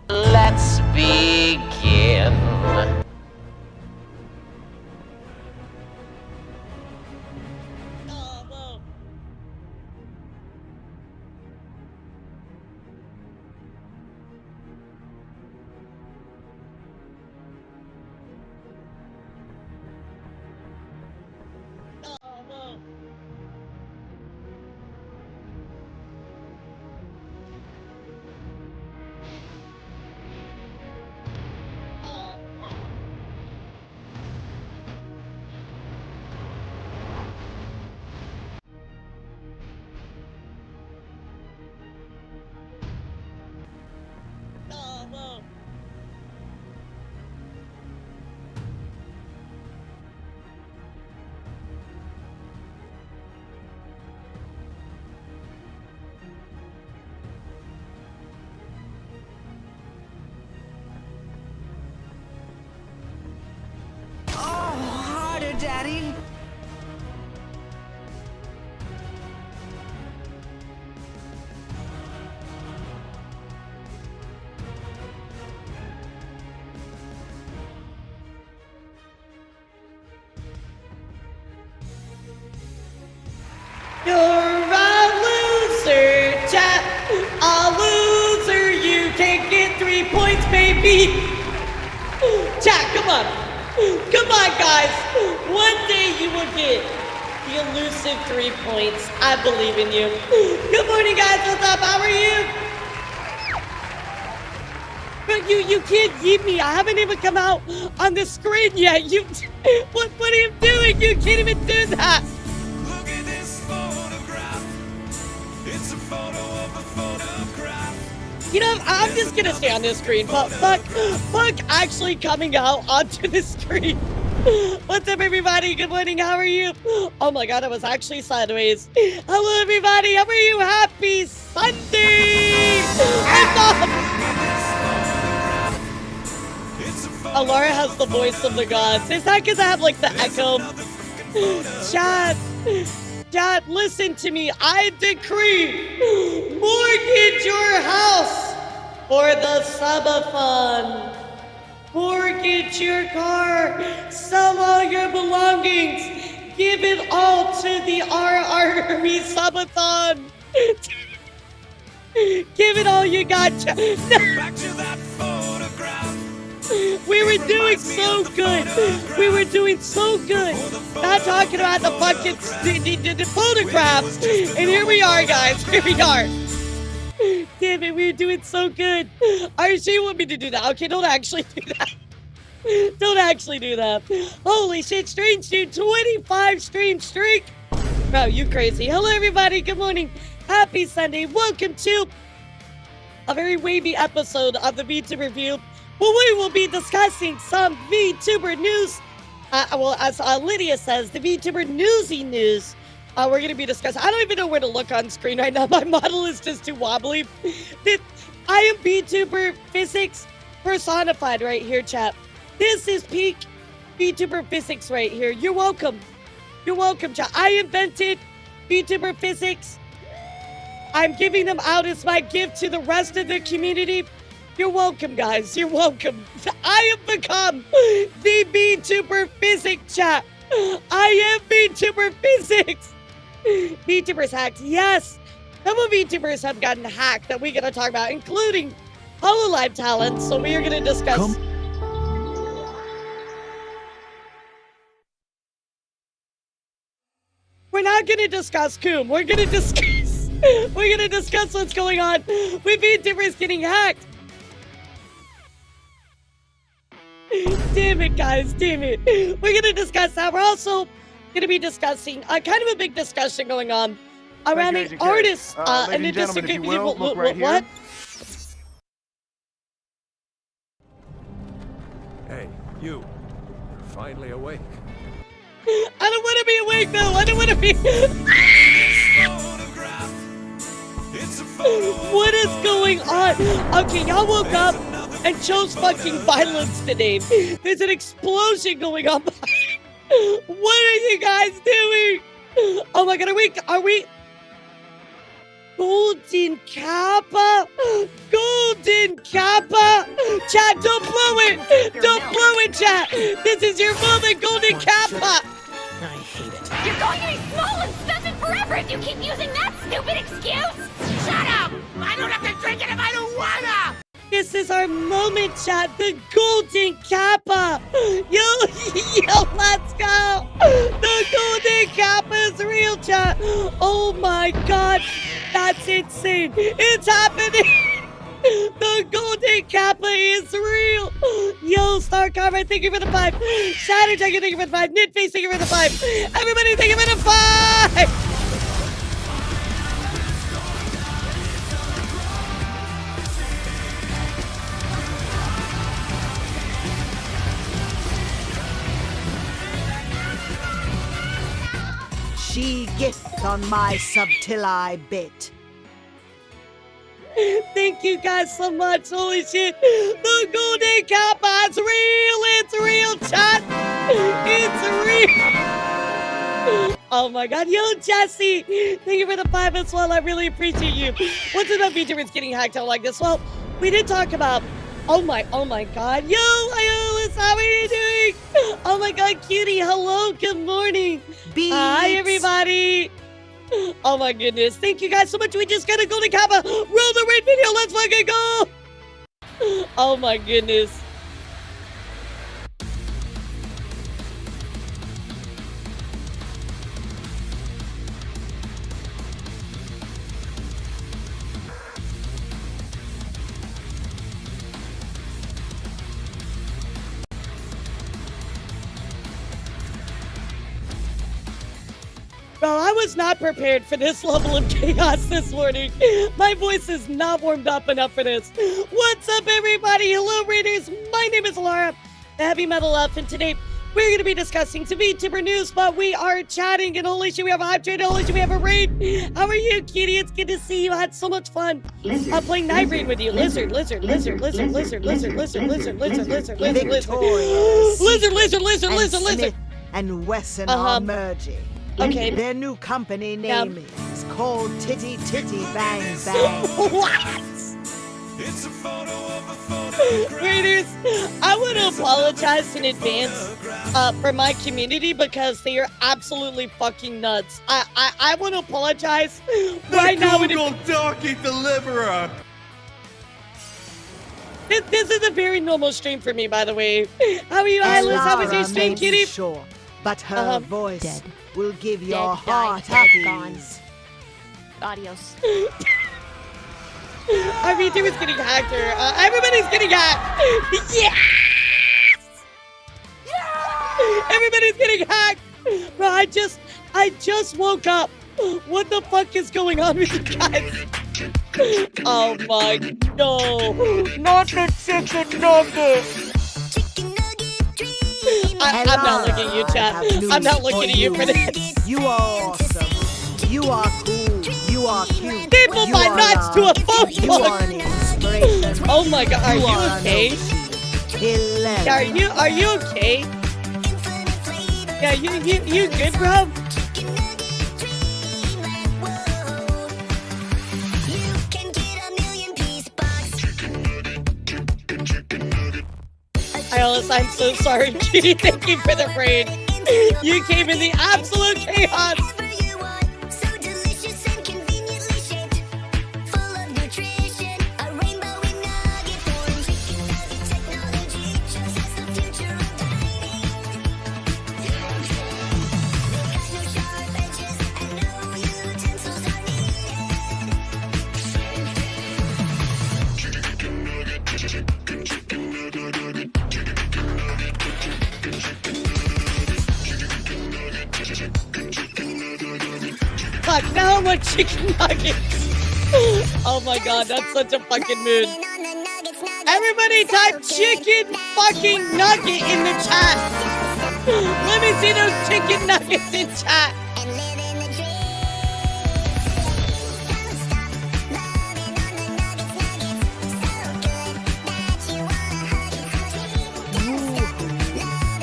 Let's begin. Daddy? You're a loser, chat. A loser. You can't get 3 points, baby. Chat, come on. Come on, guys. One day you will get the elusive 3 points. I believe in you. Good morning, guys. What's up? How are you? But you can't keep me. I haven't even come out on the screen yet. What are you doing? You can't even do that. Look at this photograph. It's a photo of a photograph. You know, I'm just gonna stay on this screen, but fuck actually coming out onto the screen. What's up, everybody? Good morning, how are you? Oh my god, I was actually sideways. Hello, everybody, how are you? Happy Sunday! Elara has the voice of the gods. Is that because I have, like, the echo? Dad, listen to me. I decree, mortgage your house for the subathon. Mortgage your car. Sell all your belongings. Give it all to the Army subathon. Give it all you got. Back to that photograph. We were doing so good. We were doing so good. Not talking about the fucking the photographs. And here we are, guys. Here we are. Damn it, we were doing so good. Are you sure you want me to do that? Okay, don't actually do that. Don't actually do that. Holy shit, Strange Dude, 25 stream streak. Bro, you crazy. Hello, everybody. Good morning. Happy Sunday. Welcome to a very wavy episode of the Vtuber Review. Well, we will be discussing some VTuber news. Well, as Lydia says, the VTuber newsy news. We're going to be discussing. I don't even know where to look on screen right now. My model is just too wobbly. I am VTuber physics personified right here, chat. This is peak VTuber physics right here. You're welcome. You're welcome, chat. I invented VTuber physics. I'm giving them out as my gift to the rest of the community. You're welcome, guys. You're welcome. I have become the VTuber physics, chat. I am VTuber physics. VTubers hacked. Yes. Some of VTubers have gotten hacked that we're going to talk about, including HoloLive talents. So we are going to discuss. We're not going to discuss Coom. We're going to discuss. We're going to discuss what's going on with VTubers getting hacked. Damn it, guys. Damn it. We're gonna discuss that. We're also gonna be discussing kind of a big discussion going on around the artists and the district. What? Hey, you're finally awake. I don't want to be awake though. I don't want to be. What is going on? Okay, y'all woke up and chose fucking violence today. There's an explosion going on. What are you guys doing? Oh my god, are we? Golden Kappa? Golden Kappa? Chat, don't blow it! Don't blow it, chat! This is your moment, Golden Kappa! I hate it. You're going to be small and stunted forever if you keep using that stupid excuse! Shut up! I don't have to drink it if I don't wanna! This is our moment, chat. The Golden Kappa. Yo, let's go. The Golden Kappa is real, chat. Oh my god. That's insane. It's happening. The Golden Kappa is real. Yo, Star Carver, thank you for the 5. Shadow Dragon, thank you for the 5. Knitface, thank you for the 5. Everybody, thank you for the 5. She gets on my subtili bit. Thank you guys so much. Holy shit. The Golden Kappa, it's real. It's real, chat. It's real. Oh my god. Yo, Jesse. Thank you for the 5 as well. I really appreciate you. What's about Vtubers getting hacked out like this? Well, we did talk about. Oh my god. Yo, Iolis, how are you doing? Oh my god, cutie. Hello. Good morning. Hi, everybody. Oh my goodness. Thank you guys so much. We just got a Golden Kappa. Roll the raid video. Let's fucking go. Oh my goodness. Bro, I was not prepared for this level of chaos this morning. My voice is not warmed up enough for this. What's up, everybody? Hello, Raiders. My name is Elara, the Heavy Metal Elf, and today we're going to be discussing some VTuber news, but we are chatting, and holy shit, we have a hype train, holy shit, we have a raid. How are you, cutie? It's good to see you. I had so much fun playing Night Raid with you. Lizard. And Wesson are merging. Okay. Their new company name is called Titty Titty Bang Bang. What? Raiders, I want to apologize in advance for my community because they are absolutely fucking nuts. I want to apologize right now. Google Donkey Deliverer! This is a very normal stream for me, by the way. How are you, Islas? How was your stream, kitty? Sure, but her voice Dead. will give your Dead, heart died, a gone. ease. Adios. Our VTuber's getting hacked. Everybody's getting hacked. Yes! Everybody's getting hacked. Bro, I just woke up. What the fuck is going on with you guys? Oh my, no. Not the chicken nugget. I'm not looking at you, chat. I'm not looking at you for this. You are awesome. You are cool. You are cute. People you buy are nuts to a phone You book. are an inspiration. Oh my god, are you are okay? Hilarious. Yeah, are you okay? Yeah, you good, bro? I'm so sorry, Kitty. Thank you for the raid. You came in the absolute chaos. Fuck, now I want chicken nuggets. Oh my god, that's such a fucking mood. Everybody type chicken fucking nugget in the chat. Let me see those chicken nuggets in chat.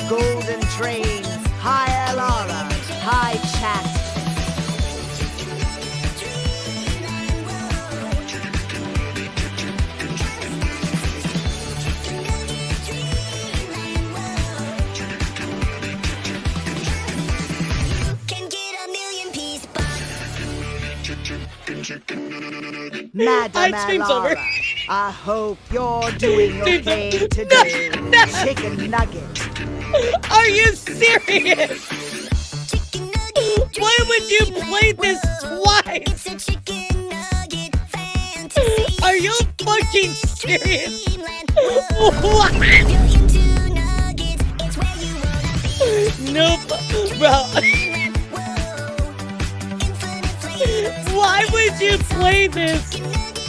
Golden trains. Hi, Elara. Hi, chat. Madam Ice cream's over. Elara, I hope you're doing okay today. No. Chicken nugget. Are you serious? Why would you play this twice? Are you fucking serious? What? Nope, bro. Why would you play this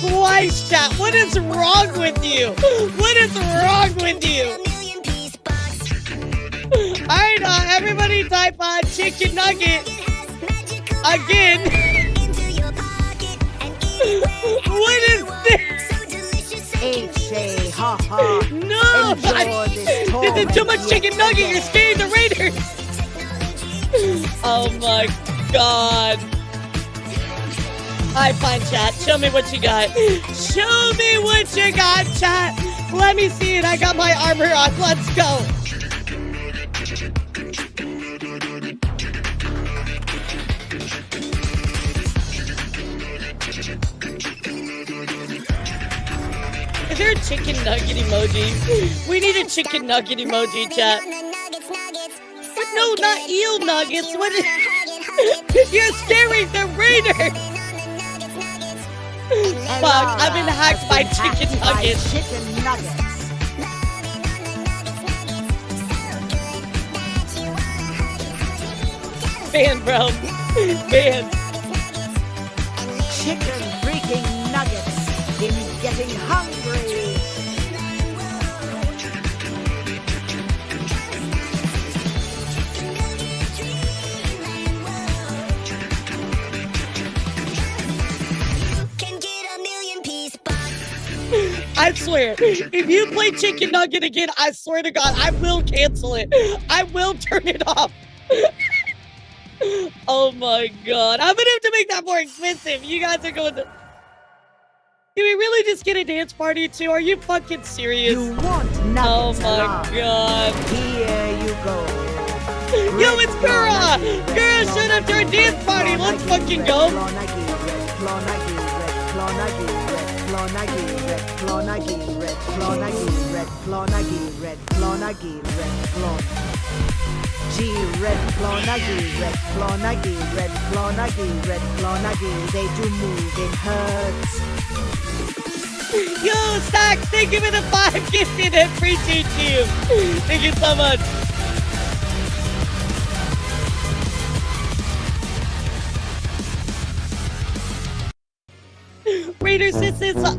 twice, chat? What is wrong with you? What is wrong with you? Alright, everybody type chicken nugget again. What is this? H.A. Ha ha. No! Enjoy this This is too much torment chicken yet nugget. again. You're scaring the Raiders. Oh my god. Alright, fine, chat. Show me what you got. Show me what you got, chat. Let me see it. I got my armor on. Let's go. Is there a chicken nugget emoji? We need a chicken nugget emoji, chat. But no, not eel nuggets. What is... You're scaring the Raiders. Fuck, I've been hacked by chicken nuggets. Chicken nuggets. Ban, bro. Ban. Chicken freaking nuggets. I'm getting hungry. I swear, if you play chicken nugget again, I swear to God, I will cancel it. I will turn it off. Oh my God. I'm gonna have to make that more expensive. You guys are going to... Did we really just get a dance party too? Are you fucking serious? You want Oh nuggets, my Elara. God. Here you go. Yo, it's Gura! Gura, shut up to our dance party! Let's fucking go! They do move in herds. Yo, Stack, thank you for the 5 gifted. I appreciate you. Thank you so much. Raiders, this is... What?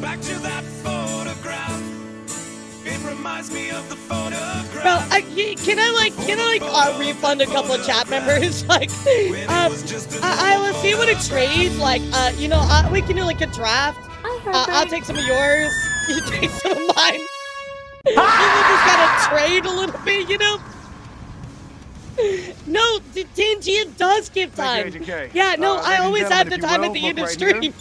Back to that photograph. It reminds me of the photograph. Bro, can I refund a couple of chat members? Like, let's see what a trade. Like, we can do like a draft. I'll take some of yours. You take some of mine. You just gotta trade a little bit, you know? No, Tangia does give time. AJK. Yeah, no, I Ladies and always have the gentlemen, time if at the you end will, of look right stream.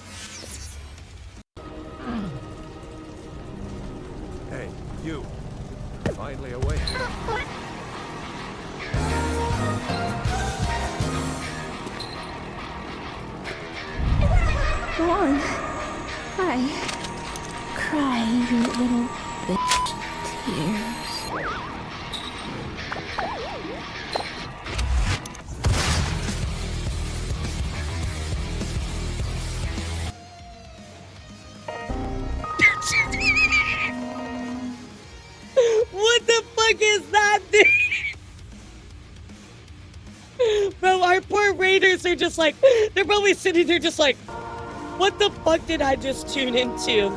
Hey, you. Finally awake. Go on. Cry. Cry, you little bitch. Tears. our poor raiders are just like, they're probably sitting there just like, what the fuck did I just tune into?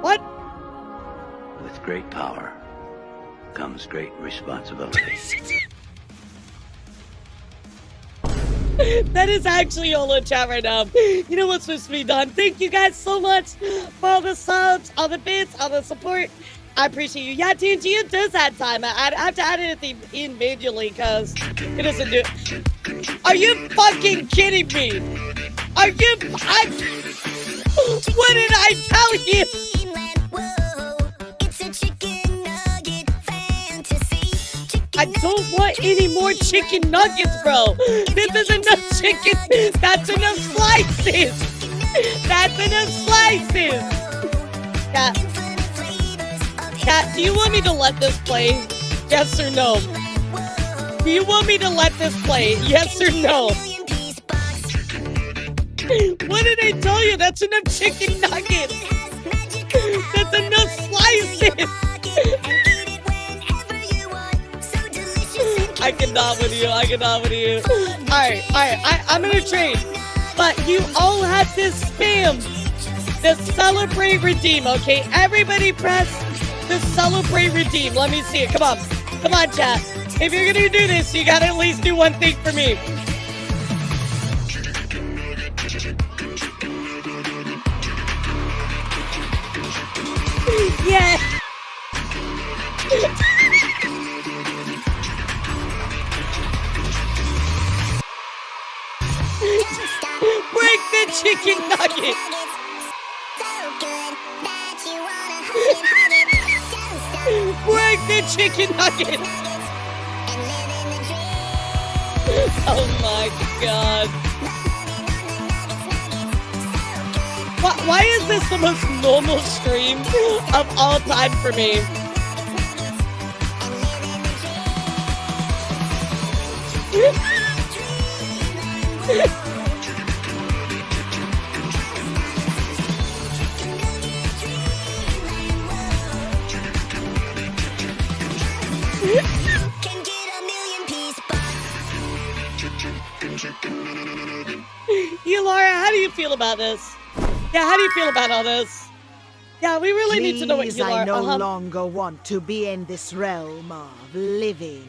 What? With great power comes great responsibility. That is actually all in chat right now. You know what's supposed to be done. Thank you guys so much for all the subs, all the bits, all the support. I appreciate you. Yeah, TNG, it does that time. I have to add it at the end manually because it doesn't do it. Are you fucking kidding me? Are you... what did I tell you? I don't want any more chicken nuggets, bro. This is enough chicken. That's enough slices. That's enough slices. Cat, do you want me to let this play? Yes or no? Do you want me to let this play? Yes or no? What did I tell you? That's enough chicken nuggets. That's enough slices. I cannot with you. I cannot with you. Alright. I'm gonna trade. But you all have to spam the celebrate redeem, okay? Everybody press the celebrate redeem. Let me see it. Come on. Come on, chat. If you're gonna do this, you gotta at least do one thing for me. Yeah. Break the chicken nugget. Break the chicken nugget. Oh my god. Why is this the most normal stream of all time for me? Elara, how do you feel about this? Yeah, how do you feel about all this? Yeah, we really need to know what Elara... I no longer want to be in this realm of living.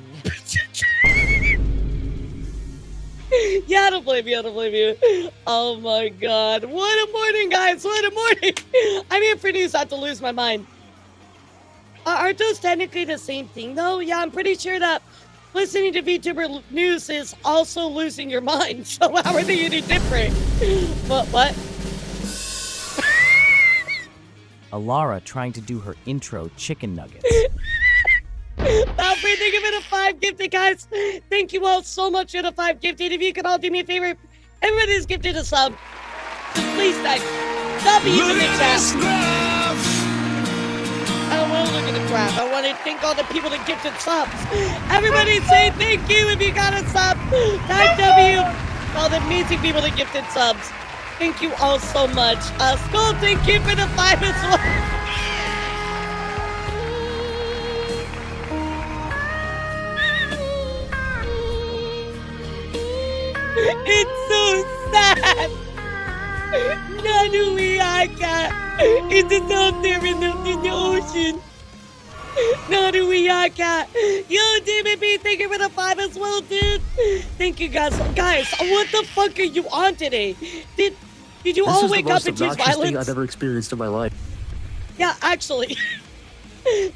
Yeah, I don't blame you, I don't blame you. Oh my god. What a morning, guys, what a morning. I'm here for news, I have to lose my mind. Aren't those technically the same thing, though? Yeah, I'm pretty sure that listening to VTuber news is also losing your mind. So how are they any different? What? Elara trying to do her intro chicken nuggets. Alfred, thank you for the 5 gifted, guys. Thank you all so much for the 5 gifted. If you could all do me a favor, everybody's gifted a sub. Just please thank W in the chat. I don't want to look at the graph. I want to thank all the people that gifted subs. Everybody say thank you if you got a sub. Type W. All the amazing people that gifted subs. Thank you all so much. Skull, thank you for the 5 as well. It's so sad. Naruiaka. It is out there in the ocean. Naruiaka. Yo, David B, thank you for the 5 as well, dude. Thank you, guys. Guys, what the fuck are you on today? Did you all wake up and choose violence? This is the most obnoxious thing I've ever experienced in my life. Yeah, actually.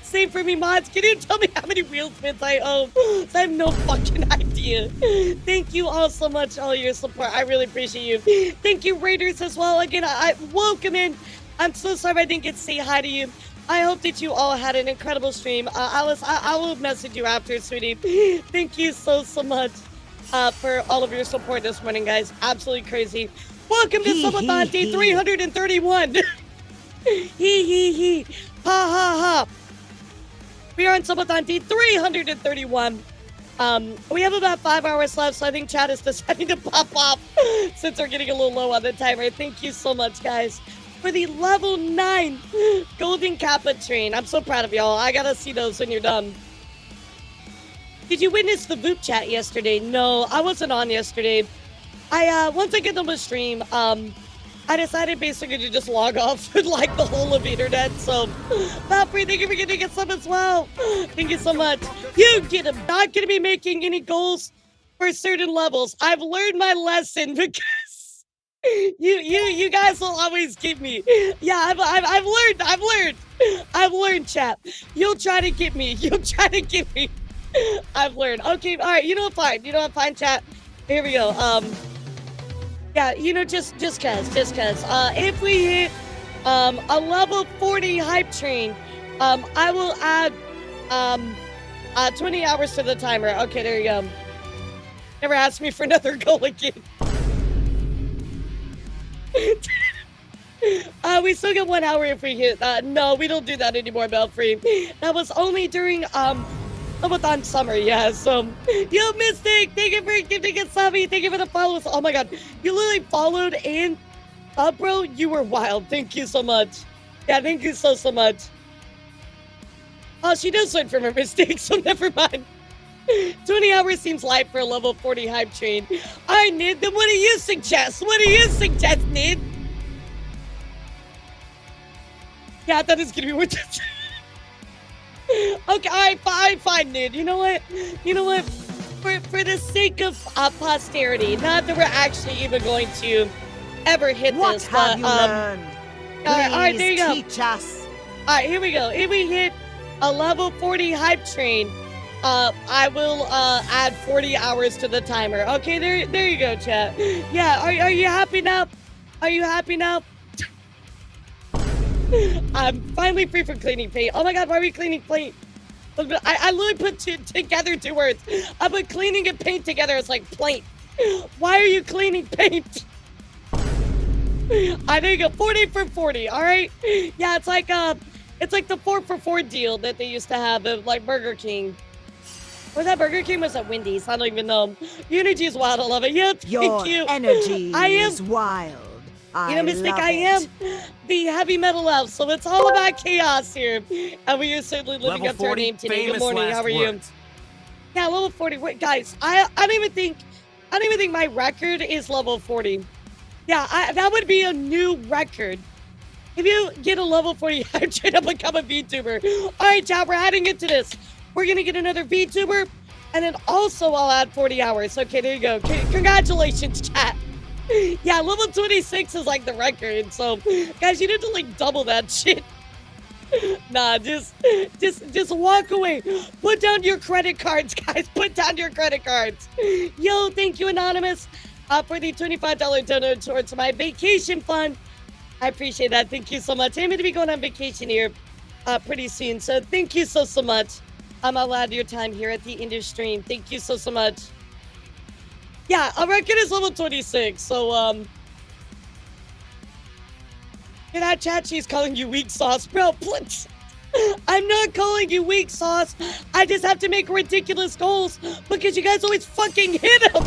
Same for me, mods. Can you tell me how many wheel spins I owe? I have no fucking idea. Thank you all so much, all your support. I really appreciate you. Thank you, Raiders, as well. Again, I welcome in. I'm so sorry I didn't get to say hi to you. I hope that you all had an incredible stream. Alice, I will message you after, sweetie. Thank you so much for all of your support this morning, guys. Absolutely crazy. Welcome to Subathon Day 331. He. Ha. We are on Subathon Day 331. We have about 5 hours left, so I think chat is deciding to pop off since we're getting a little low on the timer. Thank you so much, guys, for the level 9 Golden Kappa train. I'm so proud of y'all. I gotta see those when you're done. Did you witness the Voop chat yesterday? No, I wasn't on yesterday. Once I get on the stream, I decided basically to just log off like the whole of internet. So, Valkyrie, thank you for getting a sub as well. Thank you so much. You get them. Not gonna be making any goals for certain levels. I've learned my lesson because you guys will always keep me. Yeah, I've learned, chat. You'll try to get me. I've learned. Okay, all right. You know what? Fine, chat. Here we go. Yeah, just cause. If we hit a level 40 hype train, I will add 20 hours to the timer. Okay, there you go. Never asked me for another goal again. We still get 1 hour if we hit. No, we don't do that anymore, Belfry. That was only during on summer, yeah. So, yo, Mystic, thank you for gifting us subby. Thank you for the follows. Oh my god, you literally followed and bro, you were wild. Thank you so much. Yeah, thank you so much. Oh, she does learn from her mistakes, so never mind. 20 hours seems light for a level 40 hype train. All right, Nid, then what do you suggest? Nid? Yeah, that is gonna be worth it. Okay, all right, fine, Nid. You know what? For the sake of posterity, not that we're actually even going to ever hit what this, have but you learned? all right, there you go. Teach us. All right, here we go. If we hit a level 40 hype train, I will add 40 hours to the timer. Okay, there you go, chat. Yeah, are you happy now? Are you happy now? I'm finally free from cleaning paint. Oh my god, why are we cleaning paint? I literally put together two words. I put cleaning and paint together. It's like paint. Why are you cleaning paint? There you go. 40 for 40. All right. Yeah, it's like the 4 for 4 deal that they used to have at like Burger King. Was that Burger King? Was that Wendy's? I don't even know. Your energy is wild. I love it. Yeah, thank you. Your energy is wild. Mystic, I am the heavy metal elf, so it's all about chaos here. And we are certainly living Level up to our 40, name today. Good famous morning, how last are you? words. Yeah, level 40. Wait, guys, I don't even think my record is level 40. Yeah, that would be a new record. If you get a level 40, I'm trying to become a VTuber. All right, chat, we're heading into this. We're going to get another VTuber, and then also I'll add 40 hours. Okay, there you go. Congratulations, chat. Yeah, level 26 is like the record. So, guys, you need to like double that shit. Nah, just walk away. Put down your credit cards, guys. Put down your credit cards. Yo, thank you, Anonymous, for the $25 donation towards my vacation fund. I appreciate that. Thank you so much. I'm going to be going on vacation here pretty soon. So thank you so much. I'm allowed your time here at the end of stream. Thank you so much. Yeah, our record is level 26. So, in that chat, she's calling you weak sauce. Bro, please. I'm not calling you weak sauce. I just have to make ridiculous goals because you guys always fucking hit them.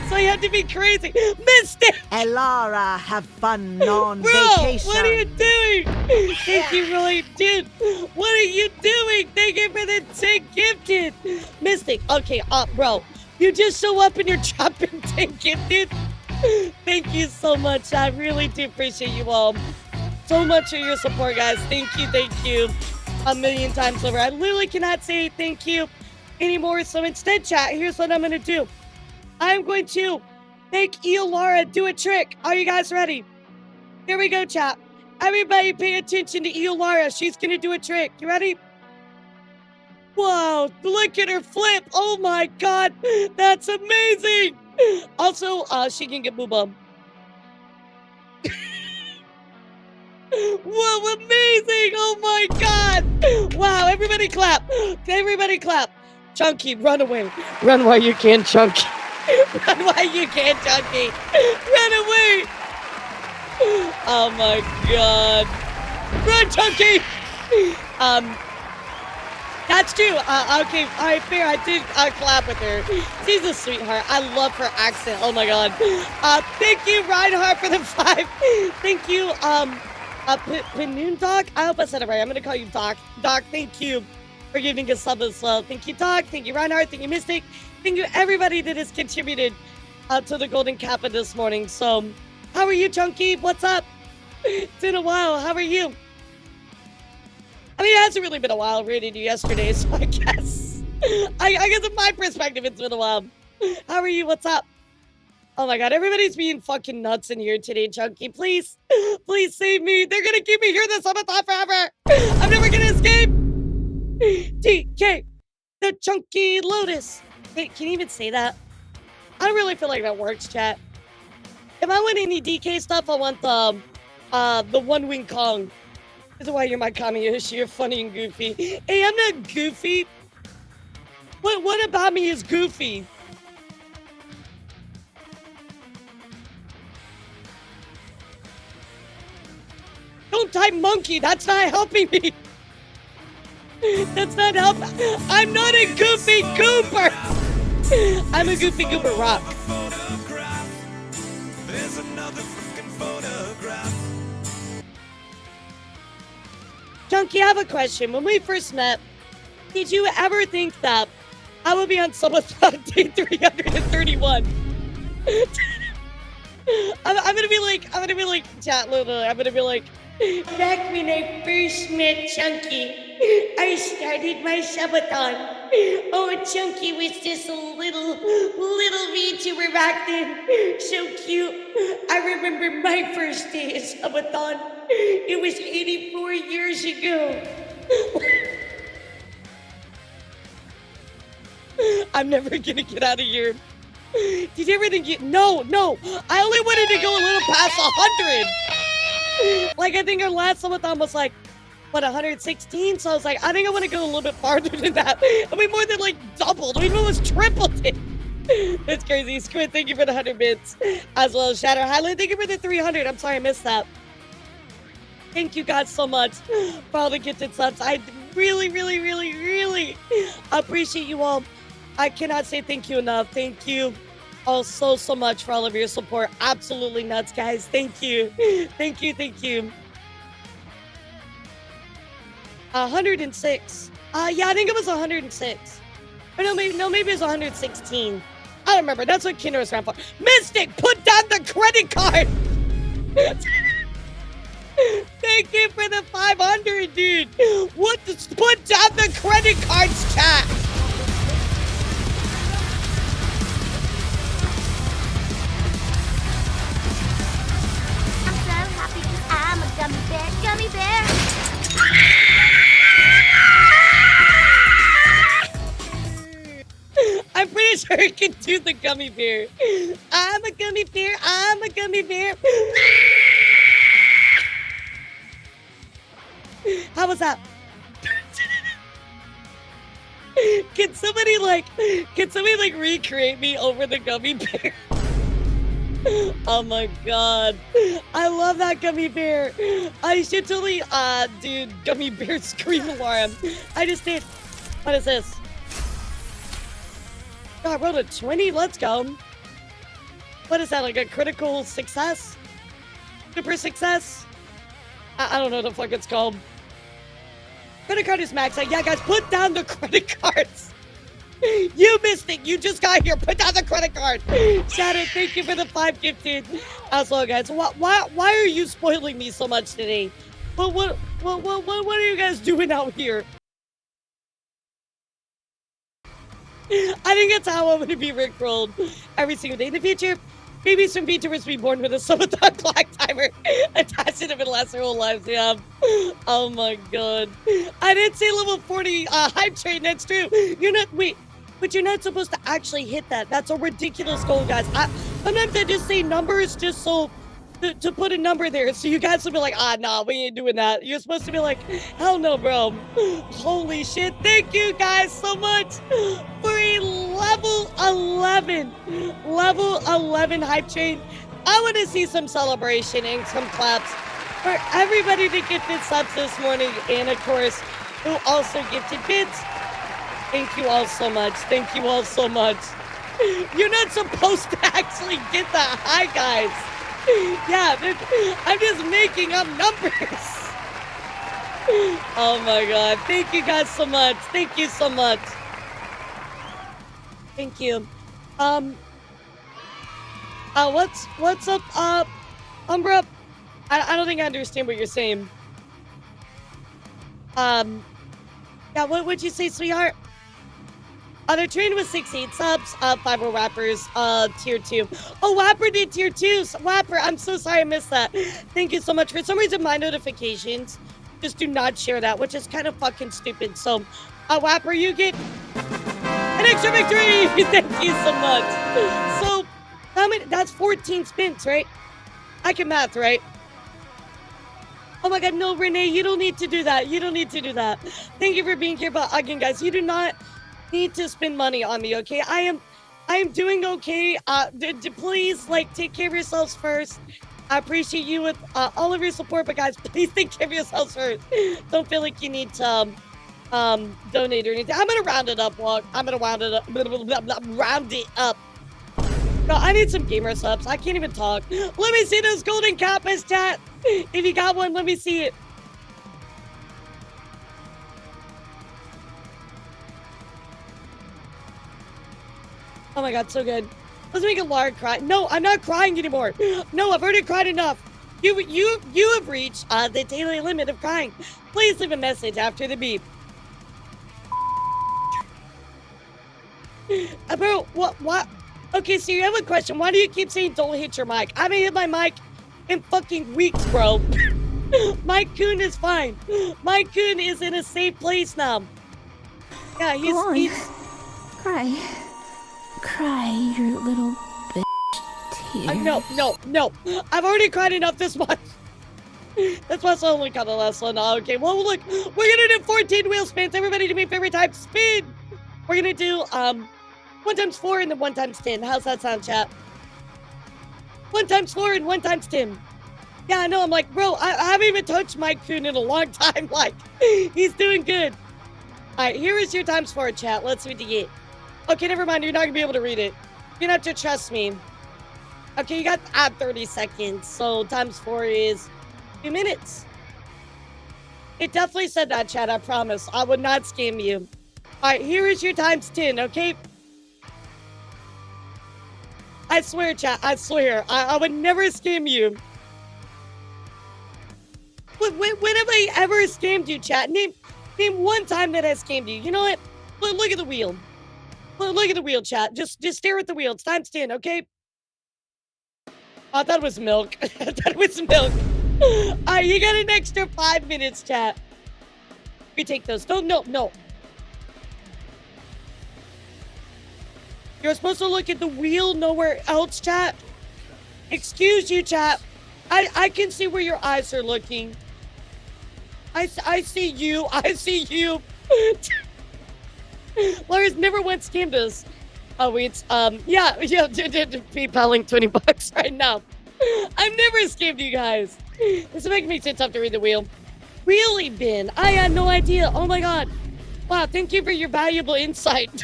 So you have to be crazy. Mystic! Elara, have fun on Bro, vacation. what are you doing? Thank you, really, dude. What are you doing? Thank you for the 10 gifted. Mystic, okay, bro. You just show up and you're dropping 10 gifted. Thank you so much. I really do appreciate you all so much for your support, guys. Thank you a million times over. I literally cannot say thank you anymore. So instead, chat, here's what I'm going to do. I'm going to make Elara do a trick. Are you guys ready? Here we go, chat. Everybody pay attention to Elara. She's going to do a trick. You ready? Wow, look at her flip. Oh my god, that's amazing. Also, she can get boo bum. Whoa, amazing. Oh my god. Wow, everybody clap. Everybody clap. Chunky, run away. Run while you can, Chunky. Run while you can, Chunky. Run away. Oh my god. Run, Chunky. That's true. Okay, all right, fair. I did clap with her. She's a sweetheart. I love her accent. Oh my god. Thank you, Reinhardt, for the 5. Thank you, Panoon Doc. I hope I said it right. I'm gonna call you Doc. Doc, thank you for giving us sub as well. Thank you, Doc. Thank you, Reinhardt. Thank you, Mystic. Thank you, everybody that has contributed to the Golden Kappa this morning. So, how are you, Chunky? What's up? It's been a while. How are you? I mean, it hasn't really been a while. Rated you yesterday, so I guess. I guess in my perspective, it's been a while. How are you? What's up? Oh my god, everybody's being fucking nuts in here today, Chunky. Please, please save me. They're gonna keep me here this Subathon forever. I'm never gonna escape. DK, the Chunky Lotus. Hey, can you even say that? I don't really feel like that works, chat. If I want any DK stuff, I want the One Wing Kong. This is why you're my Kamiyoshi. You're funny and goofy. Hey, I'm not goofy. What about me is goofy? Don't type monkey. That's not helping me. That's not helping. I'm not a goofy goober. I'm a goofy goober rock. There's another freaking photograph. Junkie, I have a question. When we first met, did you ever think that I would be on Subathon day 331? I'm gonna be like, chat, literally, I'm gonna be like, back when I first met Chunky, I started my Subathon. Oh, Chunky was just a little VTuber back then. So cute. I remember my first day of Subathon. It was 84 years ago. I'm never gonna get out of here. Did you ever think you... No. I only wanted to go a little past 100. Like, I think our last Subathon was like, what, 116? So I was like, I think I want to go a little bit farther than that. And we more than like doubled. We almost tripled it. That's crazy. Squid, thank you for the 100 bits. As well as Shadow Highlight, thank you for the 300. I'm sorry I missed that. Thank you guys so much for all the gifted subs. I really appreciate you all. I cannot say thank you enough. Thank you all so much for all of your support. Absolutely nuts, guys. Thank you. Thank you. 106. Yeah, I think it was 106. Or no, maybe it was 116. I don't remember. That's what Kinder was around for. Mystic, put down the credit card. Thank you for the 500, dude. What? Put down the credit cards, chat. I'm so happy because I'm a gummy bear. I'm pretty sure I can do the gummy bear. I'm a gummy bear. How was that? Can somebody recreate me over the gummy bear? Oh my god. I love that gummy bear. I should totally dude, gummy bear scream alarm. I just did. What is this? Oh, I rolled a 20. Let's go. What is that, like a critical success? Super success? I don't know what the fuck it's called. Credit card is maxed out. Yeah, guys, put down the credit cards. You missed it. You just got here. Put down the credit card. Shadow, thank you for the 5 gifted. As well, guys. Why are you spoiling me so much today? What are you guys doing out here? I think that's how I'm going to be rickrolled every single day in the future. Maybe some Vtubers be born with a Subathon clock timer attached to them and last their whole lives. Yeah. Oh my god. I didn't say level 40 hype train. That's true. But you're not supposed to actually hit that. That's a ridiculous goal, guys. Sometimes I just say numbers just so to put a number there, so you guys will be like, nah, we ain't doing that. You're supposed to be like, hell no, bro. Holy shit. Thank you guys so much for a level 11 hype train. I want to see some celebration and some claps for everybody that gifted subs this morning, and of course, who also gifted bits. Thank you all so much. Thank you all so much. You're not supposed to actually get that high, guys. Yeah, I'm just making up numbers. Oh my god. Thank you guys so much. Thank you so much. Thank you. What's up, Umbra? I don't think I understand what you're saying. Yeah, what would you say, sweetheart? The train was 6-8 subs, 5 were Wappers, tier 2. Oh, Wapper did tier 2. Wapper, I'm so sorry I missed that. Thank you so much. For some reason, my notifications just do not share that, which is kind of fucking stupid. So, Wapper, you get an extra victory. Thank you so much. So, how many? That's 14 spins, right? I can math, right? Oh my god, no, Renee, you don't need to do that. You don't need to do that. Thank you for being here, but again, guys, you do not need to spend money on me, okay? I am doing okay. Please, like, take care of yourselves first. I appreciate you with all of your support, but guys, please take care of yourselves first. Don't feel like you need to donate or anything. I'm gonna round it up, Walk. I'm gonna round it up. Round it up. No, I need some gamer subs. I can't even talk. Let me see those golden kappas, chat. If you got one, let me see it. Oh my god, so good. Let's make Elara cry. No, I'm not crying anymore. No, I've already cried enough. You have reached the daily limit of crying. Please leave a message after the beep. Bro, what? Okay, so you have a question. Why do you keep saying don't hit your mic? I haven't hit my mic in fucking weeks, bro. Mike Coon is fine. Mike Coon is in a safe place now. Yeah, he's Cry, your little bitch tears. No. I've already cried enough this month. That's why it's only kind of last one. Okay, well, look, we're gonna do 14 wheel spins. Everybody do me a favorite type spin. We're gonna do 1 times 4 and then 1 times 10. How's that sound, chat? 1 times 4 and 1 times 10. Yeah, I know. I'm like, bro, I haven't even touched Mike Coon in a long time. Like, he's doing good. All right, here is your times 4, chat. Let's see what you get. Okay, never mind. You're not gonna be able to read it. You're gonna have to trust me. Okay, you got 30 seconds. So times 4 is 2 minutes. It definitely said that, chat. I promise. I would not scam you. All right, here is your times 10. Okay. I swear, chat. I swear. I would never scam you. When have I ever scammed you, chat? Name one time that I scammed you. You know what? Look at the wheel. Look at the wheel, chat. Just stare at the wheel. It's times 10, okay? Oh, I thought it was milk. I thought it was milk. All right, you got an extra 5 minutes, chat. You take those. No. You're supposed to look at the wheel, nowhere else, chat. Excuse you, chat. I can see where your eyes are looking. I see you. I see you. Laura's never once scammed us. Oh, wait. Yeah, PayPaling $20 right now. I've never scammed you guys. This is making me so tough to read the wheel. Really, Ben? I had no idea. Oh my god. Wow, thank you for your valuable insight.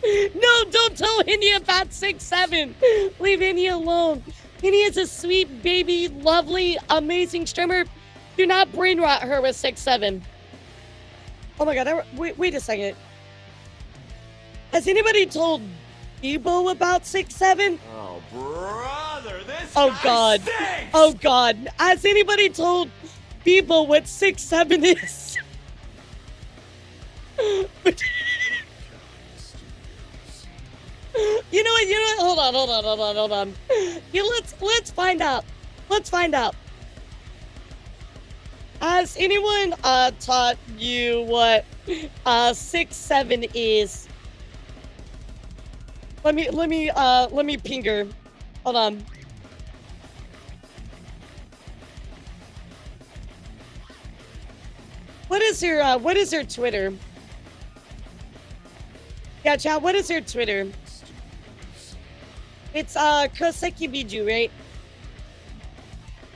No, don't tell India about 6'7". Leave India alone. India is a sweet, baby, lovely, amazing streamer. Do not brain rot her with 6'7". Oh my god, wait a second. Has anybody told Debo about 6'7"? Oh, brother, this Oh guy god. stinks! Oh god. Has anybody told Debo what 6'7" is? You know what? Hold on. Let's find out. Has anyone taught you what 6'7" is? Let me ping her. Hold on. What is her Twitter? Yeah, chat, what is her Twitter? It's Koseki Biju, right?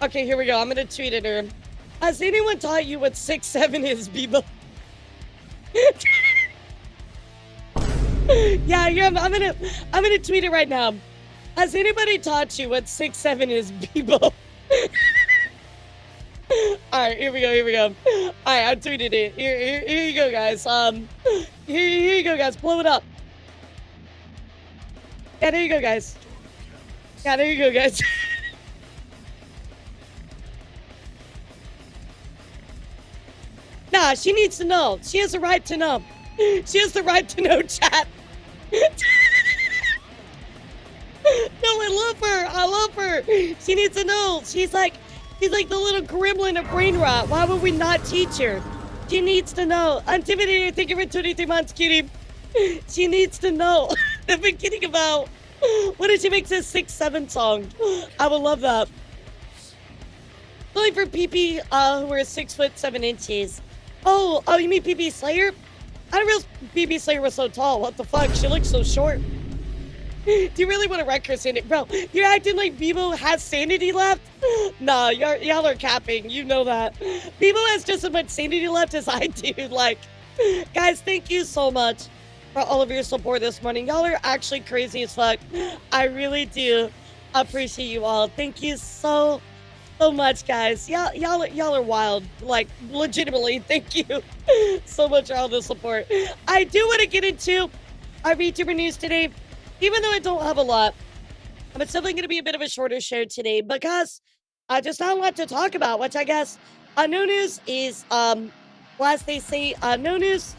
Okay, here we go. I'm gonna tweet at her. Has anyone taught you what 6'7" is, Bibo? Yeah, I'm gonna tweet it right now. Has anybody taught you what 6'7" is, Bebo? Alright, here we go. Alright, I tweeted it. Here you go, guys. Here you go, guys. Blow it up. Yeah, there you go, guys. Nah, she needs to know. She has the right to know. She has the right to know, chat. No, I love her. She needs to know. She's like the little gremlin of brain rot. Why would we not teach her? She needs to know. Intimidated, thank you for 23 months, cutie. She needs to know. The beginning about what did she make this 6'7" song? I would love that. Only for PP who are 6'7". Oh, you mean PP Slayer? I didn't realize PP Slayer was so tall. What the fuck? She looks so short. Do you really want to wreck her sanity? Bro, you're acting like Bebo has sanity left? Nah, y'all are capping. You know that. Bebo has just as much sanity left as I do. Like, guys, thank you so much for all of your support this morning. Y'all are actually crazy as fuck. I really do appreciate you all. Thank you so much, guys. Y'all are wild. Like, legitimately, thank you so much for all the support. I do want to get into our VTuber news today. Even though I don't have a lot, it's definitely going to be a bit of a shorter show today because just not a lot to talk about, which I guess no news is, well, as they say, no news.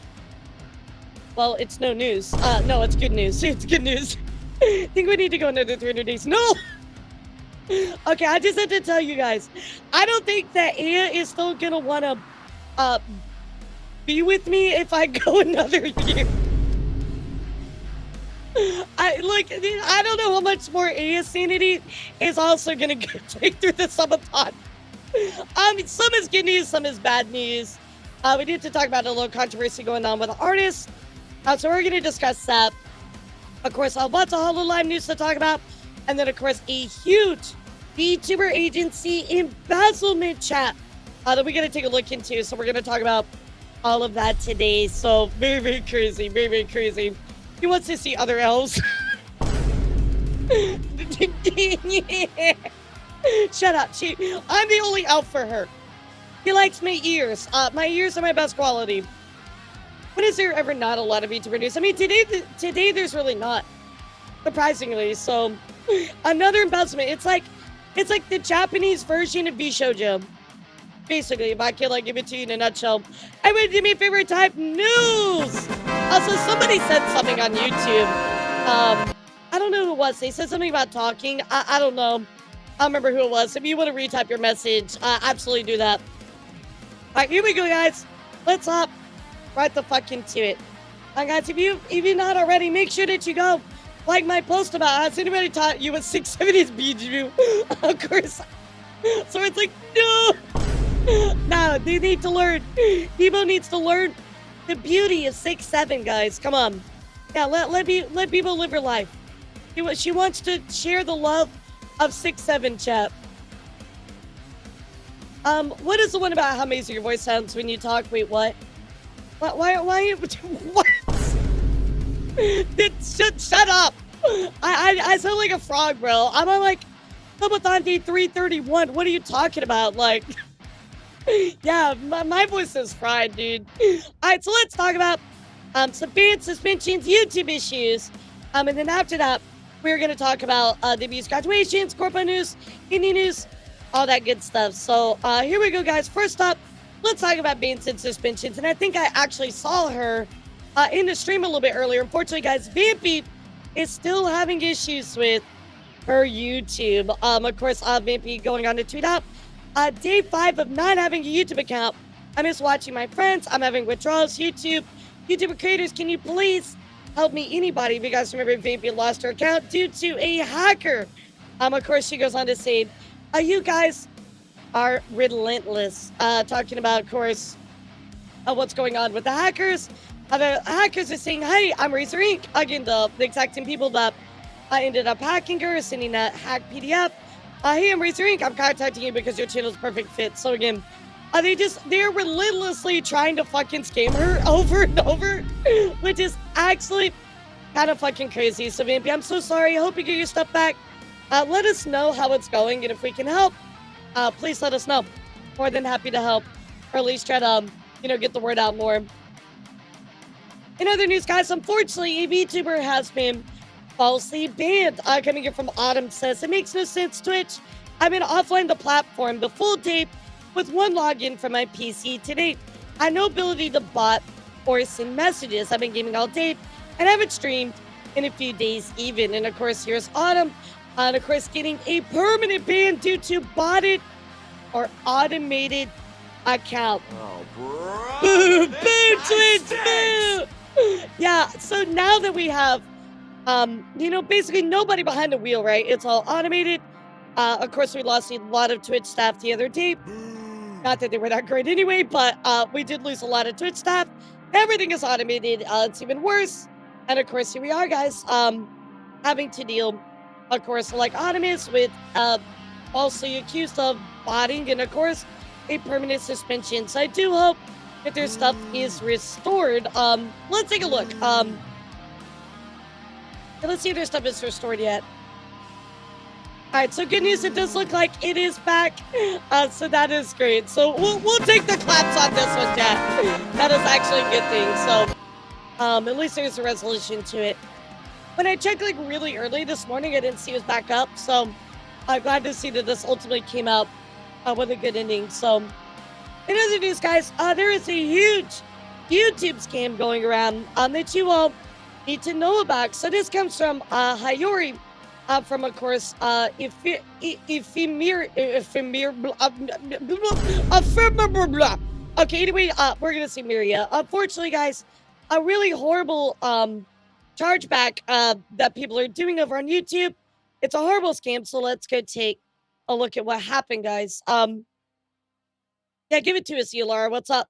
Well, it's no news. No, it's good news. It's good news. I think we need to go another 300 days. No! Okay, I just had to tell you guys. I don't think that Aya is still going to want to be with me if I go another year. I don't know how much more Aya sanity is also gonna take through the subathon. Some is good news, some is bad news. We need to talk about a little controversy going on with the artist. So we're gonna discuss that. Of course, lots of HoloLive news to talk about. And then, of course, a huge VTuber agency embezzlement chat that we're gonna take a look into. So we're gonna talk about all of that today. So very, very crazy, very, very crazy. He wants to see other elves. Shut up. I'm the only elf for her. He likes my ears. My ears are my best quality. When is there ever not a lot of VTuber news? I mean, today there's really not. Surprisingly. So, another embezzlement. It's like the Japanese version of Bishoujo. Basically, if I could give it to you in a nutshell. Everybody do me a favor, type news! Also, somebody said something on YouTube. I don't know who it was. They said something about talking. I don't know. I don't remember who it was. If you want to retype your message, absolutely do that. Alright, here we go, guys. Let's hop right the fuck into it. Guys, if you're not already, make sure that you go like my post about has anybody taught you what 670s Biju? Of course. So it's like, no! No, they need to learn. Bebo needs to learn the beauty of 6'7", guys. Come on. Yeah, let Bebo live her life. She wants to share the love of 6'7", chat. What is the one about how amazing your voice sounds when you talk? Wait, what? Why what? Shut up! I sound like a frog, bro. I'm on Subathon day 331. What are you talking about? Yeah, my voice is fried, dude. Alright, so let's talk about some ban suspensions, YouTube issues. And then after that, we're going to talk about the abuse graduations, corpo news, indie news, all that good stuff. So here we go, guys. First up, let's talk about bans and suspensions. And I think I actually saw her in the stream a little bit earlier. Unfortunately, guys, Vampy is still having issues with her YouTube. Of course, Vampy going on to tweet out day 5 of not having a YouTube account. I miss watching my friends. I'm having withdrawals. YouTuber creators, can you please help me? Anybody, if you guys remember, Vampy lost her account due to a hacker. Of course, she goes on to say, you guys are relentless. Talking about, of course, what's going on with the hackers. The hackers are saying, hey, I'm Razor Inc. Again, the exact same people that ended up hacking her, sending a hacked PDF. Hey, I'm Razor Inc. I'm contacting you because your channel's perfect fit. So again, they're relentlessly trying to fucking scam her over and over, which is actually kind of fucking crazy. So, Vampy, I'm so sorry. I hope you get your stuff back. Let us know how it's going, and if we can help, please let us know. More than happy to help, or at least try to, get the word out more. In other news, guys, unfortunately, a VTuber has been falsely banned. Coming here from Autumn says, it makes no sense, Twitch. I've been offline the platform the full day with one login from my PC today. I had no ability to bot or send messages. I've been gaming all day and haven't streamed in a few days even. And of course, here's Autumn. And of course, getting a permanent ban due to botted or automated account. Oh, bro. Boo, boo, Twitch, boo. Yeah, so now that we have, basically nobody behind the wheel, right? It's all automated. Of course, we lost a lot of Twitch staff the other day. Not that they were that great anyway, but we did lose a lot of Twitch staff. Everything is automated. It's even worse. And of course, here we are, guys, having to deal, of course, like Autumn is, with falsely accused of botting, and of course, a permanent suspension. So I do hope that their stuff is restored. Let's take a look. Let's see if their stuff is restored yet. All right, so good news, it does look like it is back. So that is great. So we'll take the claps on this one, Jack. That is actually a good thing. So at least there's a resolution to it. When I checked like really early this morning, I didn't see it was back up. So I'm glad to see that this ultimately came out with a good ending. So in other news, guys, there is a huge YouTube scam going around that you all need to know about. So this comes from Hayori. From, of course, Ephemer. Okay, anyway, we're gonna see Miria. Unfortunately, guys, a really horrible chargeback that people are doing over on YouTube. It's a horrible scam, so let's go take a look at what happened, guys. Yeah, give it to us, elara. What's up?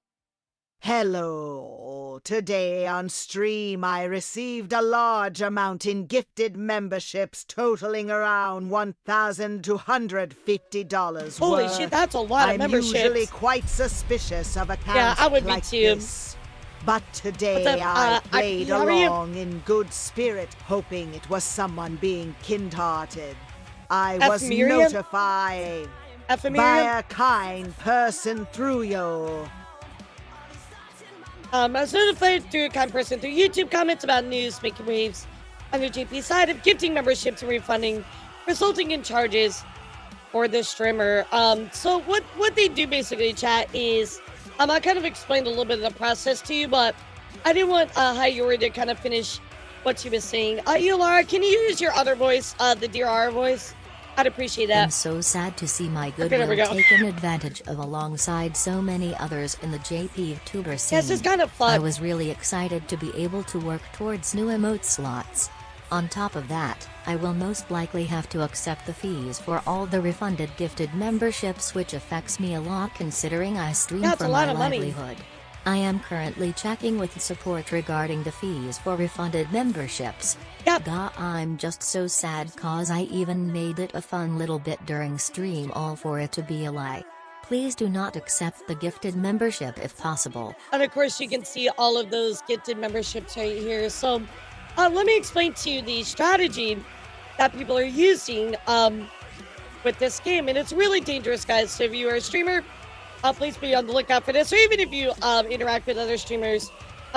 Hello. Today on stream, I received a large amount in gifted memberships totaling around $1,250. Holy shit, that's a lot of memberships. I'm usually quite suspicious of accounts yeah, I would like be too. this. But today I played along in good spirit, hoping it was someone being kind-hearted. I was notified by a kind person through you. I was notified through a kind person through YouTube comments about news making waves on the JP side of gifting memberships and refunding, resulting in charges for the streamer. So what they do basically, chat, is I kind of explained a little bit of the process to you, but I didn't want Hayori to kind of finish what she was saying. Elara, can you use your other voice, the Dear R voice? I'd appreciate that. I'm so sad to see my goodwill taken advantage of alongside so many others in the JP Vtuber scene. Yes, it's kind of fun. I was really excited to be able to work towards new emote slots. On top of that, I will most likely have to accept the fees for all the refunded gifted memberships, which affects me a lot considering I stream for my livelihood. I am currently checking with support regarding the fees for refunded memberships. Yep. I'm just so sad cause I even made it a fun little bit during stream all for it to be a lie. Please do not accept the gifted membership if possible. And of course you can see all of those gifted memberships right here. So let me explain to you the strategy that people are using with this game. And it's really dangerous, guys. So if you are a streamer, please be on the lookout for this. Or even if you interact with other streamers,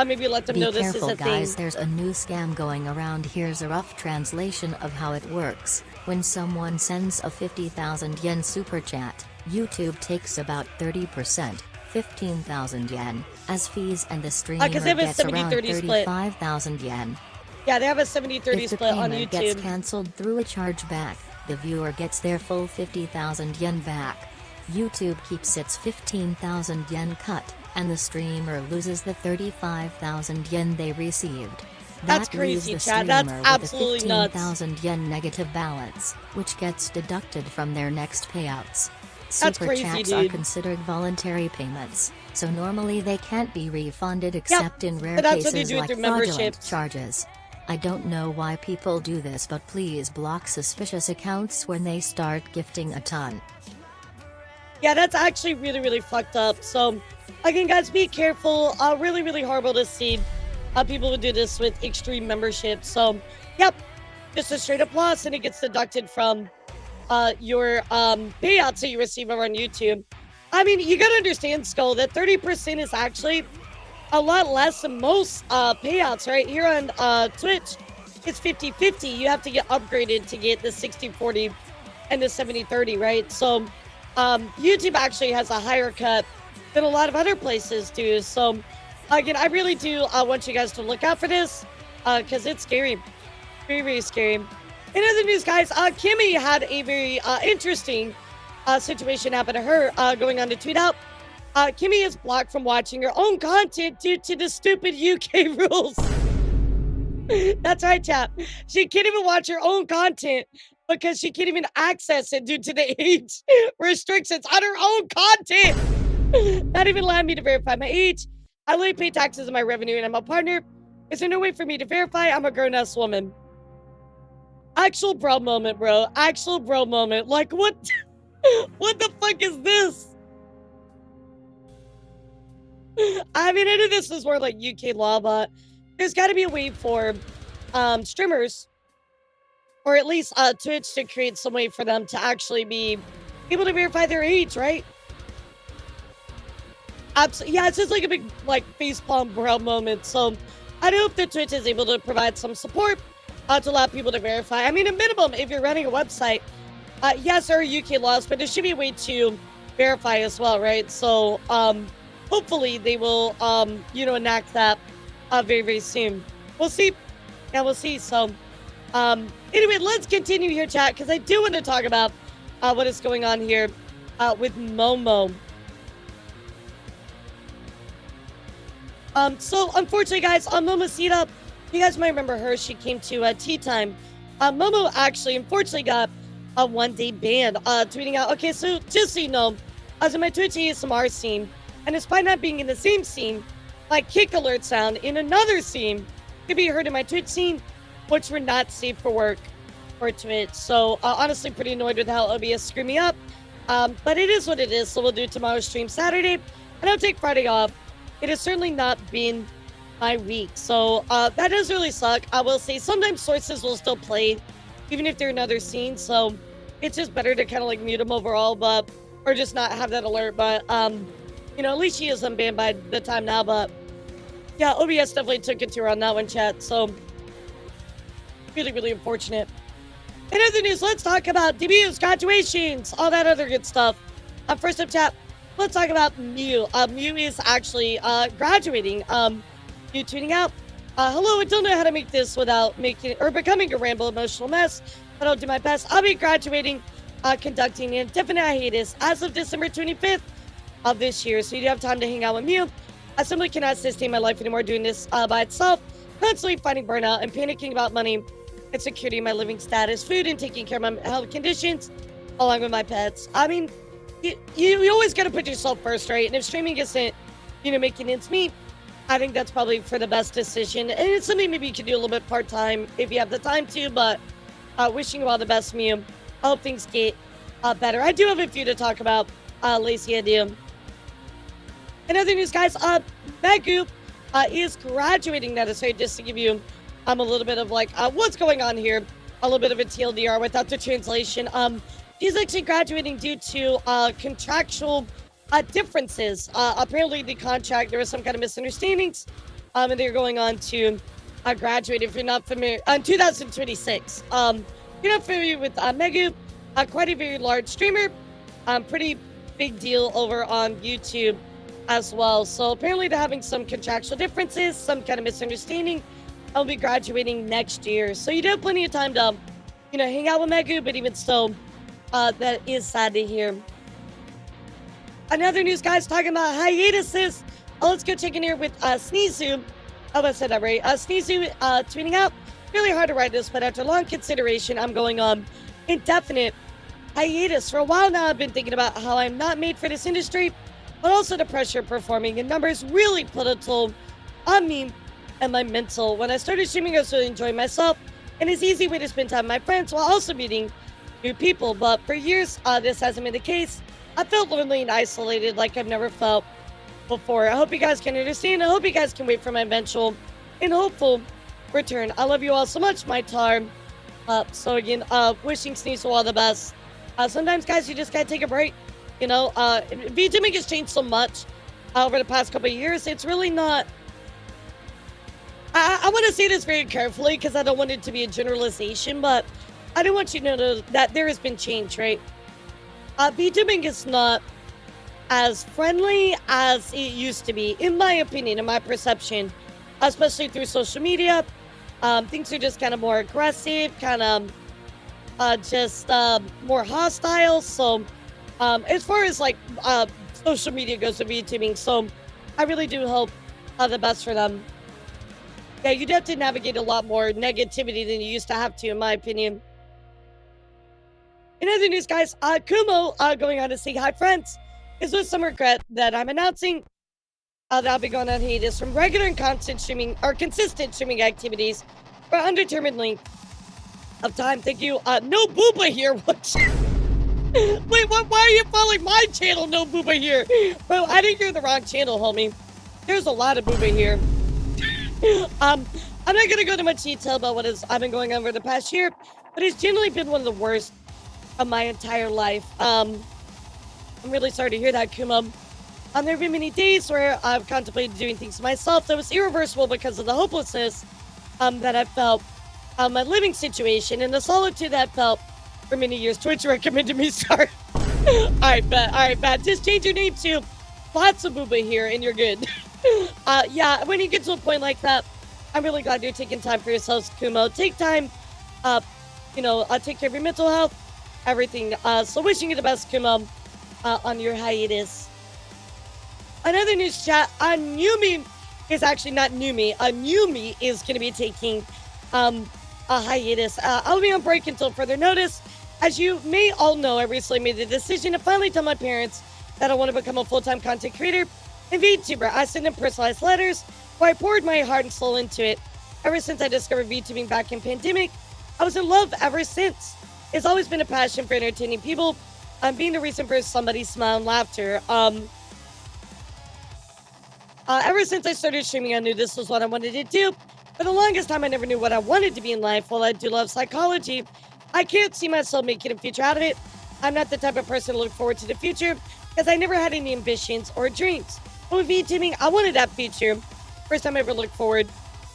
maybe let them know this is a thing. Be careful, guys. There's a new scam going around. Here's a rough translation of how it works. When someone sends a 50,000 yen super chat, YouTube takes about 30%, 15,000 yen, as fees, and the streamer gets around 35,000 yen. Yeah, they have a 70-30 split on YouTube. If the payment gets cancelled through a chargeback, the viewer gets their full 50,000 yen back. YouTube keeps its 15,000 yen cut, and the streamer loses the 35,000 yen they received. That's crazy, Chad. That's absolutely nuts. 15,000 yen negative balance, which gets deducted from their next payouts. Super chats are considered voluntary payments, so normally they can't be refunded except in rare cases like fraudulent charges. I don't know why people do this, but please block suspicious accounts when they start gifting a ton. Yeah, that's actually really, really fucked up. So, again, guys, be careful. Really, really horrible to see people who do this with extreme membership. So, yep, just a straight up loss, and it gets deducted from your payouts that you receive over on YouTube. I mean, you gotta understand, Skull, that 30% is actually a lot less than most payouts, right? Here on Twitch, it's 50-50. You have to get upgraded to get the 60-40 and the 70-30, right? So YouTube actually has a higher cut than a lot of other places do. So again, I really do want you guys to look out for this because it's scary. Very, very scary. In other news, guys, Kimmy had a very interesting situation happen to her going on to tweet out. Kimmy is blocked from watching her own content due to the stupid UK rules. That's right, chat. She can't even watch her own content because she can't even access it due to the age restrictions on her own content. Not even allowing me to verify my age. I only pay taxes on my revenue and I'm a partner. Is there no way for me to verify I'm a grown-ass woman? Actual bro moment, bro. Actual bro moment. Like, what? What the fuck is this? I mean, I know this is more like UK law, but there's got to be a way for streamers, or at least Twitch, to create some way for them to actually be able to verify their age, right? Absolutely. Yeah, it's just like a big like facepalm bro moment. So I hope that Twitch is able to provide some support to allow people to verify. I mean, a minimum, if you're running a website, yes, there are UK laws, but there should be a way to verify as well, right? So hopefully they will, enact that very, very soon. We'll see. Yeah, we'll see. So anyway, let's continue here, chat, because I do want to talk about what is going on here with Momo. So unfortunately, guys, Momocita, you guys might remember her. She came to Tea Time. Momo actually, unfortunately, got a one-day ban, tweeting out, okay, so just so you know, as in my Twitch ASMR scene, and despite not being in the same scene, my kick alert sound in another scene could be heard in my Twitch scene, which were not safe for work or Twitch. So honestly, pretty annoyed with how OBS screwed me up. But it is what it is. So we'll do tomorrow's stream Saturday, and I'll take Friday off. It has certainly not been my week. So that does really suck. I will say sometimes sources will still play, even if they're in another scene. So it's just better to kind of like mute them overall, but or just not have that alert. But at least she is unbanned by the time now. But yeah, OBS definitely took it to her on that one, chat. So really, really unfortunate. In other news, let's talk about debuts, graduations, all that other good stuff. First up, chat, let's talk about Mew. Mew is actually graduating. Mew tweeting out, hello, I don't know how to make this without becoming a ramble emotional mess, but I'll do my best. I'll be graduating, conducting an indefinite hiatus as of December 25th of this year. So you do have time to hang out with Mew. I simply cannot sustain my life anymore doing this by itself, constantly fighting burnout and panicking about money and security, my living status, food, and taking care of my health conditions, along with my pets. I mean, you always got to put yourself first, right? And if streaming isn't, making ends meet, I think that's probably for the best decision. And it's something maybe you can do a little bit part-time if you have the time to, but wishing you all the best, Mew. I hope things get better. I do have a few to talk about, Lacey, I do. In other news, guys, Megu is graduating. That is right, just to give you a little bit of like what's going on here, a little bit of a TLDR without the translation. She's actually graduating due to contractual differences. Apparently, the contract, there was some kind of misunderstandings, and they're going on to graduate. If you're not familiar, in 2026. You're not familiar with Megu, quite a very large streamer, pretty big deal over on YouTube as well. So apparently they're having some contractual differences, some kind of misunderstanding. I'll be graduating next year. So you do have plenty of time to, hang out with Megu, but even so, that is sad to hear. Another news, guys, talking about hiatuses. Let's go check in here with Sneezu. Oh, I said that right. Sneezu tweeting out, really hard to write this, but after long consideration, I'm going on indefinite hiatus. For a while now, I've been thinking about how I'm not made for this industry, but also the pressure of performing in numbers really put a toll on me and my mental. When I started streaming, I was really enjoying myself, and it's an easy way to spend time with my friends while also meeting new people. But for years, this hasn't been the case. I felt lonely and isolated like I've never felt before. I hope you guys can understand. I hope you guys can wait for my eventual in hopeful return. I love you all so much, my tar. So again, wishing Sneasel all the best. Sometimes, guys, you just gotta take a break. You know, VTubing has changed so much over the past couple of years. It's really not... I want to say this very carefully because I don't want it to be a generalization, but I do want you to know that there has been change, right? VTubing is not as friendly as it used to be, in my opinion, in my perception, especially through social media. Things are just kind of more aggressive, kind of just more hostile. So as far as like social media goes with VTubing, so I really do hope the best for them. Yeah, you'd have to navigate a lot more negativity than you used to have to, in my opinion. In other news, guys, Kumo, going on to say hi, friends, is with some regret that I'm announcing that I'll be going on hiatus from regular and constant streaming, or consistent streaming activities for undetermined length of time. Thank you. No Booba here. What? Wait, what? Why are you following my channel? No Booba here. Bro, I think you're the wrong channel, homie. There's a lot of Booba here. I'm not gonna go into much detail about what I've been going on over the past year, but it's generally been one of the worst of my entire life. I'm really sorry to hear that, Kumo. There have been many days where I've contemplated doing things myself that was irreversible because of the hopelessness that I felt, my living situation, and the solitude that I felt for many years. Twitch recommended me start. Alright, bet. Just change your name to Lots of Booba here, and you're good. Yeah, when you get to a point like that, I'm really glad you're taking time for yourselves, Kumo. Take time, take care of your mental health, everything. So wishing you the best, Kumo, on your hiatus. Another news chat, Numi is actually not Numi. Numi is going to be taking a hiatus. I'll be on break until further notice. As you may all know, I recently made the decision to finally tell my parents that I want to become a full-time content creator and VTuber. I sent them personalized letters where I poured my heart and soul into it. Ever since I discovered VTubing back in pandemic, I was in love ever since. It's always been a passion for entertaining people, being the reason for somebody's smile and laughter. Ever since I started streaming, I knew this was what I wanted to do. For the longest time, I never knew what I wanted to be in life. While I do love psychology, I can't see myself making a future out of it. I'm not the type of person to look forward to the future because I never had any ambitions or dreams. But with VTubing, I wanted that future. First time I ever looked forward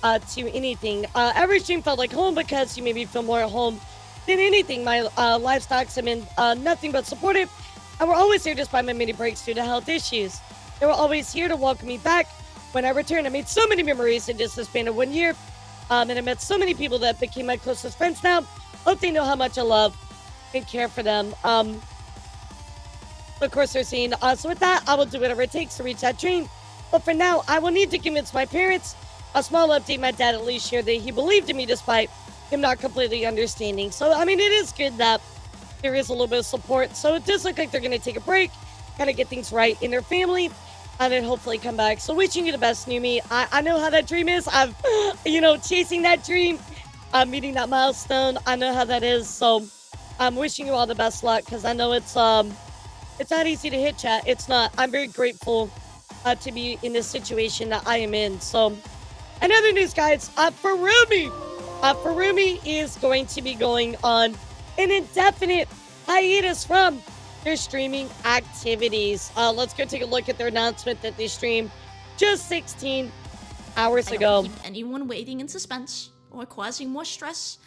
to anything. Every stream felt like home because you made me feel more at home than anything. My livestocks have been nothing but supportive, and we're always here despite my many breaks due to health issues. They were always here to welcome me back when I returned. I made so many memories in just the span of 1 year, and I met so many people that became my closest friends now. Hope they know how much I love and care for them. Of course, they're saying, so with that, I will do whatever it takes to reach that dream. But for now, I will need to convince my parents. A small update, my dad at least shared that he believed in me despite him not completely understanding. So, I mean, it is good that there is a little bit of support. So it does look like they're going to take a break, kind of get things right in their family, and then hopefully come back. So wishing you the best, Numi. I know how that dream is. I've, chasing that dream, meeting that milestone. I know how that is. So I'm wishing you all the best luck because I know it's not easy to hit, chat. It's not. I'm very grateful to be in this situation that I am in. So, another news, guys. Furumi is going to be going on an indefinite hiatus from their streaming activities. Let's go take a look at their announcement that they streamed just 16 hours ago. I don't keep anyone waiting in suspense or causing more stress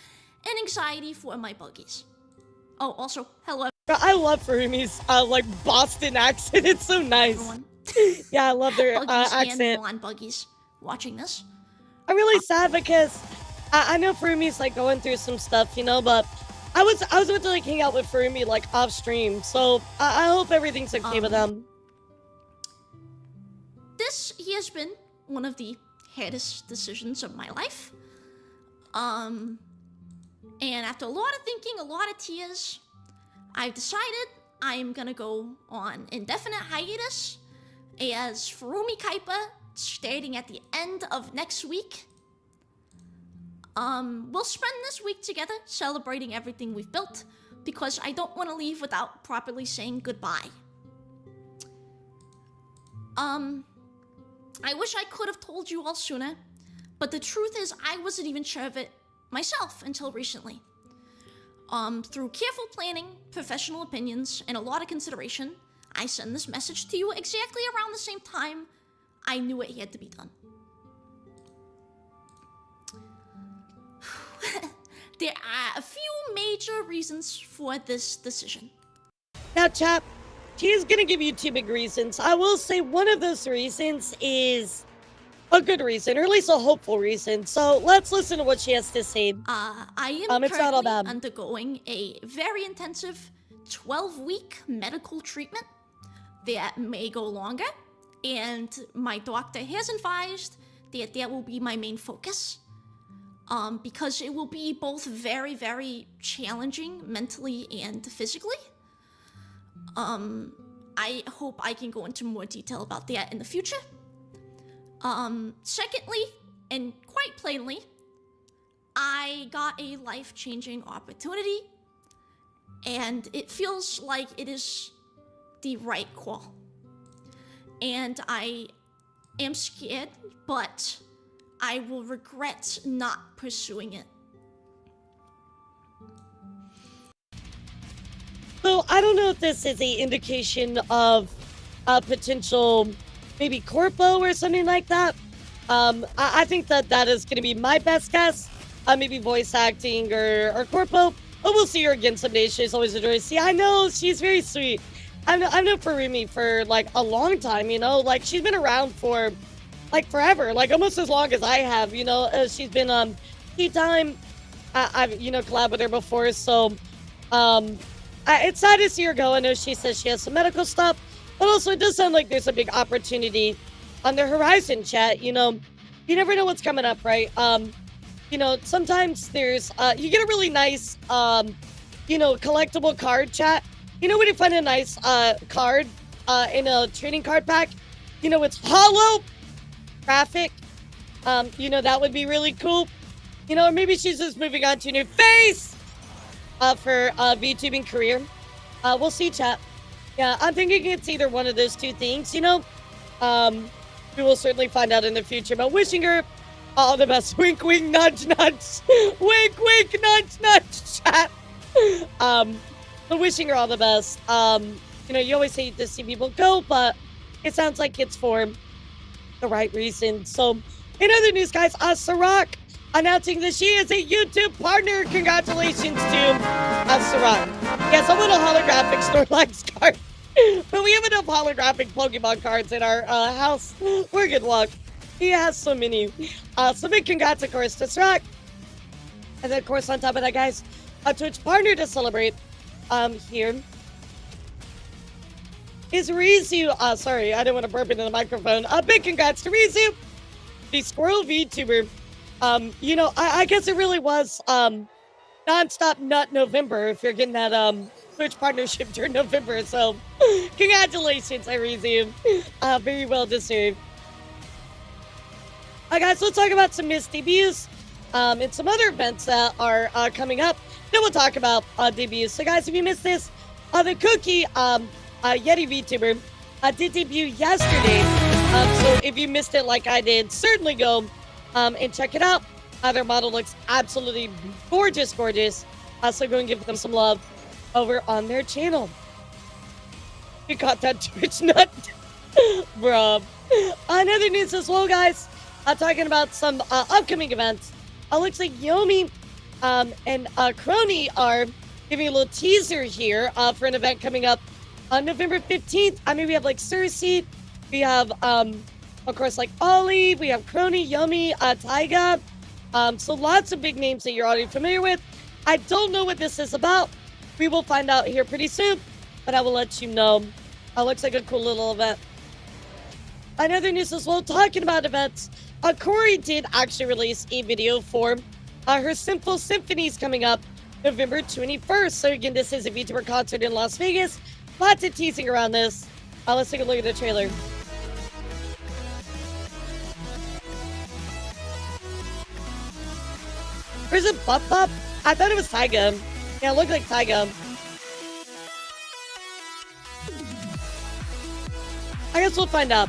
and anxiety for my buggies. Oh, also, hello. I love Furumi's Boston accent. It's so nice. Everyone. Yeah, I love their buggies accent. And non-buggies watching this. I'm really sad because I know Furumi's going through some stuff, but I was about to hang out with Furumi off stream, so I hope everything's okay with them. This has been one of the hardest decisions of my life. And after a lot of thinking, a lot of tears, I've decided I am gonna go on indefinite hiatus as Furumi Kaipa starting at the end of next week. We'll spend this week together celebrating everything we've built because I don't want to leave without properly saying goodbye. I wish I could have told you all sooner, But the truth is, I wasn't even sure of it myself until recently. Through careful planning, professional opinions, and a lot of consideration, I send this message to you exactly around the same time I knew it had to be done. There are a few major reasons for this decision. Now, chap, she is going to give you 2 big reasons. I will say one of those reasons is a good reason, or at least a hopeful reason. So let's listen to what she has to say. I am currently undergoing a very intensive 12-week medical treatment that may go longer, and my doctor has advised that that will be my main focus, because it will be both very, very challenging mentally and physically. I hope I can go into more detail about that in the future. Secondly, and quite plainly, I got a life-changing opportunity, and it feels like it is the right call. And I am scared, but I will regret not pursuing it. So I don't know if this is an indication of a potential maybe corpo or something like that. I think that is going to be my best guess. Maybe voice acting or corpo. But we'll see her again someday. She's always a joy to see. I know, she's very sweet. I've known Farumi for like a long time, you know? Like, she's been around for like forever. Like, almost as long as I have, you know? She's been tea time. I've, you know, collabed with her before. So, it's sad to see her go. I know she says she has some medical stuff. But also, it does sound like there's a big opportunity on the horizon, chat. You know, you never know what's coming up, right? You know, sometimes there's, you get a really nice, you know, collectible card, chat. You know when you find a nice, card, in a trading card pack? You know, it's hollow graphic. You know, that would be really cool. You know, or maybe she's just moving on to a new phase, for, VTubing career. We'll see, chat. Yeah, I'm thinking it's either one of those 2 things, you know? We will certainly find out in the future, but wishing her all the best. Wink, wink, nudge, nudge. Wink, wink, nudge, nudge, chat. But wishing her all the best. You know, you always hate to see people go, but it sounds like it's for the right reason. So, in other news, guys, Sirach announcing that she is a YouTube partner. Congratulations to Sirach. Yes, I want a holographic Snorlax card. But we have enough holographic Pokemon cards in our house. We're good luck. He has so many. So big congrats, of course, to Sirach. And then, of course, on top of that, guys, a Twitch partner to celebrate here is Rizu. Sorry, I didn't want to burp into the microphone. Big congrats to Rizu, the Squirrel VTuber. You know, I guess it really was nonstop nut November if you're getting that Twitch partnership during November. So congratulations, Rizu. Very well deserved. Guys, let's talk about some missed debuts and some other events that are coming up. Then we'll talk about debuts. So guys, if you missed this, the Cookie Yeti VTuber did debut yesterday. So if you missed it like I did, certainly go and check it out. Their model looks absolutely gorgeous, gorgeous. So go and give them some love over on their channel. You got that Twitch nut, bruh. Another news as well, guys. Talking about some upcoming events. Looks like Yomi and Crony are giving a little teaser here for an event coming up on November 15th. I mean, we have like Cersei, we have of course like Ollie, we have Crony, Yomi, Taiga. So lots of big names that you're already familiar with. I don't know what this is about. We will find out here pretty soon, but I will let you know. Looks like a cool little event. Another news as well, talking about events. Corey did actually release a video for her Simple Symphonies coming up November 21st. So again, this is a VTuber concert in Las Vegas. Lots of teasing around this. Let's take a look at the trailer. Or is it Bup Bup? I thought it was Taiga. Yeah, it looked like Taiga. I guess we'll find out.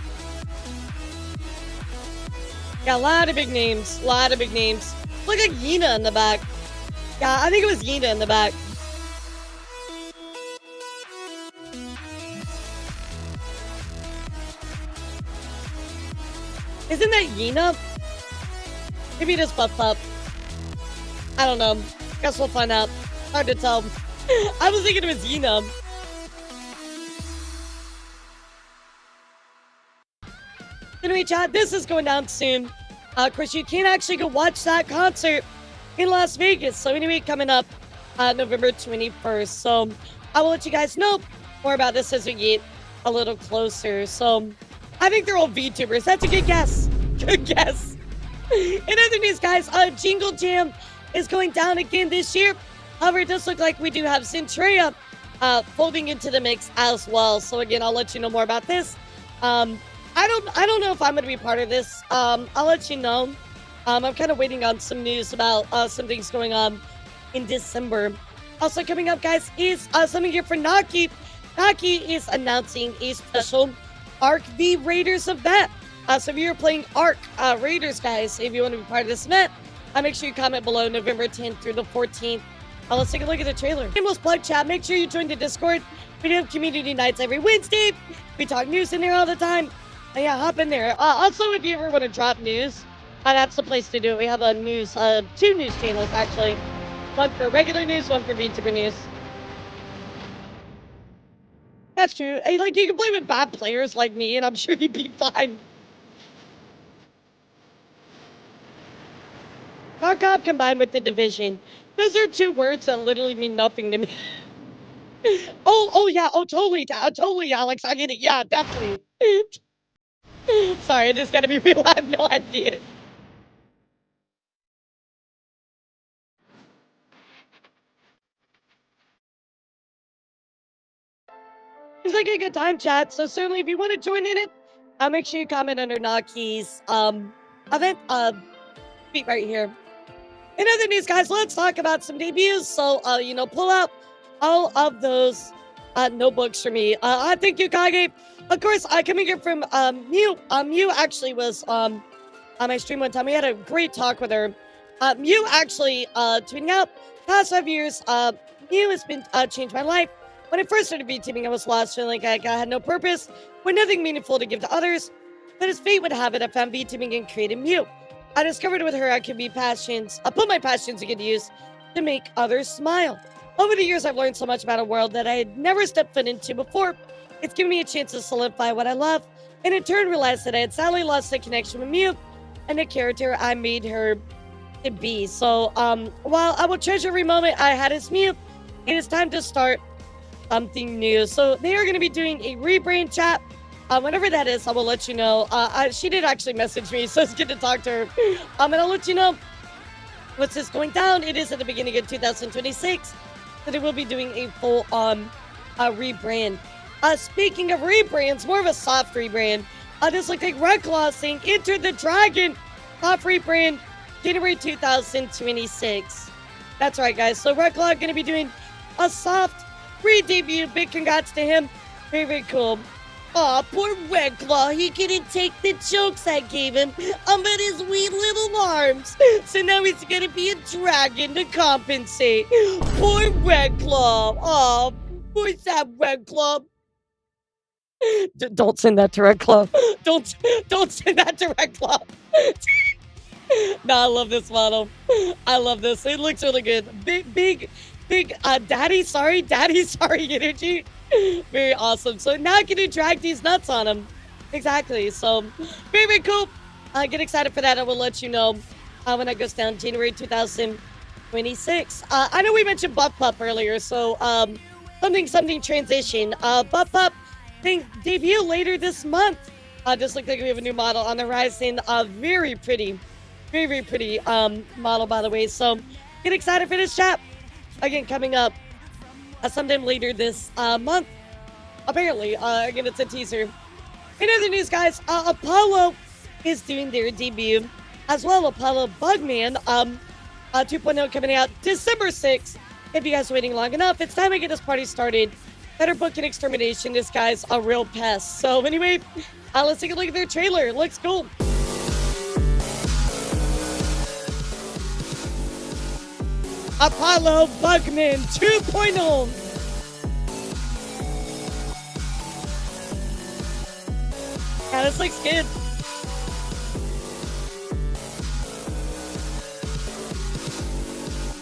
Yeah, a lot of big names. A lot of big names. Look at Yina in the back. Yeah, I think it was Yina in the back. Isn't that Yina? Maybe it is Buff Up. I don't know. Guess we'll find out. Hard to tell. I was thinking it was Yina. Anyway, chat, this is going down soon. Of course, you can actually go watch that concert in Las Vegas. So anyway, coming up November 21st. So I will let you guys know more about this as we get a little closer. So I think they're all VTubers. That's a good guess. Good guess. In other news, guys, Jingle Jam is going down again this year. However, it does look like we do have Centuria folding into the mix as well. So again, I'll let you know more about this. I don't know if I'm going to be part of this. I'll let you know. I'm kind of waiting on some news about some things going on in December. Also coming up, guys, is something here for Naki. Naki is announcing a special Arc v Raiders event. So if you're playing Arc Raiders, guys, if you want to be part of this event, make sure you comment below November 10th through the 14th. Let's take a look at the trailer. Shameless plug, chat. Make sure you join the Discord. We do have community nights every Wednesday. We talk news in there all the time. Yeah, hop in there. Also, if you ever want to drop news, that's the place to do it. We have a news, 2 news channels actually. One for regular news, one for VTuber news. That's true. Hey, like, you can play with bad players like me, and I'm sure you'd be fine. Knockout combined with the division. Those are 2 words that literally mean nothing to me. Oh yeah, totally, Alex. I get it. Yeah, definitely. Sorry, this gotta be real. I have no idea. It's like a good time, chat. So certainly, if you want to join in it, make sure you comment under Naki's event tweet right here. In other news, guys, let's talk about some debuts. So pull out all of those notebooks for me. I thank you, Kage. Of course, coming here from Mew. Mew actually was on my stream one time. We had a great talk with her. Mew actually tweeting out, past 5 years, Mew has been changed my life. When I first started VTubing, I was lost, feeling like I had no purpose, with nothing meaningful to give to others. But as fate would have it, I found VTubing and created Mew. I discovered with her I could be passions. I put my passions to good use to make others smile. Over the years, I've learned so much about a world that I had never stepped foot into before. It's given me a chance to solidify what I love, and in turn realized that I had sadly lost the connection with Mew and the character I made her to be. So, while I will treasure every moment I had as Mew, it is time to start something new. So they are going to be doing a rebrand, chat. Whenever that is, I will let you know. She did actually message me, so it's good to talk to her. And I'll let you know what's this going down. It is at the beginning of 2026 that they will be doing a full-on rebrand. Speaking of rebrands, more of a soft rebrand. This looks like Red Claw saying, Enter the Dragon! Soft rebrand, January 2026. That's right, guys. So Red Claw going to be doing a soft re-debut. Big congrats to him. Very, very cool. Aw, poor Red Claw. He couldn't take the jokes I gave him about his wee little arms. So now he's gonna be a dragon to compensate. Poor Red Claw. Aw, poor sad Red Claw. Don't send that to Red Claw. Don't send that to Red Claw. No, I love this model. I love this. It looks really good. Big, daddy sorry energy. Very awesome. So now I can drag these nuts on him. Exactly. So very, very cool. Get excited for that. I will let you know when that goes down January 2026. I know we mentioned Buff Pup earlier. So something transition. Buff Pup debut later this month. Just looks like we have a new model on the horizon. Very pretty. Very, very pretty model, by the way. So get excited for this, chat. Again, coming up sometime later this month. Apparently, again, it's a teaser. In other news, guys, Apollo is doing their debut as well. Apollo Bugman 2.0 coming out December 6th. If you guys are waiting long enough, it's time to get this party started. Better book and extermination. This guy's a real pest. So anyway, let's take a look at their trailer. It looks cool. Apollo Bugman 2.0. Yeah, this looks good.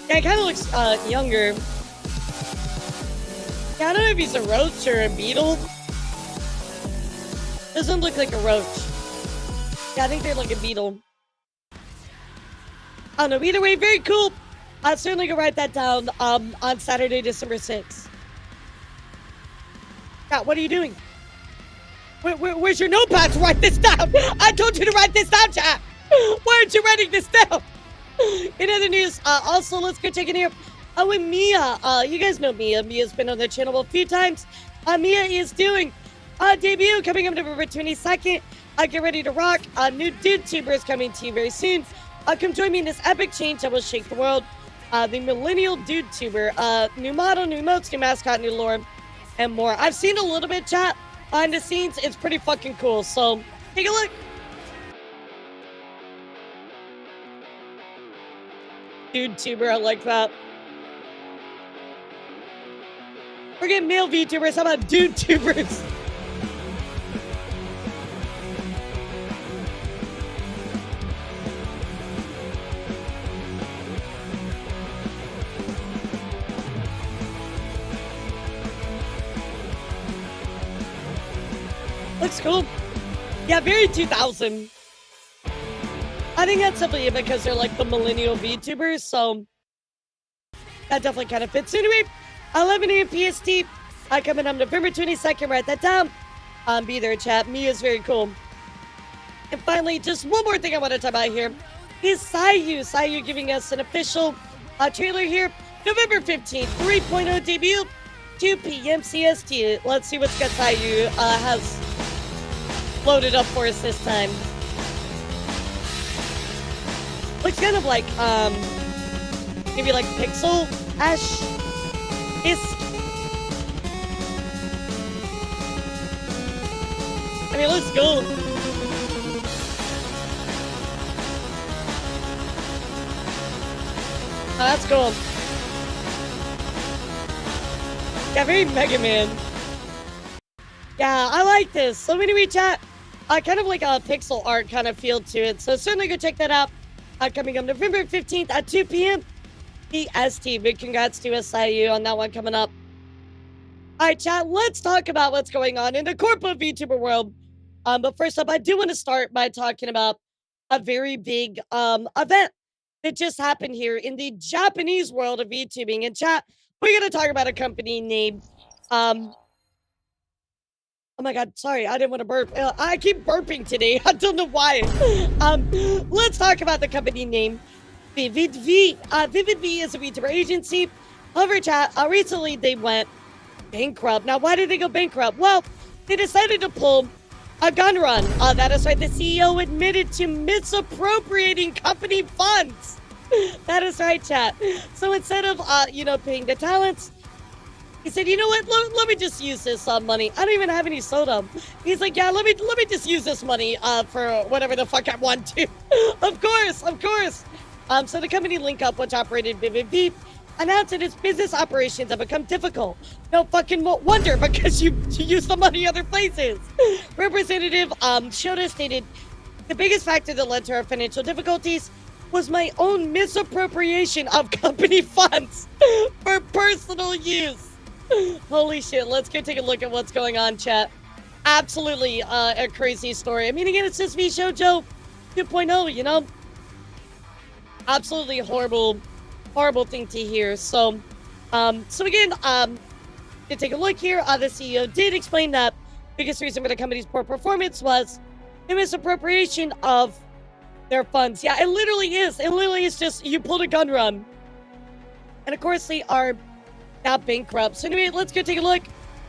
Yeah, it kind of looks younger. Yeah, I don't know if he's a roach or a beetle. Doesn't look like a roach. Yeah, I think they're like a beetle. I don't know. Either way, very cool. I'll certainly go write that down on Saturday, December 6th. Yeah, what are you doing? Where's your notepad to write this down? I told you to write this down, chat. Why aren't you writing this down? In other news, also, let's go check in here. Oh, and Mia. You guys know Mia. Mia's been on the channel a few times. Mia is doing a debut coming up November 22nd. Get ready to rock. New Vtubers coming to you very soon. Come join me in this epic change that will shake the world. The millennial Vtuber. New model, new emotes, new mascot, new lore, and more. I've seen a little bit, chat, behind the scenes. It's pretty fucking cool. So, take a look. Vtuber, I like that. Forget male VTubers, how about Vtubers? Looks cool. Yeah, very 2000. I think that's simply because they're like the millennial VTubers, so that definitely kind of fits. So anyway, 11 a.m. PST, coming up November 22nd, write that down. Be there, chat. Mia's very cool. And finally, just one more thing I want to talk about here is Sayu. Sayu giving us an official trailer here. November 15th, 3.0 debut, 2 p.m. CST. Let's see what Scott Sayu has loaded up for us this time. Looks kind of like, maybe like pixel-ash. I mean, it looks cool. Oh, that's cool. Yeah, very Mega Man. Yeah, I like this. So anyway, chat, kind of like a pixel art kind of feel to it. So certainly go check that out. Coming up November 15th at 2 p.m. EST. Big congrats to SIU on that one coming up. All right, chat, let's talk about what's going on in the corporate VTuber world. But first up, I do want to start by talking about a very big event that just happened here in the Japanese world of VTubing. And chat, we're going to talk about a company named... Oh my god, sorry, I didn't want to burp. I keep burping today. I don't know why. Let's talk about the company name Vivid V. Vivid V is a VTuber agency. However, chat, recently they went bankrupt. Now, why did they go bankrupt? Well, they decided to pull a gun run. That is right, the CEO admitted to misappropriating company funds. That is right, chat. So instead of, paying the talents, he said, you know what, let me just use this money. I don't even have any soda. He's like, yeah, let me just use this money for whatever the fuck I want to. Of course. So the company Link Up, which operated Vivid V, announced that its business operations have become difficult. No fucking wonder, because you use the money other places. Representative Shota stated, the biggest factor that led to our financial difficulties was my own misappropriation of company funds for personal use. Holy shit, let's go take a look at what's going on, chat. Absolutely a crazy story. I mean, again, it's just VShojo 2.0, you know? Absolutely horrible thing to hear. So again, to take a look here, the CEO did explain that biggest reason for the company's poor performance was the misappropriation of their funds. Yeah, it literally is. It literally is just, you pulled a gun run. And of course, they are now bankrupt. So anyway, let's go take a look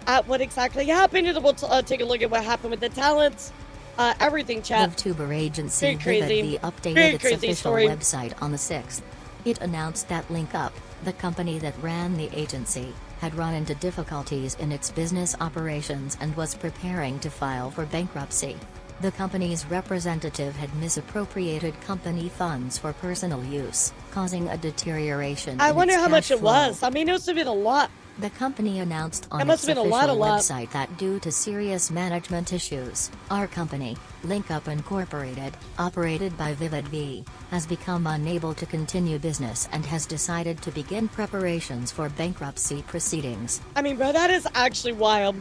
at what exactly happened, and we'll take a look at what happened with the talents. Everything, chat. The Vtuber agency Vivid updated its official website on the 6th. It announced that Link Up, the company that ran the agency, had run into difficulties in its business operations and was preparing to file for bankruptcy. The company's representative had misappropriated company funds for personal use, causing a deterioration I in wonder its how much cash it was. flow. I mean, it must have been a lot. The company announced on That must its have been official a lot. website that due to serious management issues, our company, LinkUp Incorporated, operated by VividV, has become unable to continue business and has decided to begin preparations for bankruptcy proceedings. I mean, bro, that is actually wild.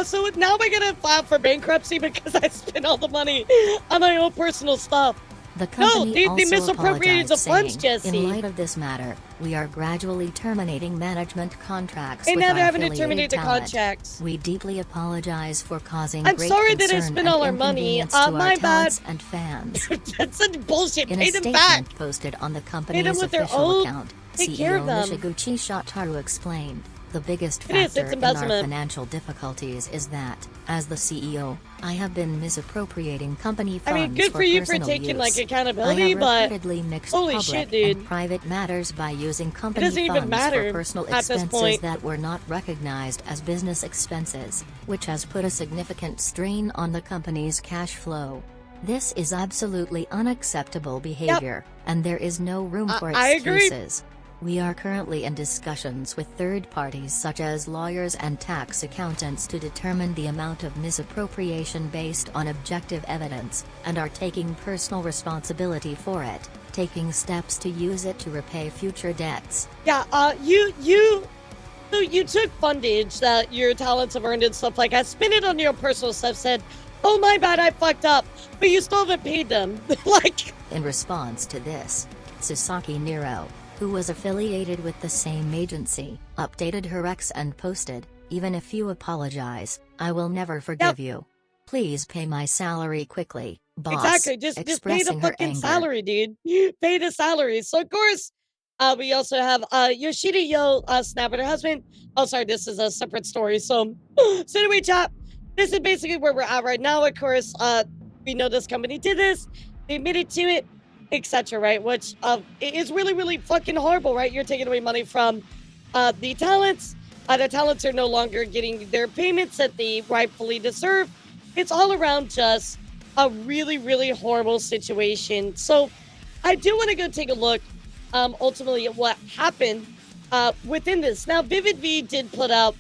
So now we're gonna file for bankruptcy because I spent all the money on my own personal stuff. The company they misappropriated the funds, Jesse. In light of this matter, we are gradually terminating management contracts And with now they're our having to terminate the talent. contracts. We deeply apologize for causing I'm great sorry that I concern spent and all our money. inconvenience to My our bad. talents and fans. That's such bullshit. In Pay a them statement back. posted on the Pay them company's with their official own. account, Take care of CEO them. Nishiguchi Shotaro explained, the biggest It is, factor it's in our embezzlement. financial difficulties is that, as the CEO, I have been misappropriating company funds I mean, good for you for personal taking use. like I accountability, have but repeatedly mixed holy public shit, dude. and private matters by using It company doesn't even funds matter for personal at this expenses point. that were not recognized as business expenses, which has put a significant strain on the company's cash flow. This is absolutely unacceptable behavior, and there is no room for I agree. excuses. We are currently in discussions with third parties such as lawyers and tax accountants to determine the amount of misappropriation based on objective evidence, and are taking personal responsibility for it, taking steps to use it to repay future debts. Yeah, so you took fundage that your talents have earned and stuff like that, spent it on your personal stuff, said, oh my bad, I fucked up, but you still haven't paid them. Like, in response to this, Sasaki Nero, who was affiliated with the same agency, updated her ex and posted, even if you apologize, I will never forgive you. Please pay my salary quickly, boss. exactly, just pay the fucking salary, dude. Pay the salary. So of course, we also have Yoshida Yo snap at her husband. Oh, sorry, this is a separate story. So anyway, chat, this is basically where we're at right now. Of course, we know this company did this. They admitted to it, etc. Right? Which it is really, really fucking horrible, right? You're taking away money from the talents. The talents are no longer getting their payments that they rightfully deserve. It's all around just a really, really horrible situation. So I do want to go take a look ultimately at what happened within this. Now, VividV did put out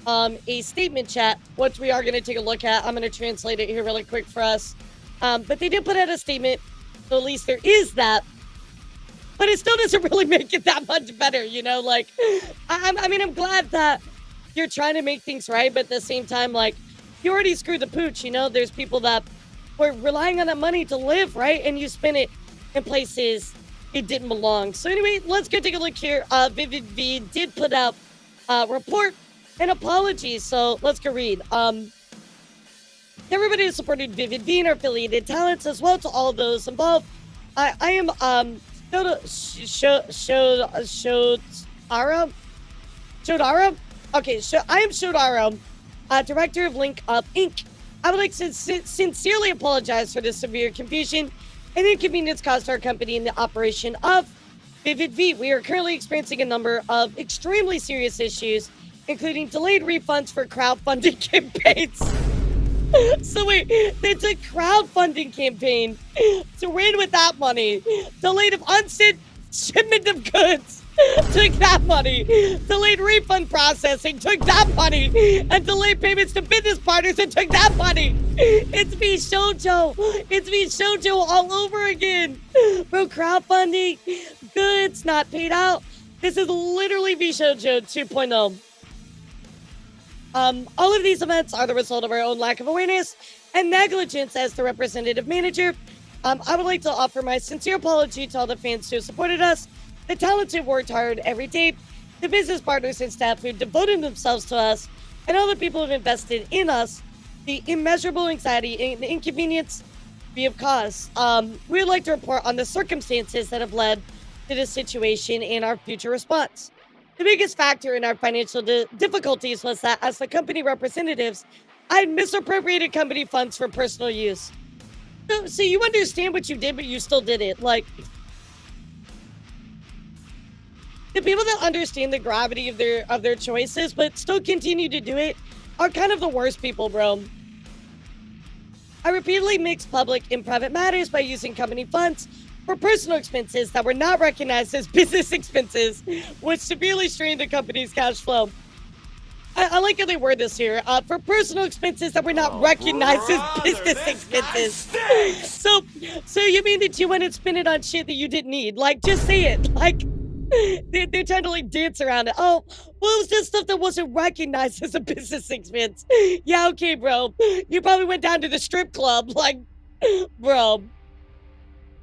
a statement, chat, which we are going to take a look at. I'm going to translate it here really quick for us. But they did put out a statement, so at least there is that. But it still doesn't really make it that much better, you know? Like, I mean, I'm glad that you're trying to make things right, but at the same time, like, you already screwed the pooch, you know? There's people that were relying on that money to live, right? And you spent it in places it didn't belong. So anyway, let's go take a look here. VividV did put out a report and apologies, so let's go read. Everybody who supported VividV and our affiliated talents, as well to all those involved. I am Shodara? Okay, I am Shodara, director of LinkUp Inc. I would like to sincerely apologize for the severe confusion and inconvenience caused to our company in the operation of VividV. We are currently experiencing a number of extremely serious issues, including delayed refunds for crowdfunding campaigns. So wait, it's a crowdfunding campaign to win with that money. Delayed of unsent shipment of goods. Took that money. Delayed refund processing. Took that money. And delayed payments to business partners and took that money. It's me, Shoujo. It's me, Shoujo, all over again. Bro, crowdfunding, goods not paid out. This is literally VShoujo 2.0. All of these events are the result of our own lack of awareness and negligence as the representative manager. I would like to offer my sincere apology to all the fans who supported us, the talents who worked hard every day, the business partners and staff who devoted themselves to us, and all the people who have invested in us, the immeasurable anxiety and inconvenience we have caused. We would like to report on the circumstances that have led to this situation and our future response. The biggest factor in our financial difficulties was that, as the company representatives, I misappropriated company funds for personal use. So you understand what you did, but you still did it. Like, the people that understand the gravity of their choices, but still continue to do it, are kind of the worst people, bro. I repeatedly mixed public and private matters by using company funds for personal expenses that were not recognized as business expenses, which severely strained the company's cash flow. I like how they word this here. For personal expenses that were not recognized as business expenses. So you mean that you went and spent it on shit that you didn't need? Like, just say it. Like, they're trying to, like, dance around it. Oh, well, it was just stuff that wasn't recognized as a business expense. Yeah, okay, bro. You probably went down to the strip club. Like, bro.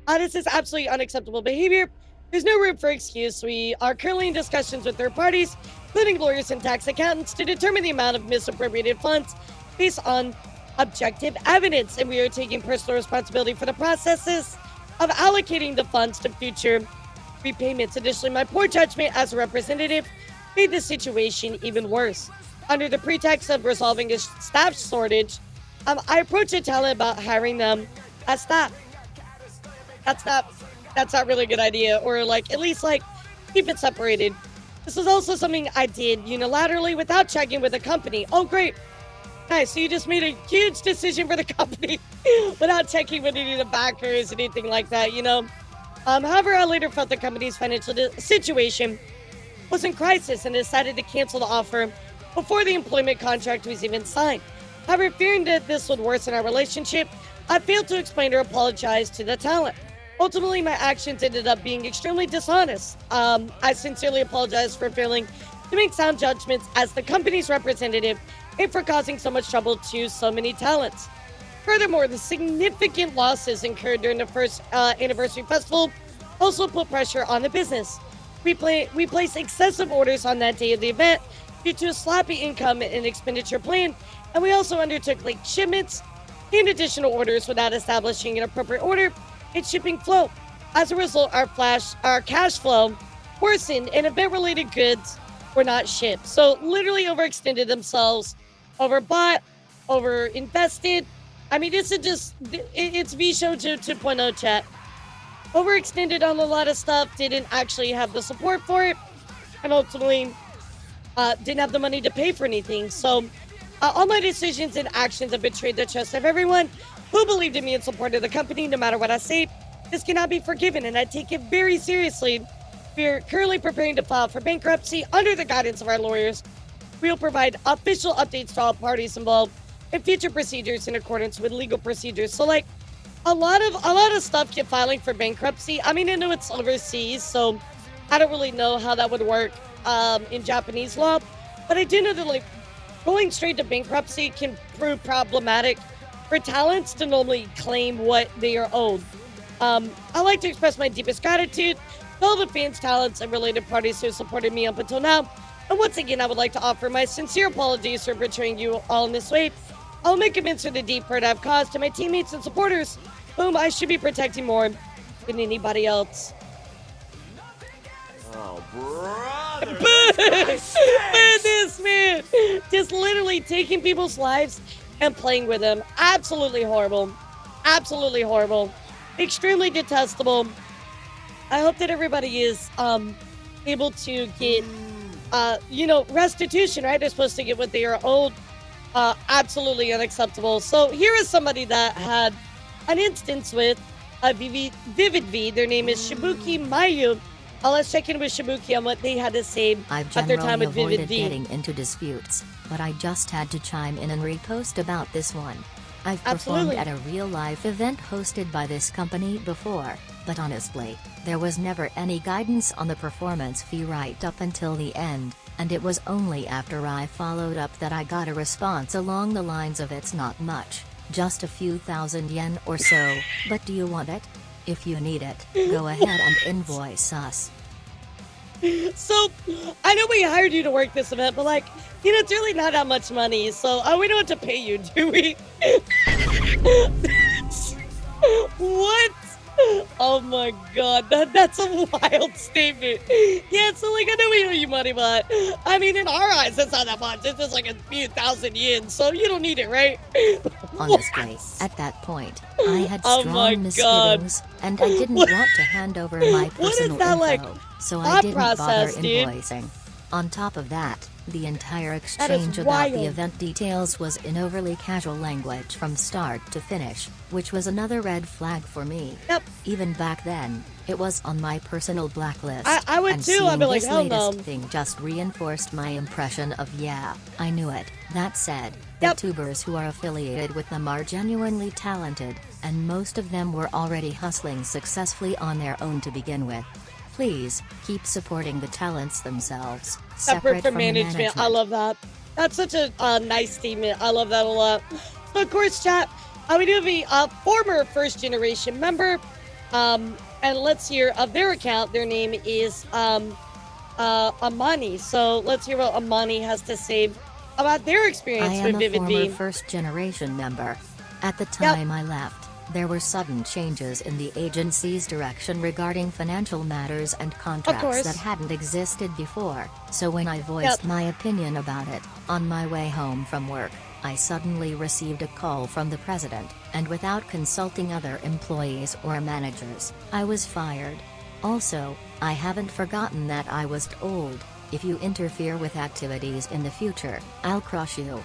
This is absolutely unacceptable behavior. There's no room for excuse. We are currently in discussions with third parties, including lawyers and tax accountants, to determine the amount of misappropriated funds based on objective evidence, and we are taking personal responsibility for the processes of allocating the funds to future repayments. Additionally, my poor judgment as a representative made the situation even worse. Under the pretext of resolving a staff shortage, I approached the talent about hiring them as staff. That's not really a good idea, or like at least like keep it separated. This was also something I did unilaterally without checking with the company. Oh, great. Nice. So you just made a huge decision for the company without checking with any of the backers, anything like that, you know? However, I later felt the company's financial situation was in crisis and decided to cancel the offer before the employment contract was even signed. However, fearing that this would worsen our relationship, I failed to explain or apologize to the talent. Ultimately, my actions ended up being extremely dishonest. I sincerely apologize for failing to make sound judgments as the company's representative and for causing so much trouble to so many talents. Furthermore, the significant losses incurred during the first anniversary festival also put pressure on the business. We placed excessive orders on that day of the event due to a sloppy income and expenditure plan, and we also undertook late shipments and additional orders without establishing an appropriate order and shipping flow. As a result, our cash flow worsened and event-related goods were not shipped. So literally overextended themselves, overbought, overinvested. I mean, this is just, it's VShojo 2.0 chat. Overextended on a lot of stuff, didn't actually have the support for it, and ultimately didn't have the money to pay for anything. So all my decisions and actions have betrayed the trust of everyone who believed in me and supported the company. No matter what I say, this cannot be forgiven, and I take it very seriously. We are currently preparing to file for bankruptcy under the guidance of our lawyers. We will provide official updates to all parties involved and future procedures in accordance with legal procedures. So, like, a lot of stuff get filing for bankruptcy. I mean, I know it's overseas, so I don't really know how that would work in Japanese law, but I do know that, like, going straight to bankruptcy can prove problematic for talents to normally claim what they are owed. I'd like to express my deepest gratitude to all the fans, talents, and related parties who supported me up until now. And once again, I would like to offer my sincere apologies for betraying you all in this way. I'll make amends for the deep hurt I've caused to my teammates and supporters, whom I should be protecting more than anybody else. Oh, brother! This man! Just literally taking people's lives and playing with them. Absolutely horrible. Absolutely horrible. Extremely detestable. I hope that everybody is able to get, restitution, right? They're supposed to get what they are owed. Absolutely unacceptable. So here is somebody that had an instance with Vivid V. Their name is Shibuki Mayu. Let's check in with Shibuki on what they had to say at their time with Vivid V. Getting into disputes, but I just had to chime in and repost about this one. I've performed at a real-life event hosted by this company before, but honestly, there was never any guidance on the performance fee right up until the end, and it was only after I followed up that I got a response along the lines of "It's not much, just a few thousand yen or so, but do you want it? If you need it, go ahead and invoice us." So, I know we hired you to work this event, but like, it's really not that much money, so we don't have to pay you, do we? What? Oh my god, that's a wild statement. Yeah, so like, I know we owe you money, but I mean, in our eyes, that's not that much. It's just like a few thousand yen, so you don't need it, right? Honestly, at that point, I had strong misgivings, and I didn't want to hand over my personal info, so I didn't bother invoicing. On top of that, the entire exchange about the event details was in overly casual language from start to finish, which was another red flag for me. Yep. Even back then, it was on my personal blacklist. I would and too. I'd be like, this hell latest no. thing just reinforced my impression of yeah, I knew it. That said, Yep. the Vtubers who are affiliated with them are genuinely talented, and most of them were already hustling successfully on their own to begin with. Please, keep supporting the talents themselves, separate from management. I love that. That's such a nice statement. I love that a lot. So, of course, chat, we do have a former first-generation member, and let's hear of their account. Their name is Amani. So let's hear what Amani has to say about their experience with Vivid I Beam. am a former first-generation member. At the time I left, there were sudden changes in the agency's direction regarding financial matters and contracts that hadn't existed before, so when I voiced my opinion about it, on my way home from work, I suddenly received a call from the president, and without consulting other employees or managers, I was fired. Also, I haven't forgotten that I was told, if you interfere with activities in the future, I'll crush you.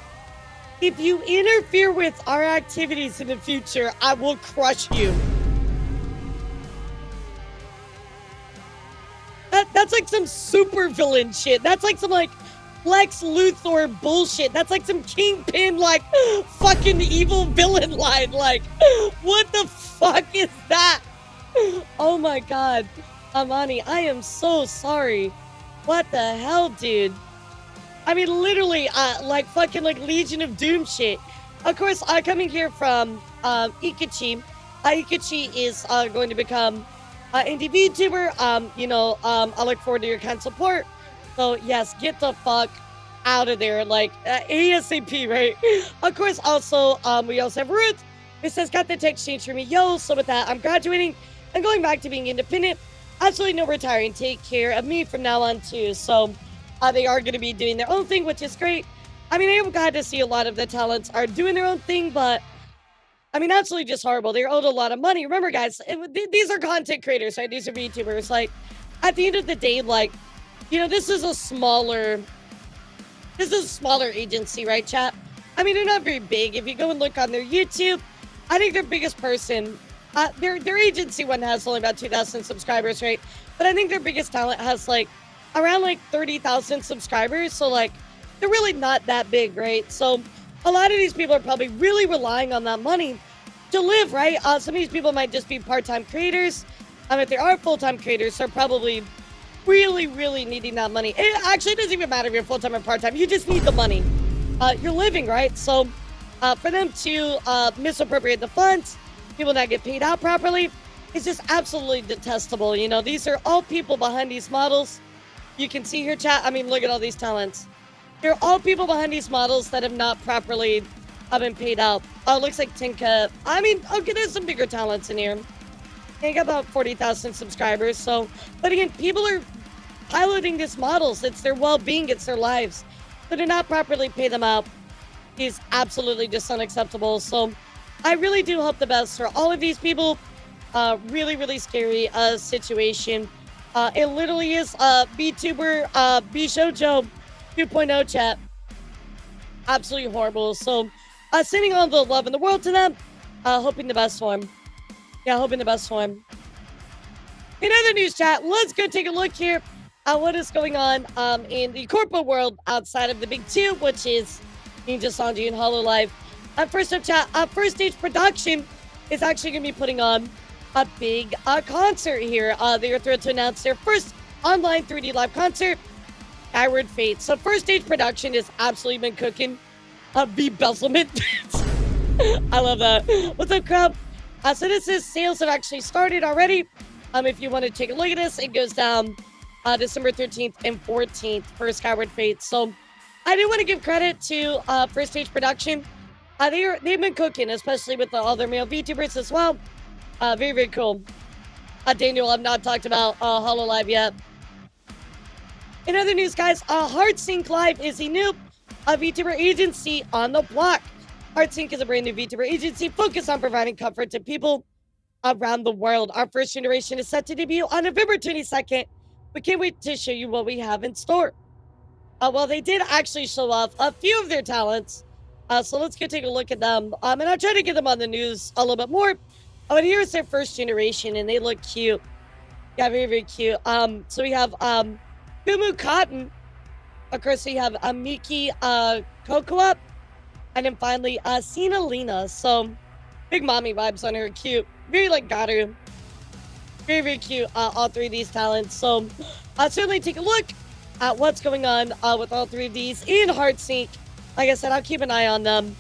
If you interfere with our activities in the future, I will crush you. That's like some super villain shit. That's like some like Lex Luthor bullshit. That's like some Kingpin like fucking evil villain line. Like, what the fuck is that? Oh my god. Amani, I am so sorry. What the hell, dude? I mean, literally, like fucking like Legion of Doom shit. Of course, coming here from Ikachi. Ikachi is going to become indie VTuber. You know, I look forward to your kind support. So yes, get the fuck out of there, like ASAP, right? Of course, also we also have Ruth. It says, got the text change for me, yo. So with that, I'm graduating and going back to being independent. Absolutely no retiring. Take care of me from now on too. So. They are going to be doing their own thing, which is great. I mean, I am glad to see a lot of the talents are doing their own thing, but I mean, absolutely just horrible. They're owed a lot of money. Remember, guys, these are content creators, right? These are VTubers. Like, at the end of the day, like, you know, this is a smaller agency, right, chat? I mean, they're not very big. If you go and look on their YouTube, I think their biggest person, their agency one has only about 2,000 subscribers, right? But I think their biggest talent has like around like 30,000 subscribers. So like, they're really not that big, right? So a lot of these people are probably really relying on that money to live, right? Some of these people might just be part-time creators. If they are full-time creators, they're probably really, really needing that money. It actually doesn't even matter if you're full-time or part-time. You just need the money. You're living, right? So for them to misappropriate the funds, people not get paid out properly, it's just absolutely detestable. You know, these are all people behind these models. You can see here, chat. I mean, look at all these talents. They're all people behind these models that have not properly been paid out. Oh, looks like Tinka. I mean, okay, there's some bigger talents in here. They got about 40,000 subscribers. So, but again, people are piloting these models. It's their well-being. It's their lives. But to not properly pay them out is absolutely just unacceptable. So, I really do hope the best for all of these people. Really, really scary situation. It literally is Vtuber, Bishoujo 2.0 chat. Absolutely horrible. So, sending all the love in the world to them. Hoping the best for him. Yeah, hoping the best for him. In other news, chat, let's go take a look here at what is going on in the corporate world outside of the big two, which is Ninja Sanji and Hololive. First up, chat, First Stage Production is actually going to be putting on a big concert here. They are thrilled to announce their first online 3D live concert, Skyward Fate. So First Stage Production has absolutely been cooking Embezzlement. I love that. What's up, crowd? So this is sales have actually started already. If you want to take a look at this, it goes down December 13th and 14th for Skyward Fate. So I do want to give credit to First Stage Production. They've been cooking, especially with all their male VTubers as well. Very, very cool. Daniel, I've not talked about Hololive yet. In other news, guys, HeartSync Live is a new VTuber agency on the block. HeartSync is a brand new VTuber agency focused on providing comfort to people around the world. Our first generation is set to debut on November 22nd. We can't wait to show you what we have in store. Well, they did actually show off a few of their talents. So let's go take a look at them. And I'll try to get them on the news a little bit more. Oh, and here's their first generation, and they look cute. Yeah, very, very cute. So we have Kumu Cotton. Of course, we have Miki Kokoa. And then finally, Sina Lena. So, big mommy vibes on her. Cute. Very like Garu. Very, very cute, all three of these talents. So, certainly take a look at what's going on with all three of these in Heartsync. Like I said, I'll keep an eye on them.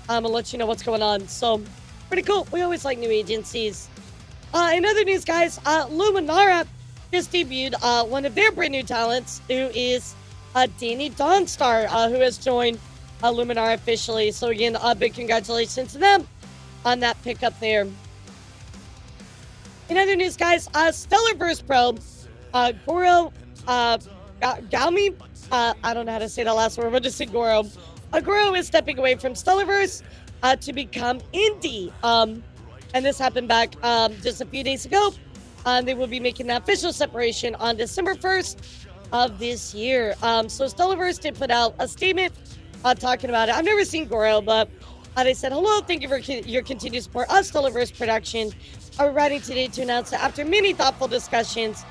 I'll let you know what's going on. So, pretty cool. We always like new agencies. In other news, guys, Luminara just debuted one of their brand new talents, who is Danny Dawnstar, who has joined Luminara officially. So again, big congratulations to them on that pickup there. In other news, guys, Stellarverse Pro, Goro Gaumi, I don't know how to say that last word, we'll just say Goro. Goro is stepping away from Stellarverse to become indie. And this happened back just a few days ago. They will be making the official separation on December 1st of this year. So Stellarverse did put out a statement talking about it. I've never seen Goro, but they said, hello, thank you for your continued support of Stellarverse Production. We're writing today to announce that after many thoughtful discussions,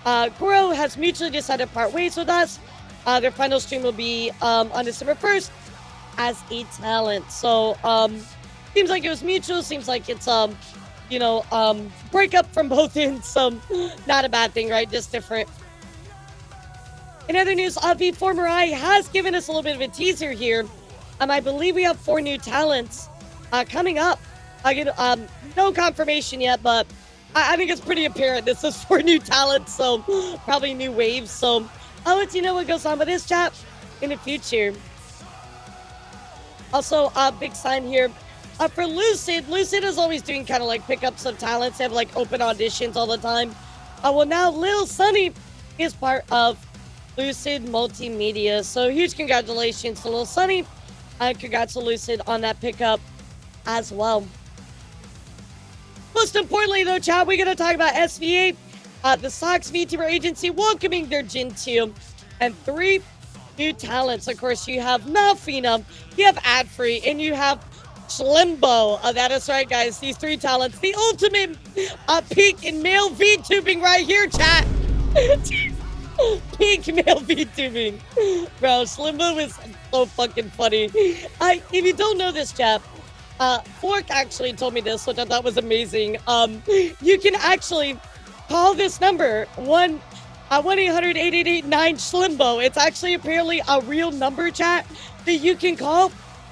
Goro has mutually decided to part ways with us. Their final stream will be on December 1st as a talent. So, seems like it was mutual. Seems like it's, breakup from both ends. So, not a bad thing, right? Just different. In other news, V4 Mirai has given us a little bit of a teaser here. I believe we have 4 new talents coming up. I get no confirmation yet, but I think it's pretty apparent this is 4 new talents, so probably new waves. So I'll let you know what goes on with this chat in the future. Also, big sign here for Lucid. Lucid is always doing kind of like pickups of talents. They have like open auditions all the time. Well, now Lil Sunny is part of Lucid Multimedia. So huge congratulations to Lil Sunny. Congrats to Lucid on that pickup as well. Most importantly, though, Chad, we're going to talk about SVA, the Sox Vtuber agency, welcoming their Gen 2 and 3 new talents. Of course, you have Malfina, you have Adfree, and you have Slimbo. That is right, guys. These 3 talents, the ultimate peak in male VTubing right here, chat. Peak male VTubing. Bro, Slimbo is so fucking funny. If you don't know this, chat, Fork actually told me this, which I thought was amazing. You can actually call this number, 1-800-888-9-SLIMBO. It's actually apparently a real number, chat, that you can call.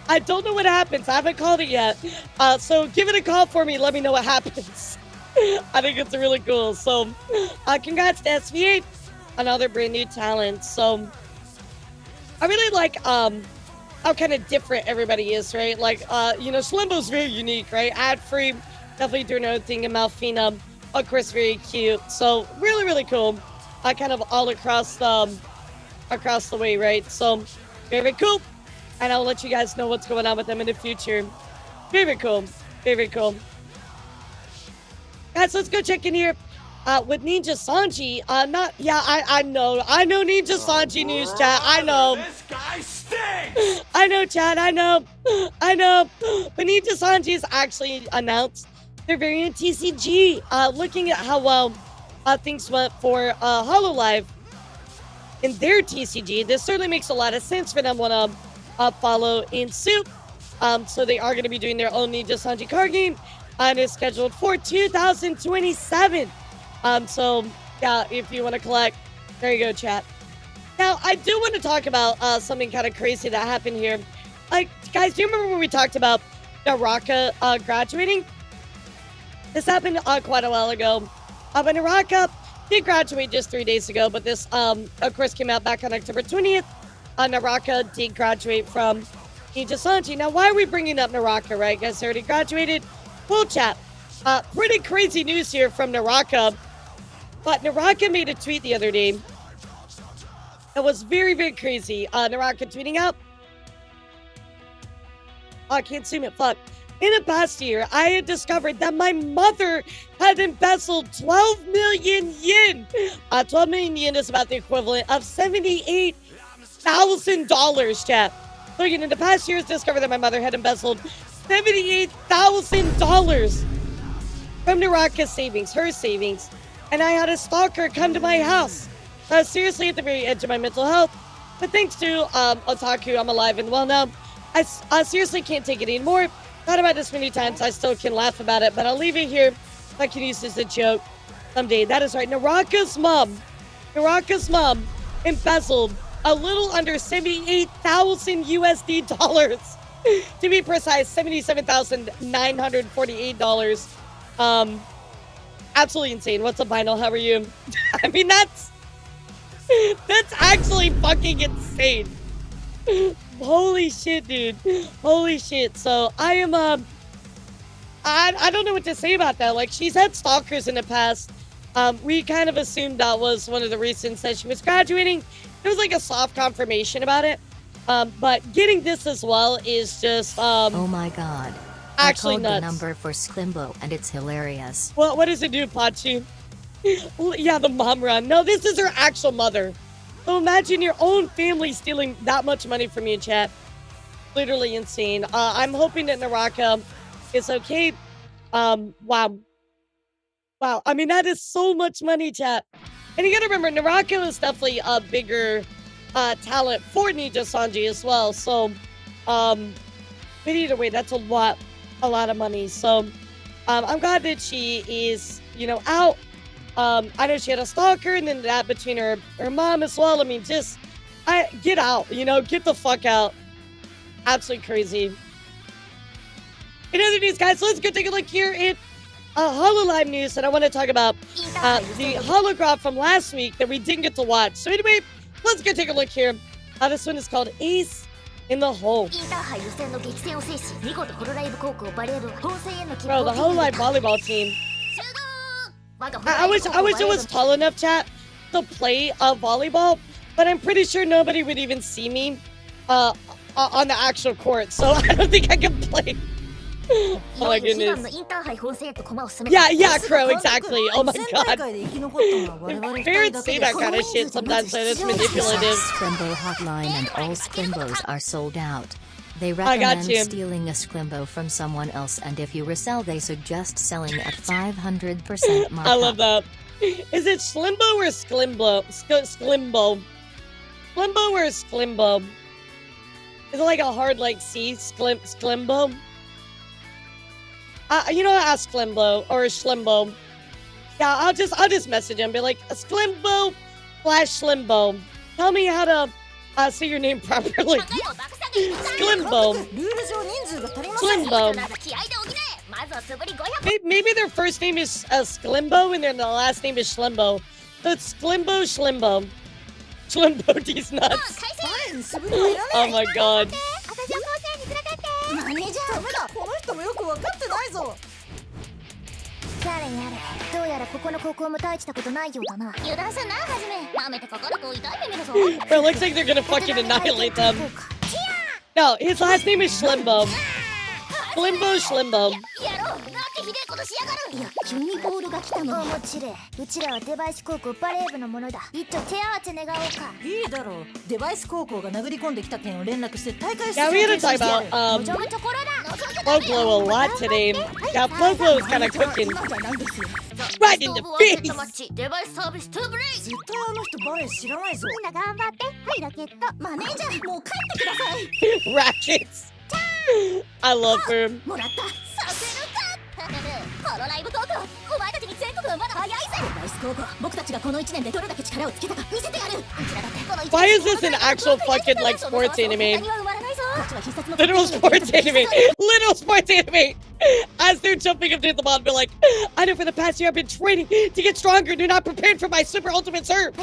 I don't know what happens. I haven't called it yet. So give it a call for me. Let me know what happens. I think it's really cool. So congrats to SVA on all their brand new talents. So I really like how kind of different everybody is, right? Like, Slimbo's very unique, right? Adfree, definitely doing her own thing, and Malfina, of course, very cute. So really, really cool. Kind of all across the way, right? So very, very cool. And I'll let you guys know what's going on with them in the future. Very, very cool. Very, very cool. Guys, let's go check in here with Ninja Sanji. I know Ninja Sanji news, chat. I know. This guy stinks! I know, Chad. I know. But Ninja Sanji has actually announced their variant TCG. Looking at how well things went for HoloLive in their TCG, this certainly makes a lot of sense for them to follow in suit. So they are going to be doing their own Ninja Sanji card game, and it's scheduled for 2027. So yeah, if you want to collect, there you go, chat. Now, I do want to talk about something kind of crazy that happened here. Like, guys, do you remember when we talked about Naraka graduating? This happened quite a while ago. But Naraka did graduate just 3 days ago, but this, of course, came out back on October 20th. Naraka did graduate from Ninja Sanji. Now, why are we bringing up Naraka, right? Guys, already graduated. Well, chat, pretty crazy news here from Naraka. But Naraka made a tweet the other day. It was very, very crazy. Naraka tweeting out, I can't zoom it, fuck. In the past year, I had discovered that my mother had embezzled 12 million yen. 12 million yen is about the equivalent of $78 $78,000, chat. Looking in the past years, discovered that my mother had embezzled $78,000 from Naraka's savings, her savings, and I had a stalker come to my house. Seriously, at the very edge of my mental health. But thanks to Otaku, I'm alive and well now. I seriously can't take it anymore. Thought about this many times. I still can laugh about it, but I'll leave it here. I can use this as a joke someday. That is right. Naraka's mom embezzled a little under 78,000 USD dollars. To be precise, $77,948. Absolutely insane. What's up, Vinyl? How are you? I mean, that's actually fucking insane. Holy shit, dude. Holy shit. So I am I don't know what to say about that. Like, she's had stalkers in the past. We kind of assumed that was one of the reasons that she was graduating. There was like a soft confirmation about it. But getting this as well is just oh my god. Actually I called nuts. the number for Sklimbo and it's hilarious. Well, what does it do, Pachi? Yeah, the mom run. No, this is her actual mother. So imagine your own family stealing that much money from you, chat. Literally insane. I'm hoping that Naraka is okay. Wow. I mean, that is so much money, chat. And you gotta remember, Naraka is definitely a bigger talent for Ninja Sanji as well. So, but either way, that's a lot of money. So, I'm glad that she is, out. I know she had a stalker, and then that between her mom as well. I mean, just get out, get the fuck out. Absolutely crazy. In other news, guys, let's go take a look here at HoloLive news, and I want to talk about the holograph from last week that we didn't get to watch. So anyway, let's go take a look here. This one is called Ace in the Hole. Bro, the HoloLive volleyball team. I wish it was tall enough, chat, to play volleyball, but I'm pretty sure nobody would even see me on the actual court, so I don't think I can play. Oh my goodness. Yeah, Crow, exactly. Oh my god. Parents say that kind of shit sometimes, and it's manipulative. Sklimbo hotline and all Sklimbos are sold out. They recommend stealing a Sklimbo from someone else, and if you resell, they suggest selling at 500% markup. I love that. Is it Slimbo or Sklimbo? Sklimbo. Sklimbo or Sklimbo? Is it like a hard C? Sklimbo? I'll ask Sklimbo or Schlimbo. Yeah, I'll just message him, be like, Sklimbo/Schlimbo. Tell me how to say your name properly. Sklimbo. Schlimbo. Maybe their first name is Sklimbo and then the last name is Schlimbo. So it's Sklimbo. Schlimbo, these nuts. Oh my god. It looks like they're gonna fucking annihilate them. No, his last name is Schlimbo. Schlimbo. Yeah, we gotta talk about Floglow a lot today. Yeah, Floglow is kind of cooking. Right in the face! Rackets! I love her. Why is this an actual fucking sports anime? Literal sports anime. Literal sports anime. As they're jumping up to the bottom, be like, I know for the past year I've been training to get stronger and not prepared for my super ultimate serve.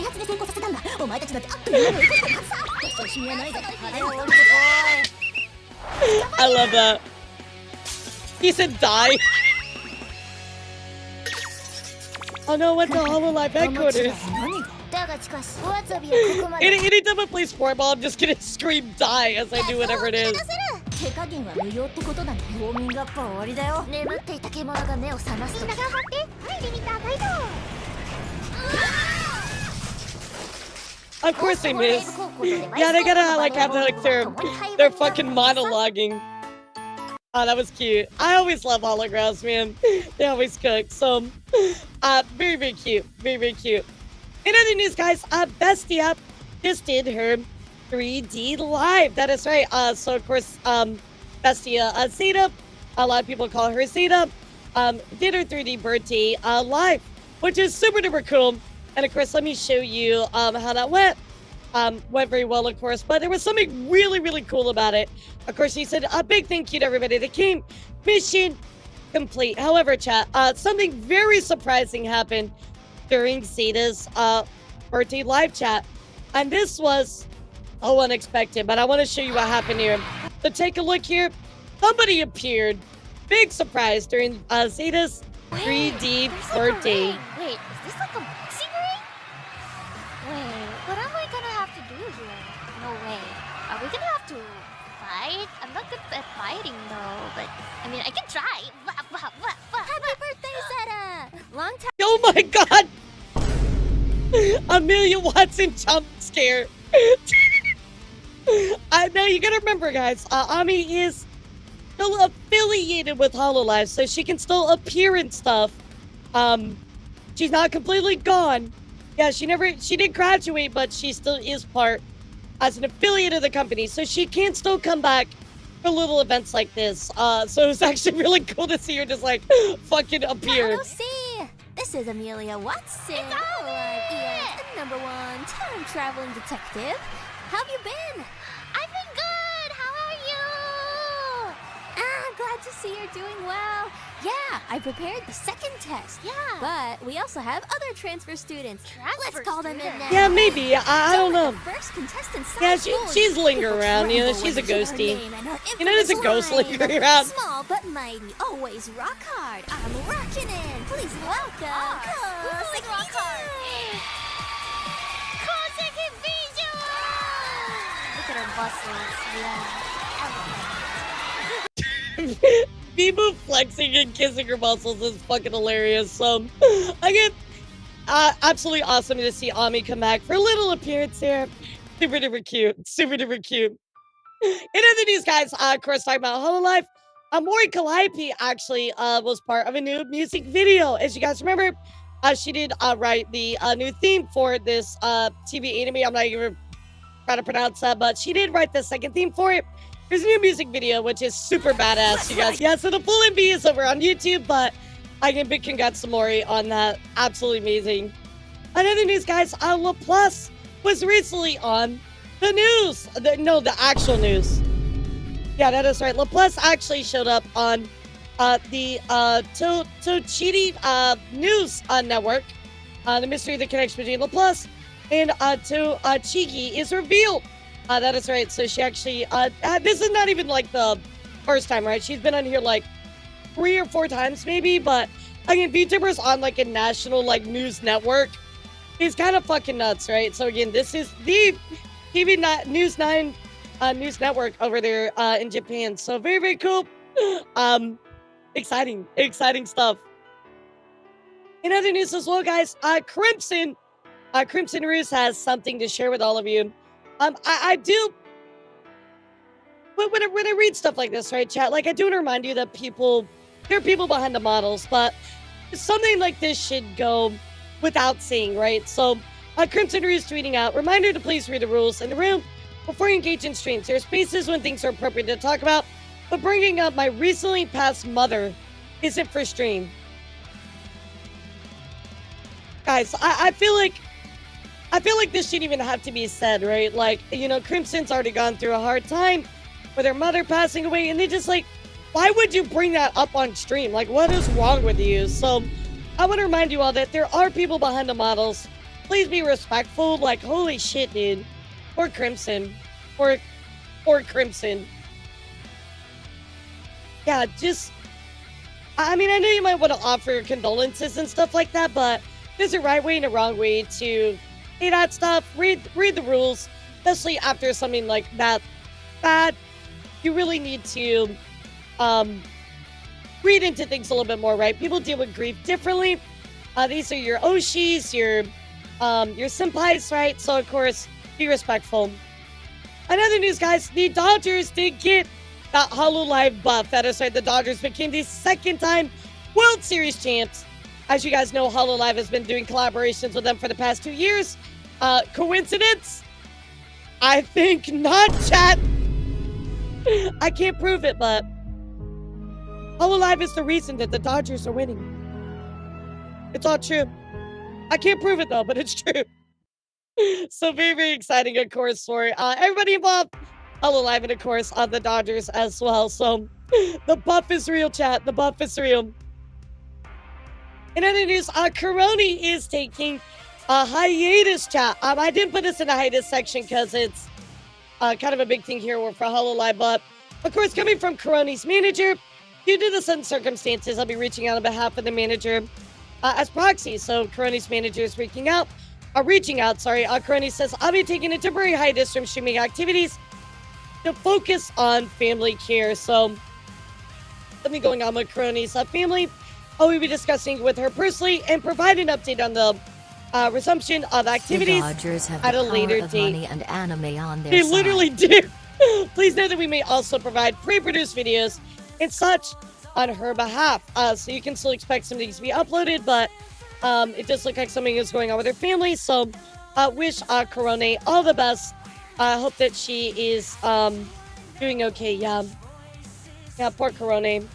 I love that. He said die. Oh no, what's the HoloLive headquarters? Anytime I play sport ball, I'm just gonna scream die as I do whatever it is. Of course they miss. Yeah, they gotta like have like their fucking monologuing. Oh, that was cute. I always love holograms, man. They always cook. So, very, very cute. Very, very cute. In other news, guys, Bestia just did her 3D live. That is right. So, of course, Bestia Zeta, a lot of people call her Zeta, did her 3D birthday live, which is super duper cool. And, of course, let me show you how that went. Went very well, of course, but there was something really, really cool about it. Of course, he said a big thank you to everybody that came. Mission complete. However, chat, something very surprising happened during Zeta's birthday live chat, and this was so unexpected, but I want to show you what happened here. So take a look here. Somebody appeared. Big surprise during Zeta's 3D birthday. Wait, is this like a boxing ring? Wait, what am I gonna have to do here? No way. Are we gonna have to fight? I'm not good at fighting though, but I mean, I can try. Happy birthday, Zeta! Long time. Oh my god! Amelia Watson jump scare. Now you gotta remember, guys, Ami is still affiliated with HoloLive, so she can still appear in stuff. She's not completely gone. Yeah, she did graduate, but she still is part as an affiliate of the company, so she can still come back for little events like this. So it's actually really cool to see her just like fucking appear. Hello, see. This is Amelia Watson. It's ES, the #1 time-traveling detective. How have you been? I've been good. How are you? I'm glad to see you're doing well. Yeah, I prepared the second test. Yeah. But we also have other transfer students. Let's call them in now. Yeah, maybe. I don't know. First contestant. Yeah, she's lingering around. You know, she's a ghosty. You know, there's a ghost lingering around. Small but mighty, always rock hard. I'm rocking in. Please welcome. Who's rock hard? Look at her muscles. Yeah. Bibu flexing and kissing her muscles is fucking hilarious. Again, absolutely awesome to see Ami come back for a little appearance here. Super duper cute. Super duper cute. In other news, guys, of course, talking about HoloLive, Mori Calliope actually was part of a new music video. As you guys remember, she did write the new theme for this TV anime. I'm not even trying to pronounce that, but she did write the second theme for it. There's a new music video, which is super badass, you guys. Yeah, so the full MV is over on YouTube, but again, big congrats to Mori on that. Absolutely amazing. Another news, guys, LaPlus was recently on the news. The actual news. Yeah, that is right. LaPlus actually showed up on the Tochidi News network. The mystery of the connection between LaPlus and Tochigi is revealed. That is right. So she actually, this is not even like the first time, right? She's been on here like 3 or 4 times maybe, but again, Vtubers on like a national like news network is kind of fucking nuts, right? So again, this is the News 9 news network over there in Japan. So very, very cool. Exciting stuff. In other news as well, guys, Crimson Ruse has something to share with all of you. I do, when I read stuff like this, right, chat, like I do want to remind you that there are people behind the models, but something like this should go without saying, right? So, Crimson Ruse tweeting out, reminder to please read the rules in the room before you engage in streams. There are spaces when things are appropriate to talk about, but bringing up my recently passed mother isn't for stream. Guys, I feel like this shouldn't even have to be said, right? Like, you know, Crimson's already gone through a hard time with her mother passing away, and they just like, why would you bring that up on stream? Like, what is wrong with you? So, I want to remind you all that there are people behind the models. Please be respectful. Like, holy shit, dude. Or Crimson. Or Crimson. Yeah, just, I mean, I know you might want to offer condolences and stuff like that, but there's a right way and a wrong way to say that stuff. Read the rules, especially after something like that bad. You really need to read into things a little bit more, right? People deal with grief differently. These are your oshis, your senpais, right? So of course, Be respectful. Another news, guys. The Dodgers did get that Hololive buff. That is right. The Dodgers became the second-time World Series champs. As you guys know, Hololive has been doing collaborations with them for the past 2 years. Coincidence? I think not, chat. I can't prove it, but Hololive is the reason that the Dodgers are winning. It's all true. I can't prove it, though, but it's true. So very, very exciting, of course, for everybody involved. Hololive and, of course, the Dodgers as well. So the buff is real, chat. The buff is real. In other news, Coroni is taking a hiatus, chat. I didn't put this in the hiatus section because it's kind of a big thing here for Hololive. But, of course, coming from Coroni's manager, due to the sudden circumstances, I'll be reaching out on behalf of the manager as proxy. So Coroni's manager is reaching out. Coroni says, I'll be taking a temporary hiatus from streaming activities to focus on family care. So, something going on with Coroni's family. We'll be discussing with her personally and provide an update on the resumption of activities the Dodgers have at the a later of date. Money and anime on their They side. literally do. Please know that we may also provide pre-produced videos and such on her behalf. So you can still expect some things to be uploaded, but it does look like something is going on with her family. So wish Corone all the best. I hope that she is doing okay. Yeah, poor Corone.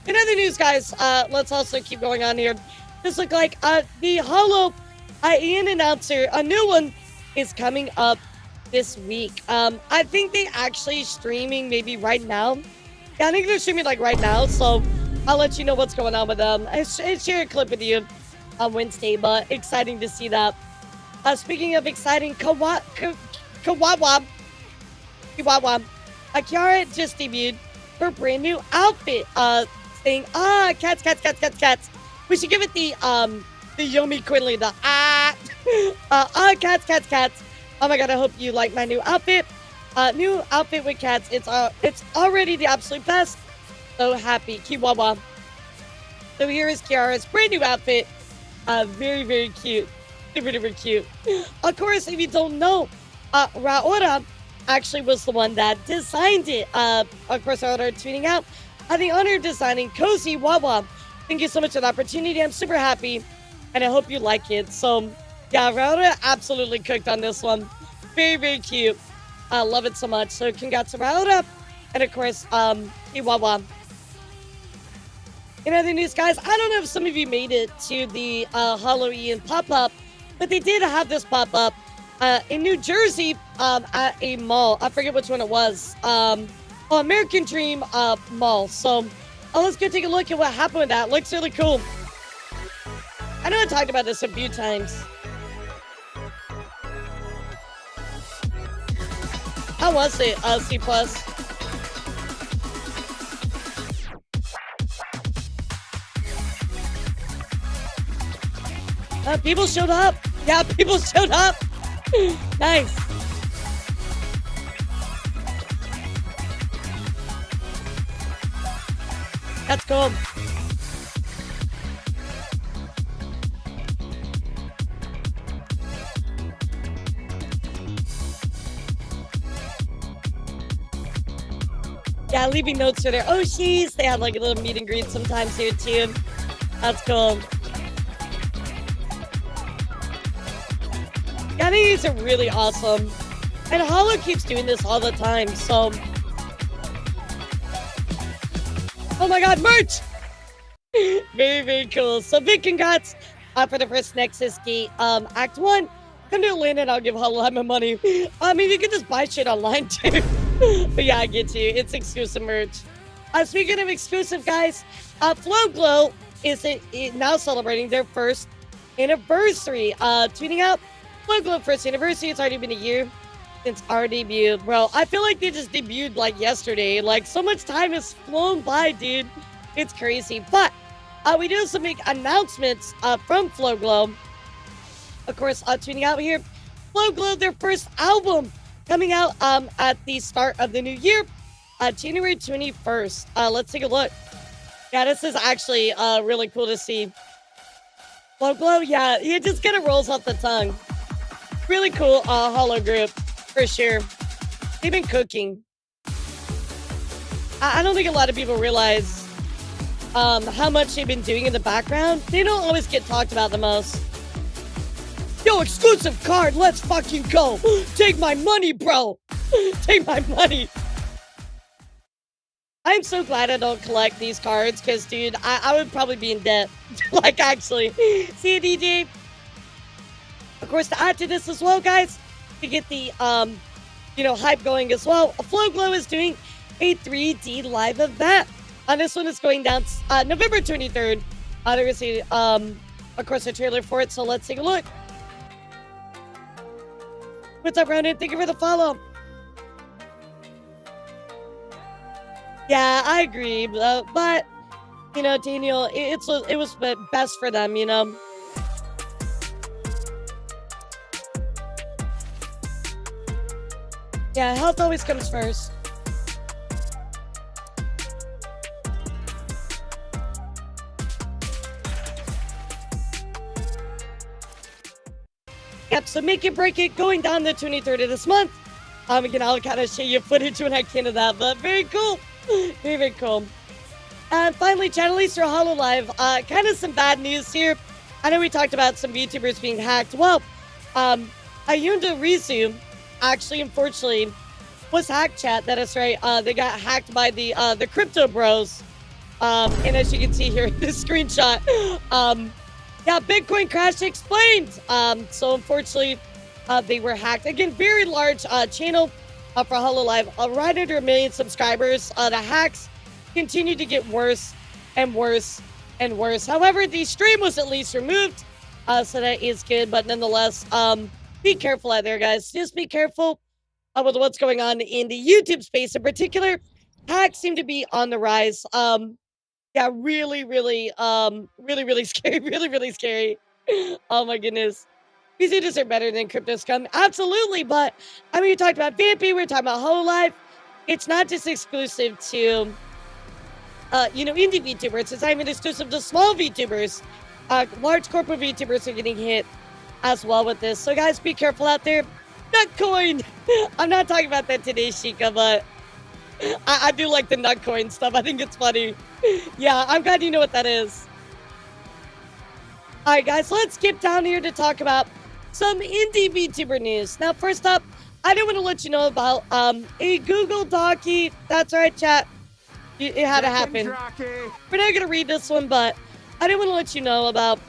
In other news, guys, let's also keep going on here. This look like the Holo Ian announcer, a new one, is coming up this week. I think they actually streaming maybe right now. Yeah, I think they're streaming like right now, so I'll let you know what's going on with them. I share a clip with you on Wednesday, but exciting to see that. Speaking of exciting, Kiwawa, Kiara just debuted her brand new outfit. Saying, cats. We should give it the Yomi Quinley, the cats. Oh my god, I hope you like my new outfit. New outfit with cats. It's already the absolute best. So happy, Kiwawa. So here is Kiara's brand new outfit. Very, very cute. Super duper cute. Of course, if you don't know, Raora actually was the one that designed it. Of course, Raora tweeting out, I have the honor of designing Cozy Wawa. Thank you so much for the opportunity. I'm super happy, and I hope you like it. So, yeah, Raora absolutely cooked on this one. Very, very cute. I love it so much. So, congrats to Raora, and of course, Wawa. In other news, guys, I don't know if some of you made it to the Halloween pop-up, but they did have this pop-up in New Jersey at a mall. I forget which one it was. American Dream Mall. So let's go take a look at what happened with that. Looks really cool. I know I talked about this a few times. How was it, C+? People showed up. Yeah, people showed up. Nice. That's cool. Yeah, leaving notes for their Oshis. They have like a little meet and greet sometimes here too. That's cool. Yeah, I think these are really awesome. And Hollow keeps doing this all the time, so... Oh my god, merch! Very, very cool. So big congrats for the first Nexus Gate Act 1. Come to Atlanta and I'll give Hollow my money. I mean, you can just buy shit online too. But yeah, I get you. It's exclusive merch. Speaking of exclusive, guys, Flow Glow is now celebrating their first anniversary. Tweeting out, Flow Glow first anniversary. It's already been a year since our debut. Bro, I feel like they just debuted like yesterday. Like, so much time has flown by, dude. It's crazy. But we do have some big announcements from Flow Glow. Of course, tweeting out here, Flow Glow, their first album coming out at the start of the new year, January 21st. Let's take a look. Yeah, this is actually really cool to see. Flow Glow, yeah, it just kind of rolls off the tongue. Really cool holo group, for sure. They've been cooking. I don't think a lot of people realize how much they've been doing in the background. They don't always get talked about the most. Yo, exclusive card, let's fucking go. Take my money, bro. Take my money. I'm so glad I don't collect these cards, because, dude, I would probably be in debt. Like, actually. See you, DJ. Of course, to add to this as well, guys, to get the, hype going as well, Flow Glow is doing a 3D live event. This one is going down November 23rd. There is a, of course, a trailer for it, so let's take a look. What's up, Ronan? Thank you for the follow. Yeah, I agree, but Daniel, it was best for them, Yeah, health always comes first. Yep, so make it, break it, going down the 23rd of this month. Again, I'll kind of show you footage when I can of that, but very cool. Very, very cool. And finally, chat, at least for HoloLive, kind of some bad news here. I know we talked about some VTubers being hacked. Well, Ayunda Rizu, actually, unfortunately, was hacked, chat. That is right. They got hacked by the Crypto Bros. And as you can see here in this screenshot, yeah, Bitcoin crash explained. So unfortunately, they were hacked. Again, very large channel for HoloLive. Right under 1 million subscribers. The hacks continue to get worse and worse and worse. However, the stream was at least removed. So that is good. But nonetheless, be careful out there, guys. Just be careful with what's going on in the YouTube space in particular. Hacks seem to be on the rise. Yeah, really, really scary. Really, really scary. Oh my goodness. VTubers are better than Crypto Scum. Absolutely, but I mean, we talked about Vampy, we were talking about HoloLive. It's not just exclusive to, indie VTubers. It's not even exclusive to small VTubers. Large corporate VTubers are getting hit as well with this. So guys, be careful out there. Nutcoin! I'm not talking about that today, Sheikah, but I do like the Nutcoin stuff. I think it's funny. Yeah, I'm glad you know what that is. Alright guys, let's skip down here to talk about some indie VTuber news. Now, first up, I do want to let you know about a Google Docky. That's right, chat. It had to happen. We're not going to read this one, but I do want to let you know about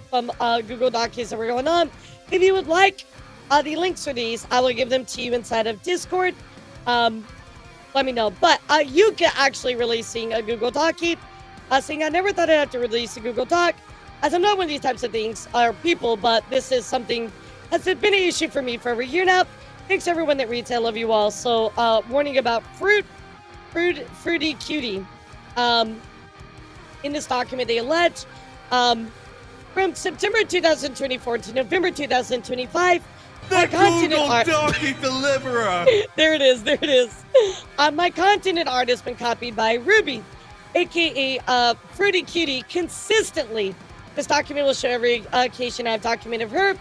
some Google Dockies that were going on. If you would like the links for these, I will give them to you inside of Discord. Let me know. But you can actually releasing a Google Docky. Saying I never thought I'd have to release a Google Doc, as I'm not one of these types of things or people, but this is something that's been an issue for me for over a year now. Thanks everyone that reads. I love you all. So warning about Fruity Cutie. In this document, they allege from September 2024 to November 2025. The Google Docky Deliverer! There it is, there it is. My content and art has been copied by Ruby, aka Fruity Cutie, consistently. This document will show every occasion I've documented her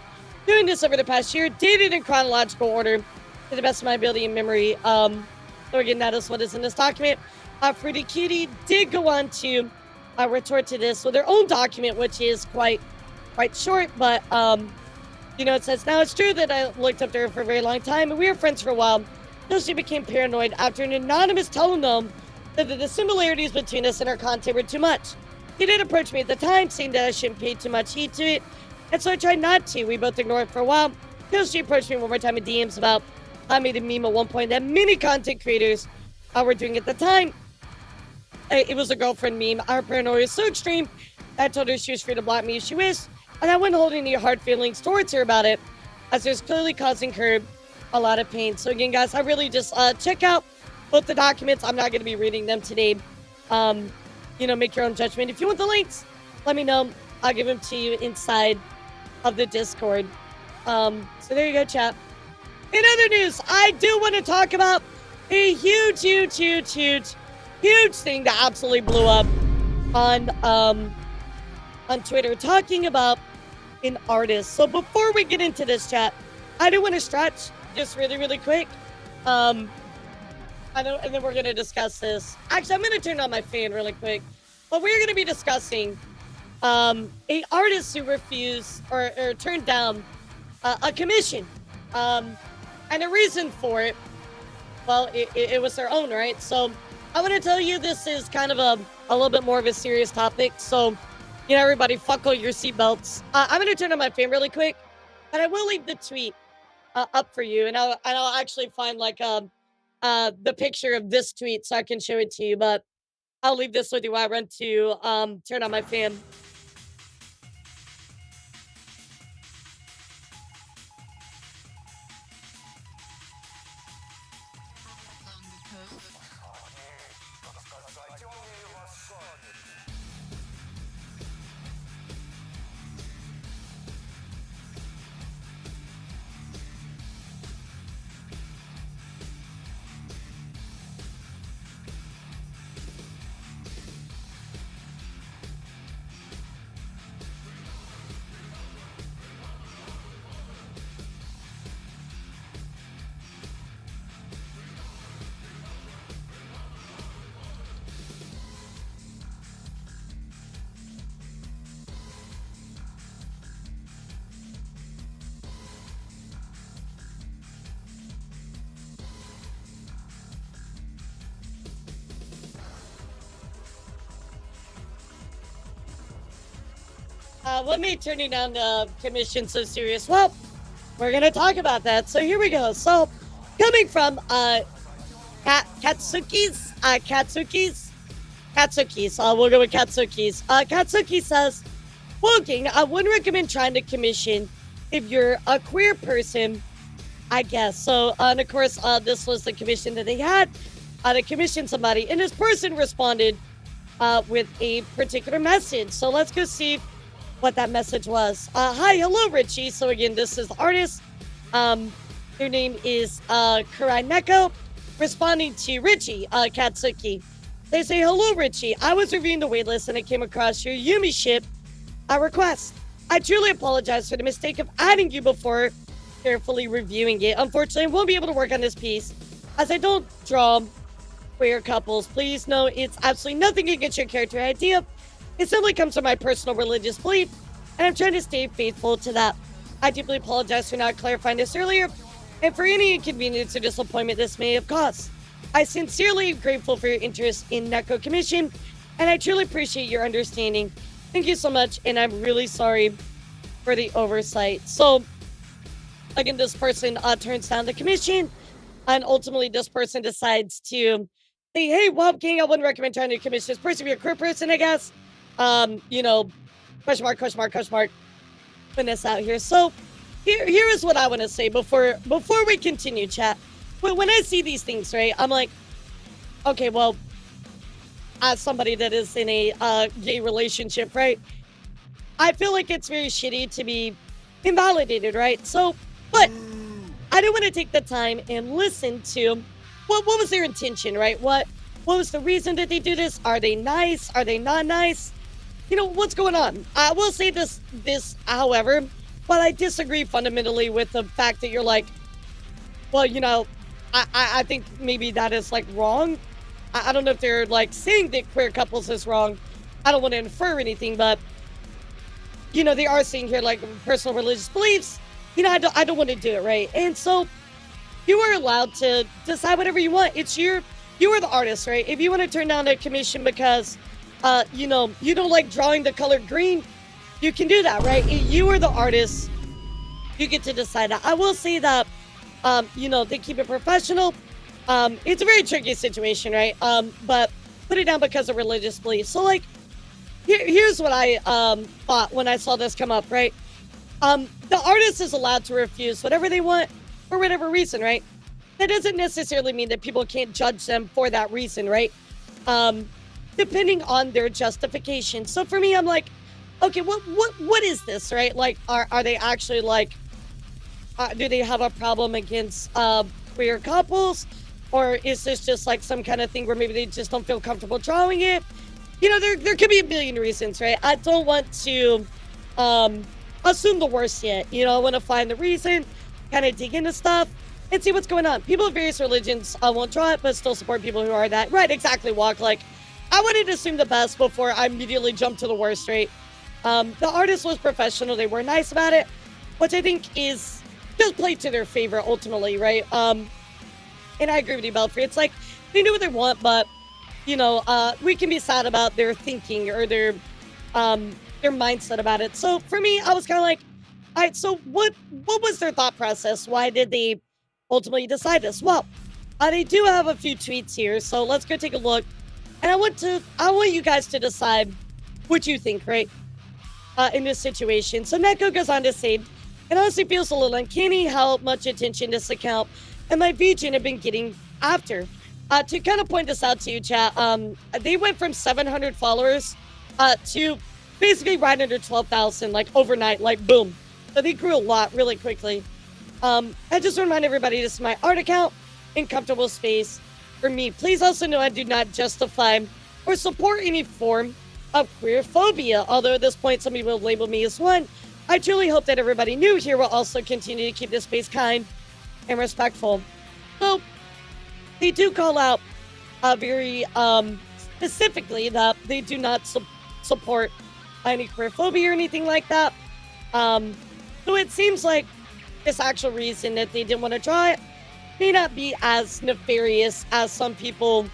doing this over the past year, dated in chronological order to the best of my ability and memory. So again, that is what is in this document. Fruity Cutie did go on to retort to this with their own document, which is quite short, but it says, now it's true that I looked up to her for a very long time, and we were friends for a while, until she became paranoid after an anonymous told them that the similarities between us and her content were too much. He did approach me at the time, saying that I shouldn't pay too much heed to it, and so I tried not to. We both ignored it for a while, until she approached me one more time in DMs about I made a meme at one point that many content creators were doing at the time. It was a girlfriend meme. Our paranoia was so extreme that I told her she was free to block me if she wished, and I wouldn't hold any hard feelings towards her about it, as it was clearly causing her a lot of pain. So again, guys, I really just check out both the documents. I'm not going to be reading them today. Make your own judgment. If you want the links, let me know. I'll give them to you inside of the Discord. So there you go, chat. In other news, I do want to talk about a huge thing that absolutely blew up on Twitter, talking about an artist. So before we get into this, chat, I do want to stretch just really, really quick. I know, and then we're going to discuss this. Actually, I'm going to turn on my fan really quick. But we're going to be discussing a artist who refused or turned down a commission. And the reason for it, well, it was their own, right? So I want to tell you this is kind of a little bit more of a serious topic. So, you know, everybody, buckle your seatbelts. I'm going to turn on my fan really quick, but I will leave the tweet up for you. And I'll actually find like the picture of this tweet so I can show it to you. But I'll leave this with you while I run to turn on my fan. What made turning down the commission so serious? Well, we're going to talk about that. So here we go. So coming from Katsuki's, we'll go with Katsuki's. Katsuki says, quoting, I wouldn't recommend trying to commission if you're a queer person, I guess. So, and of course, this was the commission that they had. They commissioned somebody, and this person responded with a particular message. So let's go see what that message was. Hi, hello, Richie. So again, this is the artist. Their name is Kurai Neko, responding to Richie Katsuki. They say, hello, Richie. I was reviewing the waitlist and I came across your Yumi ship request. I truly apologize for the mistake of adding you before carefully reviewing it. Unfortunately, I won't be able to work on this piece as I don't draw queer couples. Please know it's absolutely nothing against your character idea. It simply comes from my personal religious belief, and I'm trying to stay faithful to that. I deeply apologize for not clarifying this earlier, and for any inconvenience or disappointment this may have caused. I sincerely am grateful for your interest in Neko Commission, and I truly appreciate your understanding. Thank you so much, and I'm really sorry for the oversight. So, again, this person turns down the commission, and ultimately this person decides to say, hey, Womp King, I wouldn't recommend trying to commission this person. If you're a queer person, I guess. You know, question mark, putting this out here. So here is what I want to say before we continue, chat. When I see these things, right, I'm like, okay, well, as somebody that is in a gay relationship, right, I feel like it's very shitty to be invalidated, right? So, but I do want to take the time and listen to what was their intention, right? What was the reason that they do this? Are they nice? Are they not nice? You know, what's going on? I will say this, however, but I disagree fundamentally with the fact that you're like, well, you know, I think maybe that is like wrong. I don't know if they're like saying that queer couples is wrong. I don't want to infer anything, but you know, they are saying here like personal religious beliefs. You know, I don't want to do it, right? And so you are allowed to decide whatever you want. You are the artist, right? If you want to turn down a commission because you know, you don't like drawing the color green, you can do that, right? You are the artist. You get to decide that. I will say that, you know, they keep it professional. It's a very tricky situation, right? But put it down because of religious beliefs. So, like, here's what I thought when I saw this come up, right? The artist is allowed to refuse whatever they want for whatever reason, right? That doesn't necessarily mean that people can't judge them for that reason, right? Depending on their justification. So for me, I'm like, okay, what is this, right? Like, are they actually like, do they have a problem against queer couples? Or is this just like some kind of thing where maybe they just don't feel comfortable drawing it? You know, there could be a billion reasons, right? I don't want to assume the worst yet. You know, I want to find the reason. kind of dig into stuff and see what's going on. People of various religions won't draw it, but still support people who are that. Right, exactly, Walk. Like, I wanted to assume the best before I immediately jumped to the worst, right? The artist was professional. They were nice about it, which I think is just played to their favor ultimately, right? And I agree with you, Belfry. It's like, they do what they want, but, you know, we can be sad about their thinking or their mindset about it. So for me, I was kind of like, all right, so what was their thought process? Why did they ultimately decide this? Well, they do have a few tweets here, so let's go take a look. And I want you guys to decide what you think, right? In this situation. So Neko goes on to say, it honestly feels a little uncanny how much attention this account and my VGen have been getting after. To kind of point this out to you, chat, they went from 700 followers to basically right under 12,000, like overnight, like boom. So they grew a lot really quickly. I just remind everybody this is my art account in comfortable space for me. Please also know I do not justify or support any form of queerphobia, although at this point some people label me as one. I truly hope that everybody new here will also continue to keep this space kind and respectful. So they do call out very specifically that they do not support any queerphobia or anything like that. So it seems like this actual reason that they didn't want to draw it may not be as nefarious as some people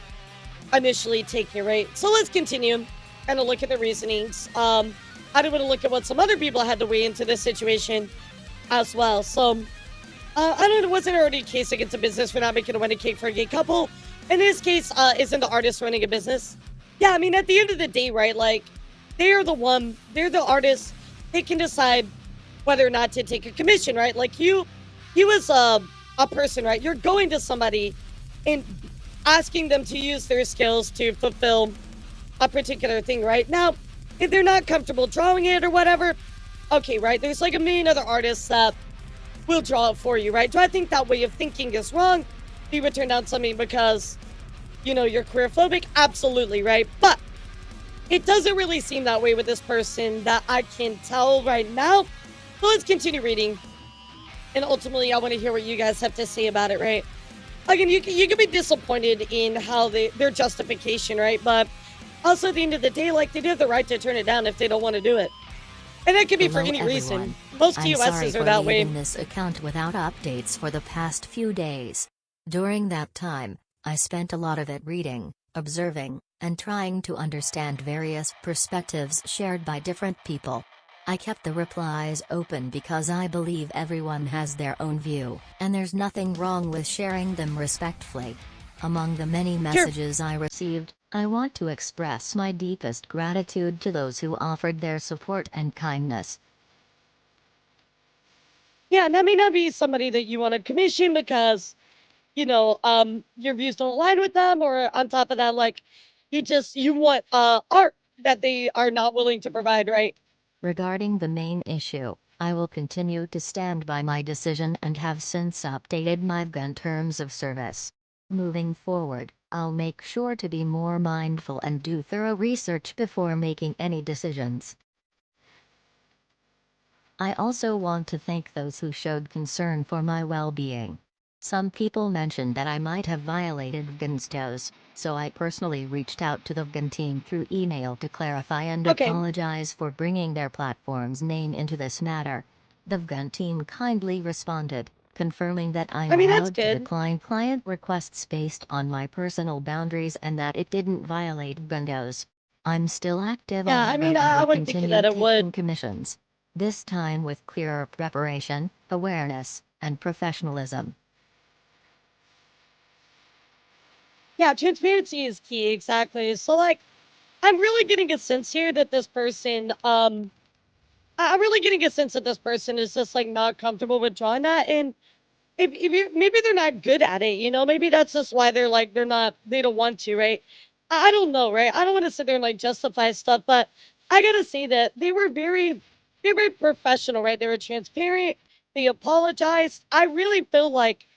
initially take it, right? So let's continue and look at the reasonings. I do want to look at what some other people had to weigh into this situation as well. So I don't know, wasn't already a case against a business for not making a wedding cake for a gay couple? In this case, isn't the artist running a business? Yeah, I mean, at the end of the day, right, like, they're the artist. They can decide whether or not to take a commission, right? Like, you as a person, right, you're going to somebody and asking them to use their skills to fulfill a particular thing, right? Now, if they're not comfortable drawing it or whatever, okay, right, there's like a million other artists that will draw it for you, right? Do I think that way of thinking is wrong? You would turn down something because, you know, you're queerphobic? Absolutely, right? But it doesn't really seem that way with this person that I can tell right now. So let's continue reading. And ultimately, I want to hear what you guys have to say about it, right? Again, you can be disappointed in how their justification, right? But also at the end of the day, like, they do have the right to turn it down if they don't want to do it. And that could be for any reason. Most TOSs are that way. I'm sorry for leaving this account without updates for the past few days. During that time, I spent a lot of it reading, observing, and trying to understand various perspectives shared by different people. I kept the replies open because I believe everyone has their own view, and there's nothing wrong with sharing them respectfully. Among the many messages I received, I want to express my deepest gratitude to those who offered their support and kindness. Yeah, and that may not be somebody that you want to commission because, you know, your views don't align with them, or on top of that, like, you want art that they are not willing to provide, right? Regarding the main issue, I will continue to stand by my decision and have since updated my gun terms of service. Moving forward, I'll make sure to be more mindful and do thorough research before making any decisions. I also want to thank those who showed concern for my well-being. Some people mentioned that I might have violated VGN's, so I personally reached out to the VGN team through email to clarify and apologize for bringing their platform's name into this matter. The VGN team kindly responded, confirming that I'm allowed to decline client requests based on my personal boundaries and that it didn't violate VGN's. I'm still active on I mean, I would think that it would. Commissions. This time with clearer preparation, awareness, and professionalism. Yeah, transparency is key, exactly. So, like, I'm really getting a sense here that this person, I'm really getting a sense that this person is just, like, not comfortable with drawing that, and if maybe they're not good at it, you know? Maybe that's just why they don't want to, right? I don't know, right? I don't want to sit there and, like, justify stuff, but I gotta say that they were very professional, right? They were transparent, they apologized. I really feel like,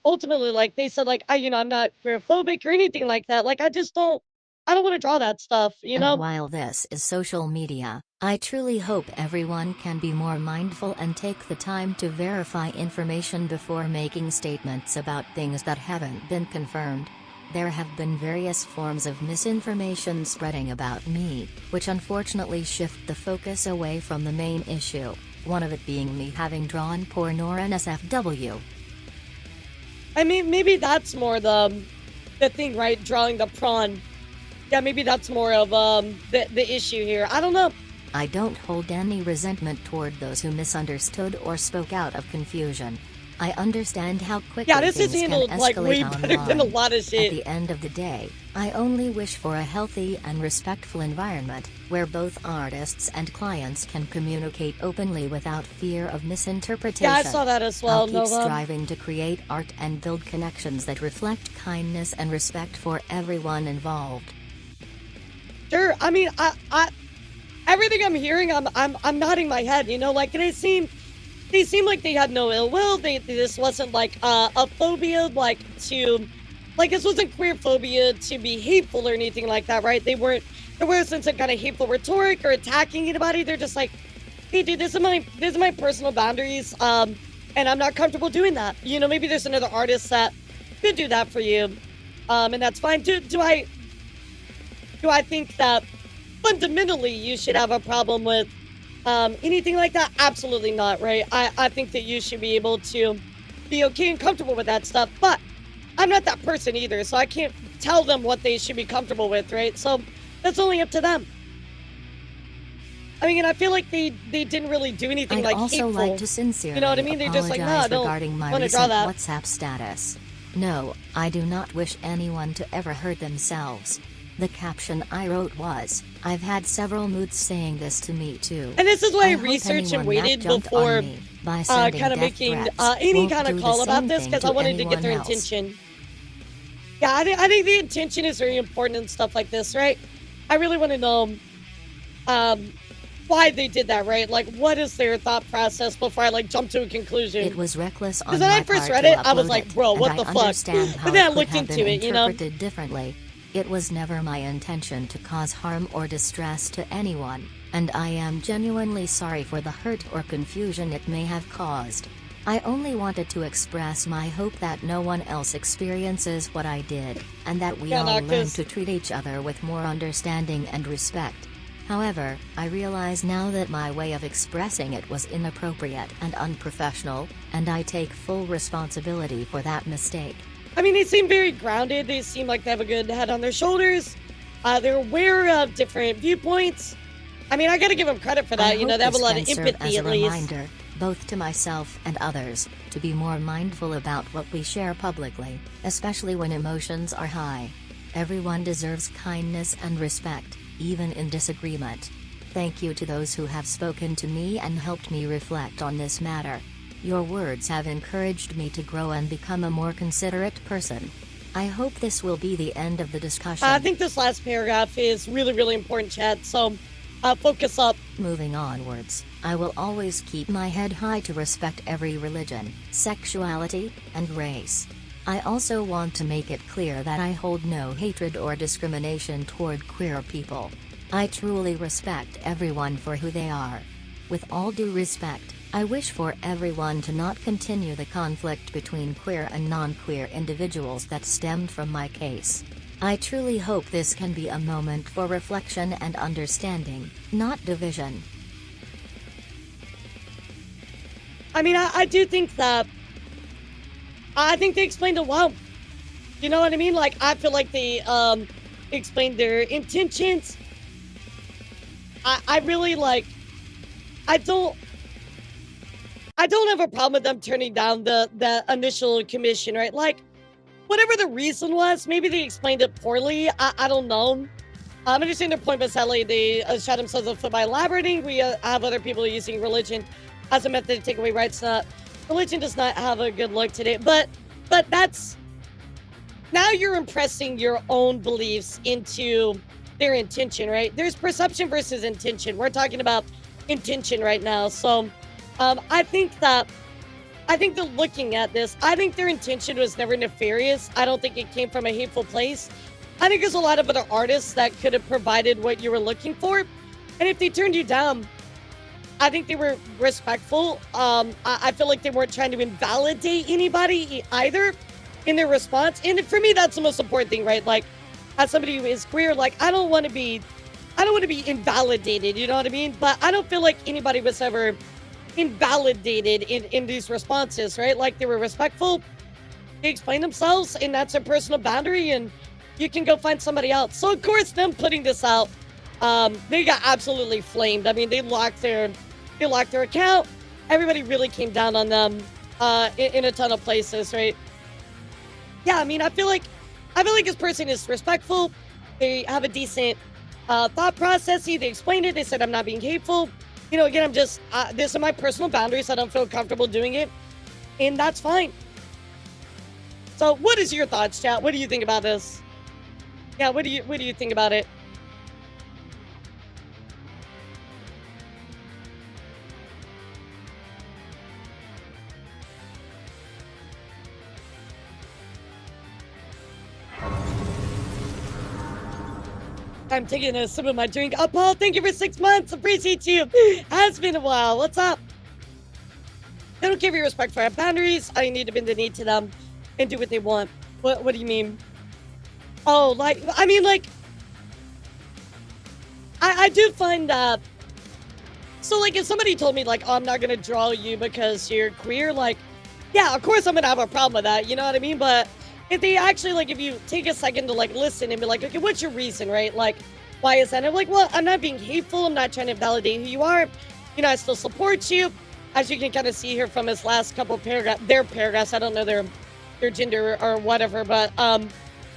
ultimately, like, they said, like, I'm not queerphobic or anything like that. Like, I don't want to draw that stuff, you know? And while this is social media, I truly hope everyone can be more mindful and take the time to verify information before making statements about things that haven't been confirmed. There have been various forms of misinformation spreading about me, which unfortunately shift the focus away from the main issue, one of it being me having drawn porn or NSFW. I mean, maybe that's more the thing, right? Drawing the prawn. Yeah, maybe that's more of the issue here. I don't know. I don't hold any resentment toward those who misunderstood or spoke out of confusion. I understand how quickly this is things handled can like way escalate better than a online. lot of shit. At the end of the day, I only wish for a healthy and respectful environment where both artists and clients can communicate openly without fear of misinterpretation. Yeah, I saw that as well. I'll keep striving to create art and build connections that reflect kindness and respect for everyone involved. Sure. I mean, I everything I'm hearing, I'm nodding my head. You know, like they seem like they had no ill will. This wasn't like a phobia, like this wasn't queer phobia to be hateful or anything like that, right? There wasn't some kind of hateful rhetoric or attacking anybody. They're just like, hey, dude, this is my personal boundaries, and I'm not comfortable doing that. You know, maybe there's another artist that could do that for you, and that's fine. Do I think that fundamentally you should have a problem with anything like that? Absolutely not, right? I think that you should be able to be okay and comfortable with that stuff, but I'm not that person either, so I can't tell them what they should be comfortable with, right? So that's only up to them. I mean, and I feel like they didn't really do anything I'd like also hateful. like to sincerely You know what I mean? They're just like, no, I don't regarding my want to draw recent that. WhatsApp status. No, I do not wish anyone to ever hurt themselves. The caption I wrote was, I've had several moods saying this to me too. And this is why I hope researched and anyone waited that jumped before on me by sending kind of death making threats any won't kind of do call the about same this thing because to I wanted to get their anyone else. intention. Yeah, I think the intention is very important and stuff like this, right? I really want to know why they did that, right? Like, what is their thought process before I like jump to a conclusion? It was reckless on Because when my I first part read to it, I was upload like, it, bro, and what I the fuck? understand how But then I it could looked have into been it, you know? interpreted differently. It was never my intention to cause harm or distress to anyone, and I am genuinely sorry for the hurt or confusion it may have caused. I only wanted to express my hope that no one else experiences what I did, and that we all learn to treat each other with more understanding and respect. However, I realize now that my way of expressing it was inappropriate and unprofessional, and I take full responsibility for that mistake. I mean, they seem very grounded. They seem like they have a good head on their shoulders. They're aware of different viewpoints. I mean, I gotta give them credit for that. You know, they have a lot of empathy at least. Reminder, both to myself and others, to be more mindful about what we share publicly, especially when emotions are high. Everyone deserves kindness and respect, even in disagreement. Thank you to those who have spoken to me and helped me reflect on this matter. Your words have encouraged me to grow and become a more considerate person. I hope this will be the end of the discussion. I think this last paragraph is really, really important, Chad, so focus up. Moving onwards, I will always keep my head high to respect every religion, sexuality, and race. I also want to make it clear that I hold no hatred or discrimination toward queer people. I truly respect everyone for who they are. With all due respect, I wish for everyone to not continue the conflict between queer and non-queer individuals that stemmed from my case. I truly hope this can be a moment for reflection and understanding, not division. I mean, I do think that I think they explained it well. You know what I mean? Like, I feel like they explained their intentions. I really like. I don't have a problem with them turning down the initial commission, right? Like, whatever the reason was, maybe they explained it poorly. I don't know. I understand their point, but sadly, they shot themselves in the foot by elaborating. We have other people using religion as a method to take away rights. Religion does not have a good look today, but that's now you're impressing your own beliefs into their intention, right? There's perception versus intention. We're talking about intention right now, so I think they're looking at this. I think their intention was never nefarious. I don't think it came from a hateful place. I think there's a lot of other artists that could have provided what you were looking for. And if they turned you down, I think they were respectful. I feel like they weren't trying to invalidate anybody either in their response. And for me, that's the most important thing, right? Like, as somebody who is queer, like, I don't want to be invalidated, you know what I mean? But I don't feel like anybody was ever invalidated in these responses, right? Like, they were respectful, they explained themselves, and that's a personal boundary, and you can go find somebody else. So, of course, them putting this out, they got absolutely flamed. I mean, they locked their account. Everybody really came down on them in a ton of places, right? Yeah, I mean, I feel like this person is respectful. They have a decent thought process. They explained it. They said, I'm not being hateful. You know, again, I'm just, this are my personal boundaries. I don't feel comfortable doing it. And that's fine. So what is your thoughts, chat? What do you think about this? Yeah, what do you think about it? I'm taking a sip of my drink. Oh, Paul, thank you for 6 months. Appreciate you. Has been a while. What's up? They don't give you respect for our boundaries. I need to bend the knee to them and do what they want. What do you mean? Oh, like, I mean, like, I do find that. So, like, if somebody told me, like, oh, I'm not going to draw you because you're queer, like, yeah, of course I'm going to have a problem with that. You know what I mean? But if they actually, like, if you take a second to, like, listen and be like, okay, what's your reason, right? Like, why is that? And I'm like, well, I'm not being hateful. I'm not trying to validate who you are. You know, I still support you. As you can kind of see here from his last couple paragraphs, I don't know their gender or whatever, but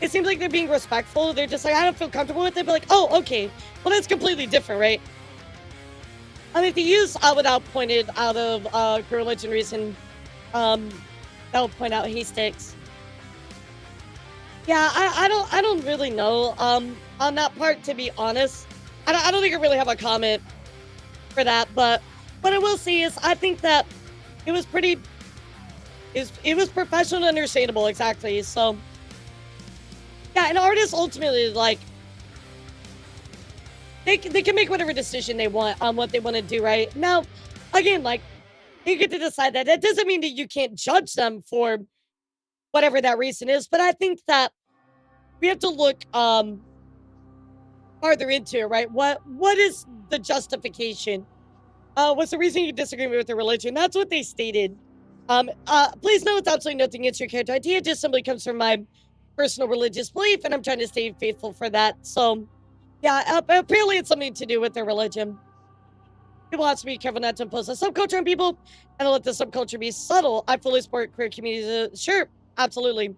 it seems like they're being respectful. They're just like, I don't feel comfortable with it, but like, oh, okay. Well, that's completely different, right? I mean, if you use without pointed out of religion reason, that will point out haystacks. Yeah, I don't really know on that part, to be honest. I don't think I really have a comment for that, but what I will say is I think that it was it was professional and understandable, exactly. So yeah, an artist ultimately, like, they can make whatever decision they want on what they want to do, right? Now, again, like, you get to decide that. That doesn't mean that you can't judge them for whatever that reason is, but I think that we have to look farther into it, right? What is the justification? What's the reason you disagree with the religion? That's what they stated. Please know it's absolutely nothing against your character idea. It just simply comes from my personal religious belief, and I'm trying to stay faithful for that. So, yeah, apparently it's something to do with their religion. People have to be careful not to impose a subculture on people and let the subculture be subtle. I fully support queer communities. Sure, absolutely.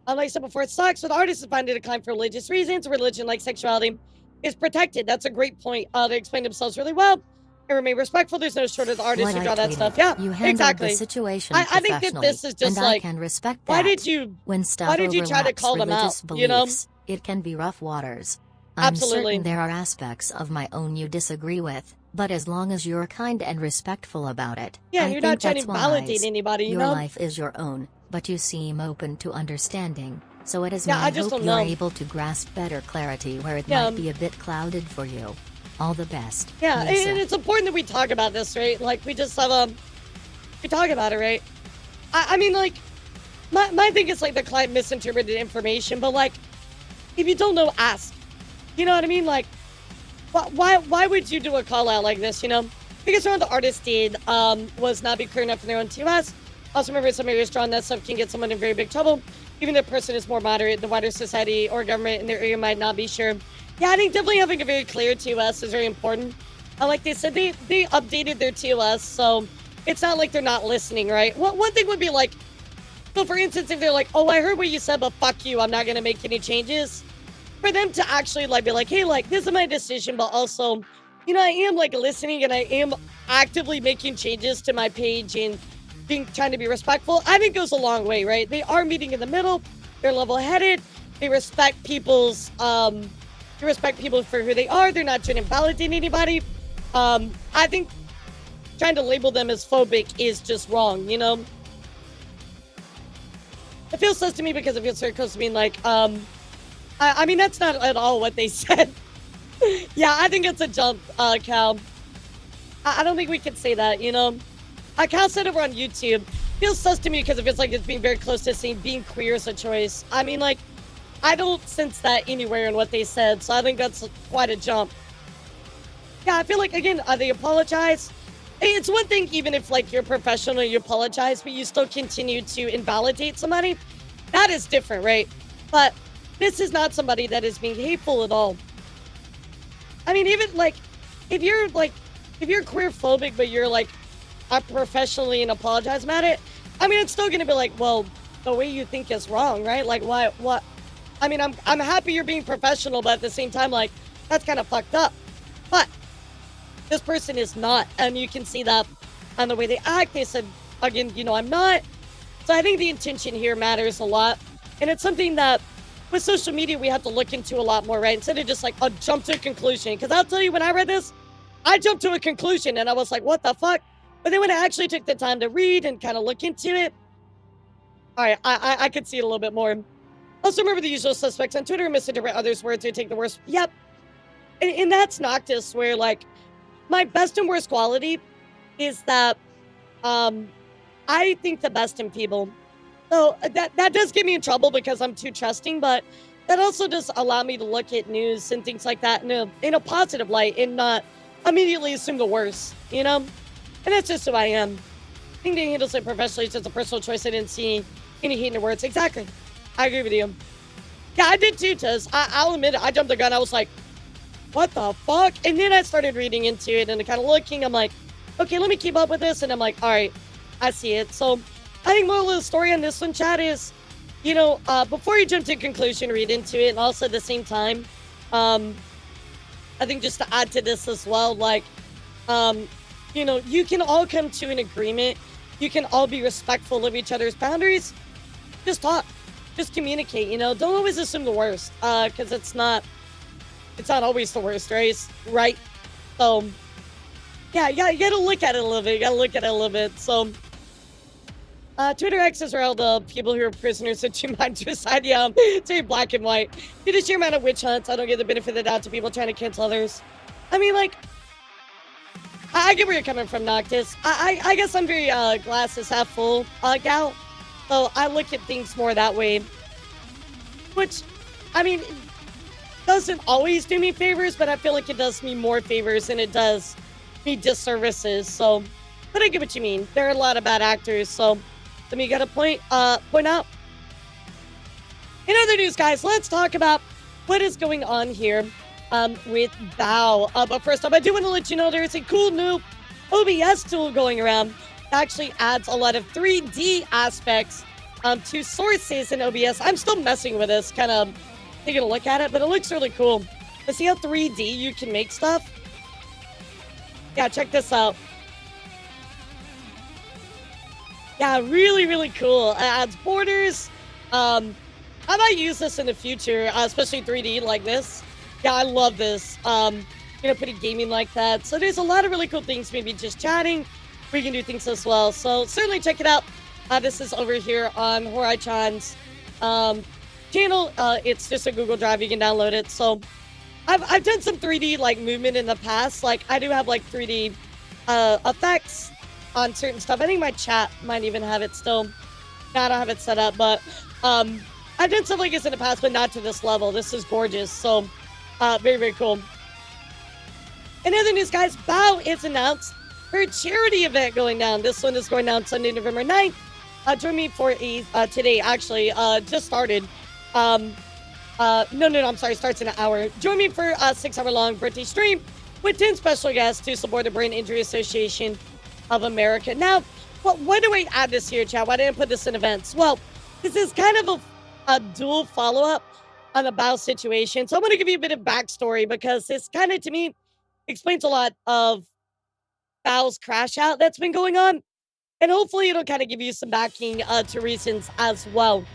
Like I said before, it sucks with artists who find it a climb for religious reasons. Religion, like sexuality, is protected. That's a great point. They explain themselves really well and remain respectful. There's no shortage of artists who draw that stuff. Yeah, you exactly. The situation I think that this is just and like, I can respect that. Why did you try to call them out? Beliefs, you know, it can be rough waters. I'm absolutely certain there are aspects of my own you disagree with, but as long as you're kind and respectful about it, yeah, I you're think not trying that's to validate wise. anybody. Your know? life is your own, but you seem open to understanding. So it is yeah, my hope you're know. able to grasp better clarity where it might be a bit clouded for you. All the best. Yeah, Lisa. and it's important that we talk about this, right? Like, we just have we talk about it, right? I mean, like, my thing is, like, the client misinterpreted information, but, like, if you don't know, ask. You know what I mean? Like, why would you do a call out like this, you know? Because what the artist did was not be clear enough in their own TOS. Also, remember, some areas drawing that stuff can get someone in very big trouble. Even if the person is more moderate, the wider society or government in their area might not be sure. Yeah, I think definitely having a very clear TOS is very important. Like they said, they updated their TOS, so it's not like they're not listening, right? Well, one thing would be like, so for instance, if they're like, oh, I heard what you said, but fuck you, I'm not going to make any changes. For them to actually like be like, hey, like, this is my decision, but also, you know, I am like listening and I am actively making changes to my page and trying to be respectful, I think goes a long way, right? They are meeting in the middle. They're level-headed. They respect people's, they respect people for who they are. They're not trying to validate anybody. I think trying to label them as phobic is just wrong, you know? It feels sus to me because it feels very close to being like, I mean, that's not at all what they said. Yeah, I think it's a jump, Cal. I don't think we can say that, you know? Cal said over on YouTube, feels sus to me because it feels like it's being very close to saying being queer is a choice. I mean, like, I don't sense that anywhere in what they said, so I think that's quite a jump. Yeah, I feel like, again, they apologize. It's one thing even if, like, you're professional, you apologize, but you still continue to invalidate somebody. That is different, right? But this is not somebody that is being hateful at all. I mean, even, like, if you're queer-phobic, but you're, like, professionally and apologize about it, I mean, it's still gonna be like, well, the way you think is wrong, right? Like, what? I mean, I'm happy you're being professional, but at the same time, like, that's kind of fucked up. But this person is not, and you can see that on the way they act. They said, again, you know, I'm not. So I think the intention here matters a lot, and it's something that with social media we have to look into a lot more, right? Instead of just like a jump to a conclusion. Because I'll tell you, when I read this, I jumped to a conclusion, and I was like, what the fuck? But then when I actually took the time to read and kind of look into it, all right, I could see it a little bit more. Also, remember the usual suspects on Twitter misinterpret others' words to take the worst. Yep. And that's Noctis, where, like, my best and worst quality is that I think the best in people. So that does get me in trouble because I'm too trusting, but that also does allow me to look at news and things like that in a positive light and not immediately assume the worst, you know? And that's just who I am. I think they handles it professionally. It's just a personal choice. I didn't see any hate in the words. Exactly. I agree with you. Yeah, I did too, Tuz. I'll admit it. I jumped the gun. I was like, what the fuck? And then I started reading into it and kind of looking. I'm like, okay, let me keep up with this. And I'm like, all right, I see it. So I think moral of the story on this one, chat, is, you know, before you jump to a conclusion, read into it. And also at the same time, I think just to add to this as well, like, you know, you can all come to an agreement. You can all be respectful of each other's boundaries. Just talk. Just communicate, you know. Don't always assume the worst, because it's not always the worst, right? So, yeah, you gotta look at it a little bit. So, Twitter X's are all the people who are prisoners that you might decide, yeah, it's very black and white. Due to sheer amount of witch hunts, I don't give the benefit of the doubt to people trying to cancel others. I mean, like, I get where you're coming from, Noctis. I guess I'm very glasses half full gal. So I look at things more that way. Which, I mean, doesn't always do me favors, but I feel like it does me more favors than it does me disservices. So, but I get what you mean. There are a lot of bad actors, so let me get a point out. In other news, guys, let's talk about what is going on here with Bao. But first up, I do want to let you know there's a cool new OBS tool going around. It actually adds a lot of 3D aspects to sources in OBS. I'm still messing with this, kind of taking a look at it, but it looks really cool. To see how 3D you can make stuff? Yeah, check this out. Yeah, really, really cool. It adds borders. I might use this in the future, especially 3D like this. Yeah, I love this. You know, putting gaming like that. So there's a lot of really cool things, maybe just chatting. We can do things as well. So certainly check it out. This is over here on Horichan's channel. It's just a Google Drive. You can download it. So I've done some 3D like movement in the past. Like I do have like 3D effects on certain stuff. I think my chat might even have it still. No, I don't have it set up, but I've done stuff like this in the past, but not to this level. This is gorgeous. So very, very cool. In other news, guys, Bao is announced for a charity event going down. This one is going down Sunday, November 9th. Join me for today, actually, just started. No, I'm sorry, starts in an hour. Join me for a 6-hour-long birthday stream with 10 special guests to support the Brain Injury Association of America. Now, why do I add this here, chat? Why didn't I put this in events? Well, this is kind of a dual follow-up on the Bao situation. So I'm going to give you a bit of backstory because this kind of, to me, explains a lot of Bao's crash out that's been going on. And hopefully it'll kind of give you some backing to reasons as well.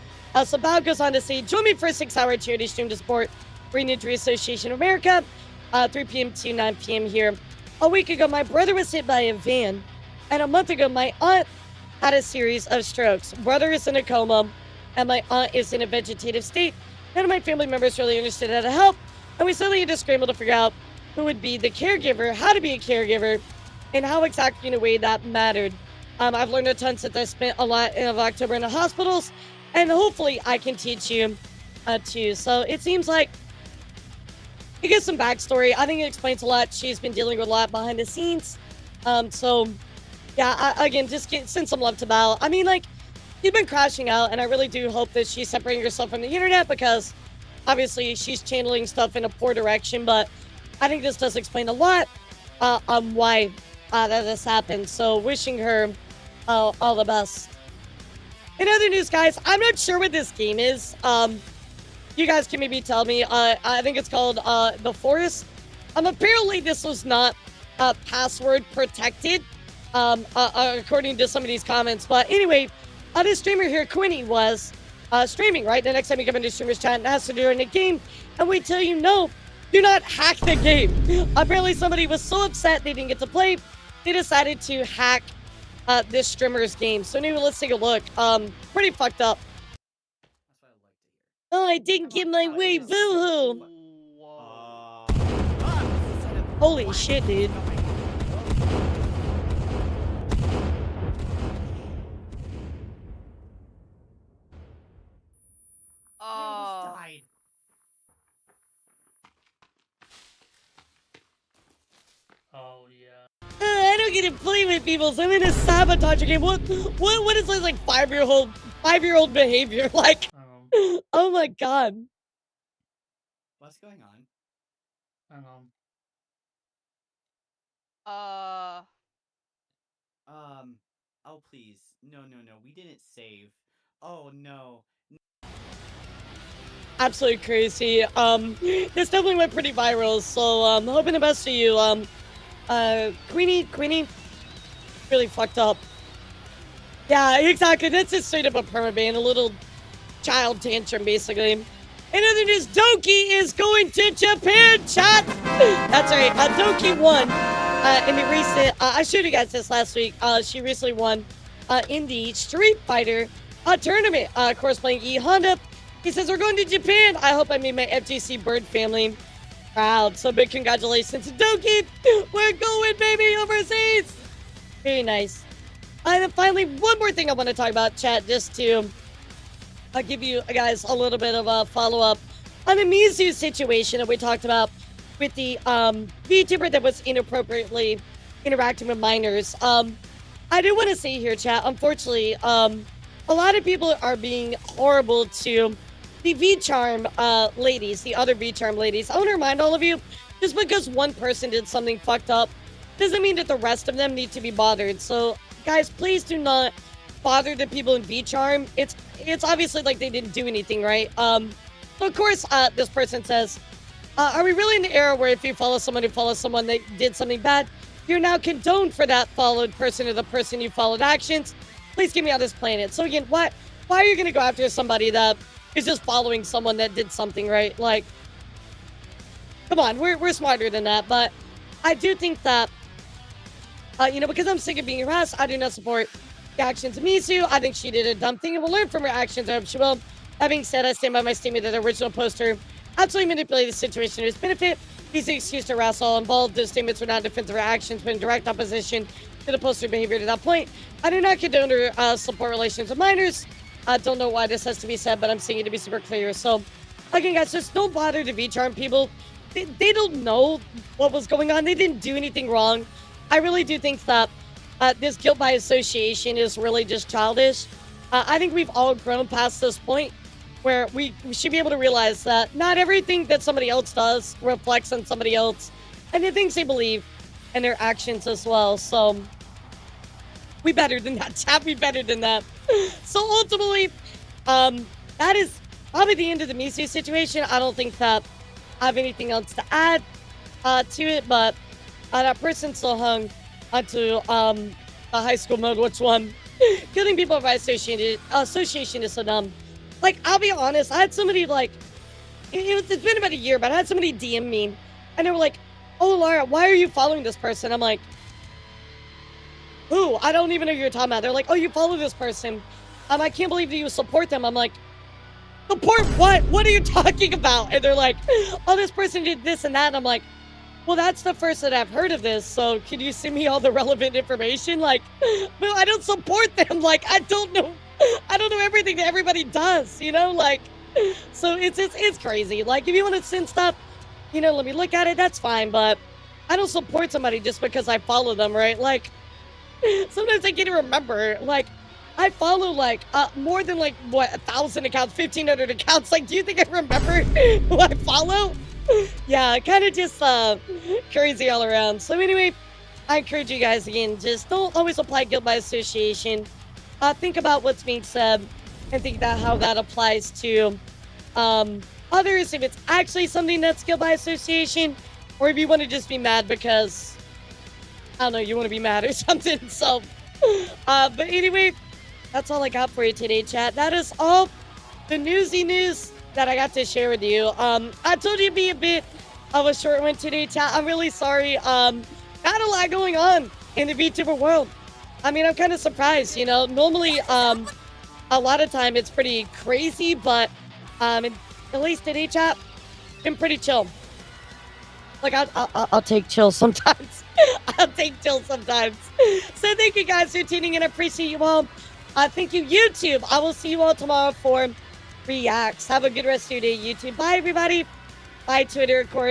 So Bao goes on to say, join me for a 6-hour charity stream to support Brain Injury Association of America, 3 p.m. to 9 p.m. here. A week ago, my brother was hit by a van. And a month ago, my aunt had a series of strokes. Brother is in a coma, and my aunt is in a vegetative state. None of my family members really understood how to help. And we suddenly had to scramble to figure out who would be the caregiver, how to be a caregiver, and how exactly in a way that mattered. I've learned a ton since I spent a lot of October in the hospitals, and hopefully I can teach you too. So it seems like it gives some backstory. I think it explains a lot. She's been dealing with a lot behind the scenes. So yeah, again, just send some love to Val. I mean, like, she's been crashing out, and I really do hope that she's separating herself from the internet, because obviously she's channeling stuff in a poor direction, but I think this does explain a lot on why that this happened. So wishing her all the best. In other news, guys, I'm not sure what this game is. You guys can maybe tell me. I think it's called The Forest. Apparently this was not password protected, according to some of these comments. But anyway, this streamer here, Quinny, was streaming, right? The next time you come into streamer's chat, it has to do in the game. And we tell you, no, do not hack the game. Apparently somebody was so upset they didn't get to play, they decided to hack this streamer's game. So anyway, let's take a look. Pretty fucked up. Oh, I didn't get my way, boo-hoo. Holy shit, dude. Oh yeah. I don't get to play with people, so I'm gonna sabotage your game. What is this, like, five-year-old behavior? Like, oh my god. What's going on? Oh please. No, we didn't save. Oh no. Absolutely crazy. This definitely went pretty viral, so hoping the best for you. Queenie, really fucked up. Yeah, exactly. That's just straight up a permaban, a little child tantrum, basically. In other news, Doki is going to Japan, chat! That's right, Doki won in the recent, I showed you guys this last week, she recently won in the Street Fighter tournament, of course playing E Honda. He says, we're going to Japan. I hope I made my FGC Bird family proud. So big congratulations to Doki. We're going, baby, overseas. Very nice. And then finally, one more thing I want to talk about, chat, just to give you guys a little bit of a follow-up on the Mizu situation that we talked about with the VTuber that was inappropriately interacting with minors. I do want to say here, chat, unfortunately, a lot of people are being horrible to the V-Charm ladies, the other V-Charm ladies. I want to remind all of you, just because one person did something fucked up doesn't mean that the rest of them need to be bothered. So, guys, please do not bother the people in V-Charm. It's obviously like they didn't do anything, right? So of course, this person says, are we really in the era where if you follow someone who follows someone that did something bad, you're now condoned for that followed person or the person you followed actions? Please get me on this planet. So again, why are you going to go after somebody that is just following someone that did something, right? Like, come on, we're smarter than that. But I do think that, because I'm sick of being harassed, I do not support the actions of Mizu. I think she did a dumb thing and will learn from her actions. I hope she will. That being said, I stand by my statement that the original poster absolutely manipulated the situation to his benefit. He's an excuse to harass all involved. Those statements were not defensive actions, but in direct opposition to the poster behavior to that point. I do not condone or support relations with minors. I don't know why this has to be said, but I'm saying it to be super clear. So, again, guys, just don't bother to V-Charm people. They don't know what was going on. They didn't do anything wrong. I really do think that this guilt by association is really just childish. I think we've all grown past this point where we should be able to realize that not everything that somebody else does reflects on somebody else and the things they believe and their actions as well. So, we better than that, chat. We better than that. So ultimately, that is probably the end of the Mizu situation. I don't think that I have anything else to add to it, but that person still hung onto the high school mode, which one? Killing people by association is so dumb. Like, I'll be honest, I had somebody, like, it's been about a year, but I had somebody DM me, and they were like, oh, Laura, why are you following this person? I'm like, who? I don't even know who you're talking about. They're like, oh, you follow this person. I can't believe that you support them. I'm like, Support what? What are you talking about? And they're like, oh, this person did this and that. And I'm like, well, that's the first that I've heard of this. So can you send me all the relevant information? Like, well, I don't support them. Like, I don't know everything that everybody does, you know? Like, so it's crazy. Like, if you want to send stuff, you know, let me look at it. That's fine. But I don't support somebody just because I follow them, right? Like, sometimes I can't remember. Like, I follow, like, more than, like, what, 1,000 accounts, 1,500 accounts. Like, do you think I remember who I follow? Yeah, kind of just crazy all around. So anyway, I encourage you guys, again, just don't always apply guilt by association. Think about what's being said and think about how that applies to others, if it's actually something that's guilt by association, or if you want to just be mad because, I don't know, you want to be mad or something. So, but anyway, that's all I got for you today, chat. That is all the newsy news that I got to share with you. I told you it'd be a bit of a short one today, chat. I'm really sorry. Got a lot going on in the VTuber world. I mean, I'm kind of surprised, you know. Normally, a lot of time it's pretty crazy, but at least today, chat, been pretty chill. Like, I'll take chill sometimes. I'll take chill sometimes. So thank you guys for tuning in. I appreciate you all. Thank you, YouTube. I will see you all tomorrow for Reacts. Have a good rest of your day, YouTube. Bye, everybody. Bye, Twitter, of course.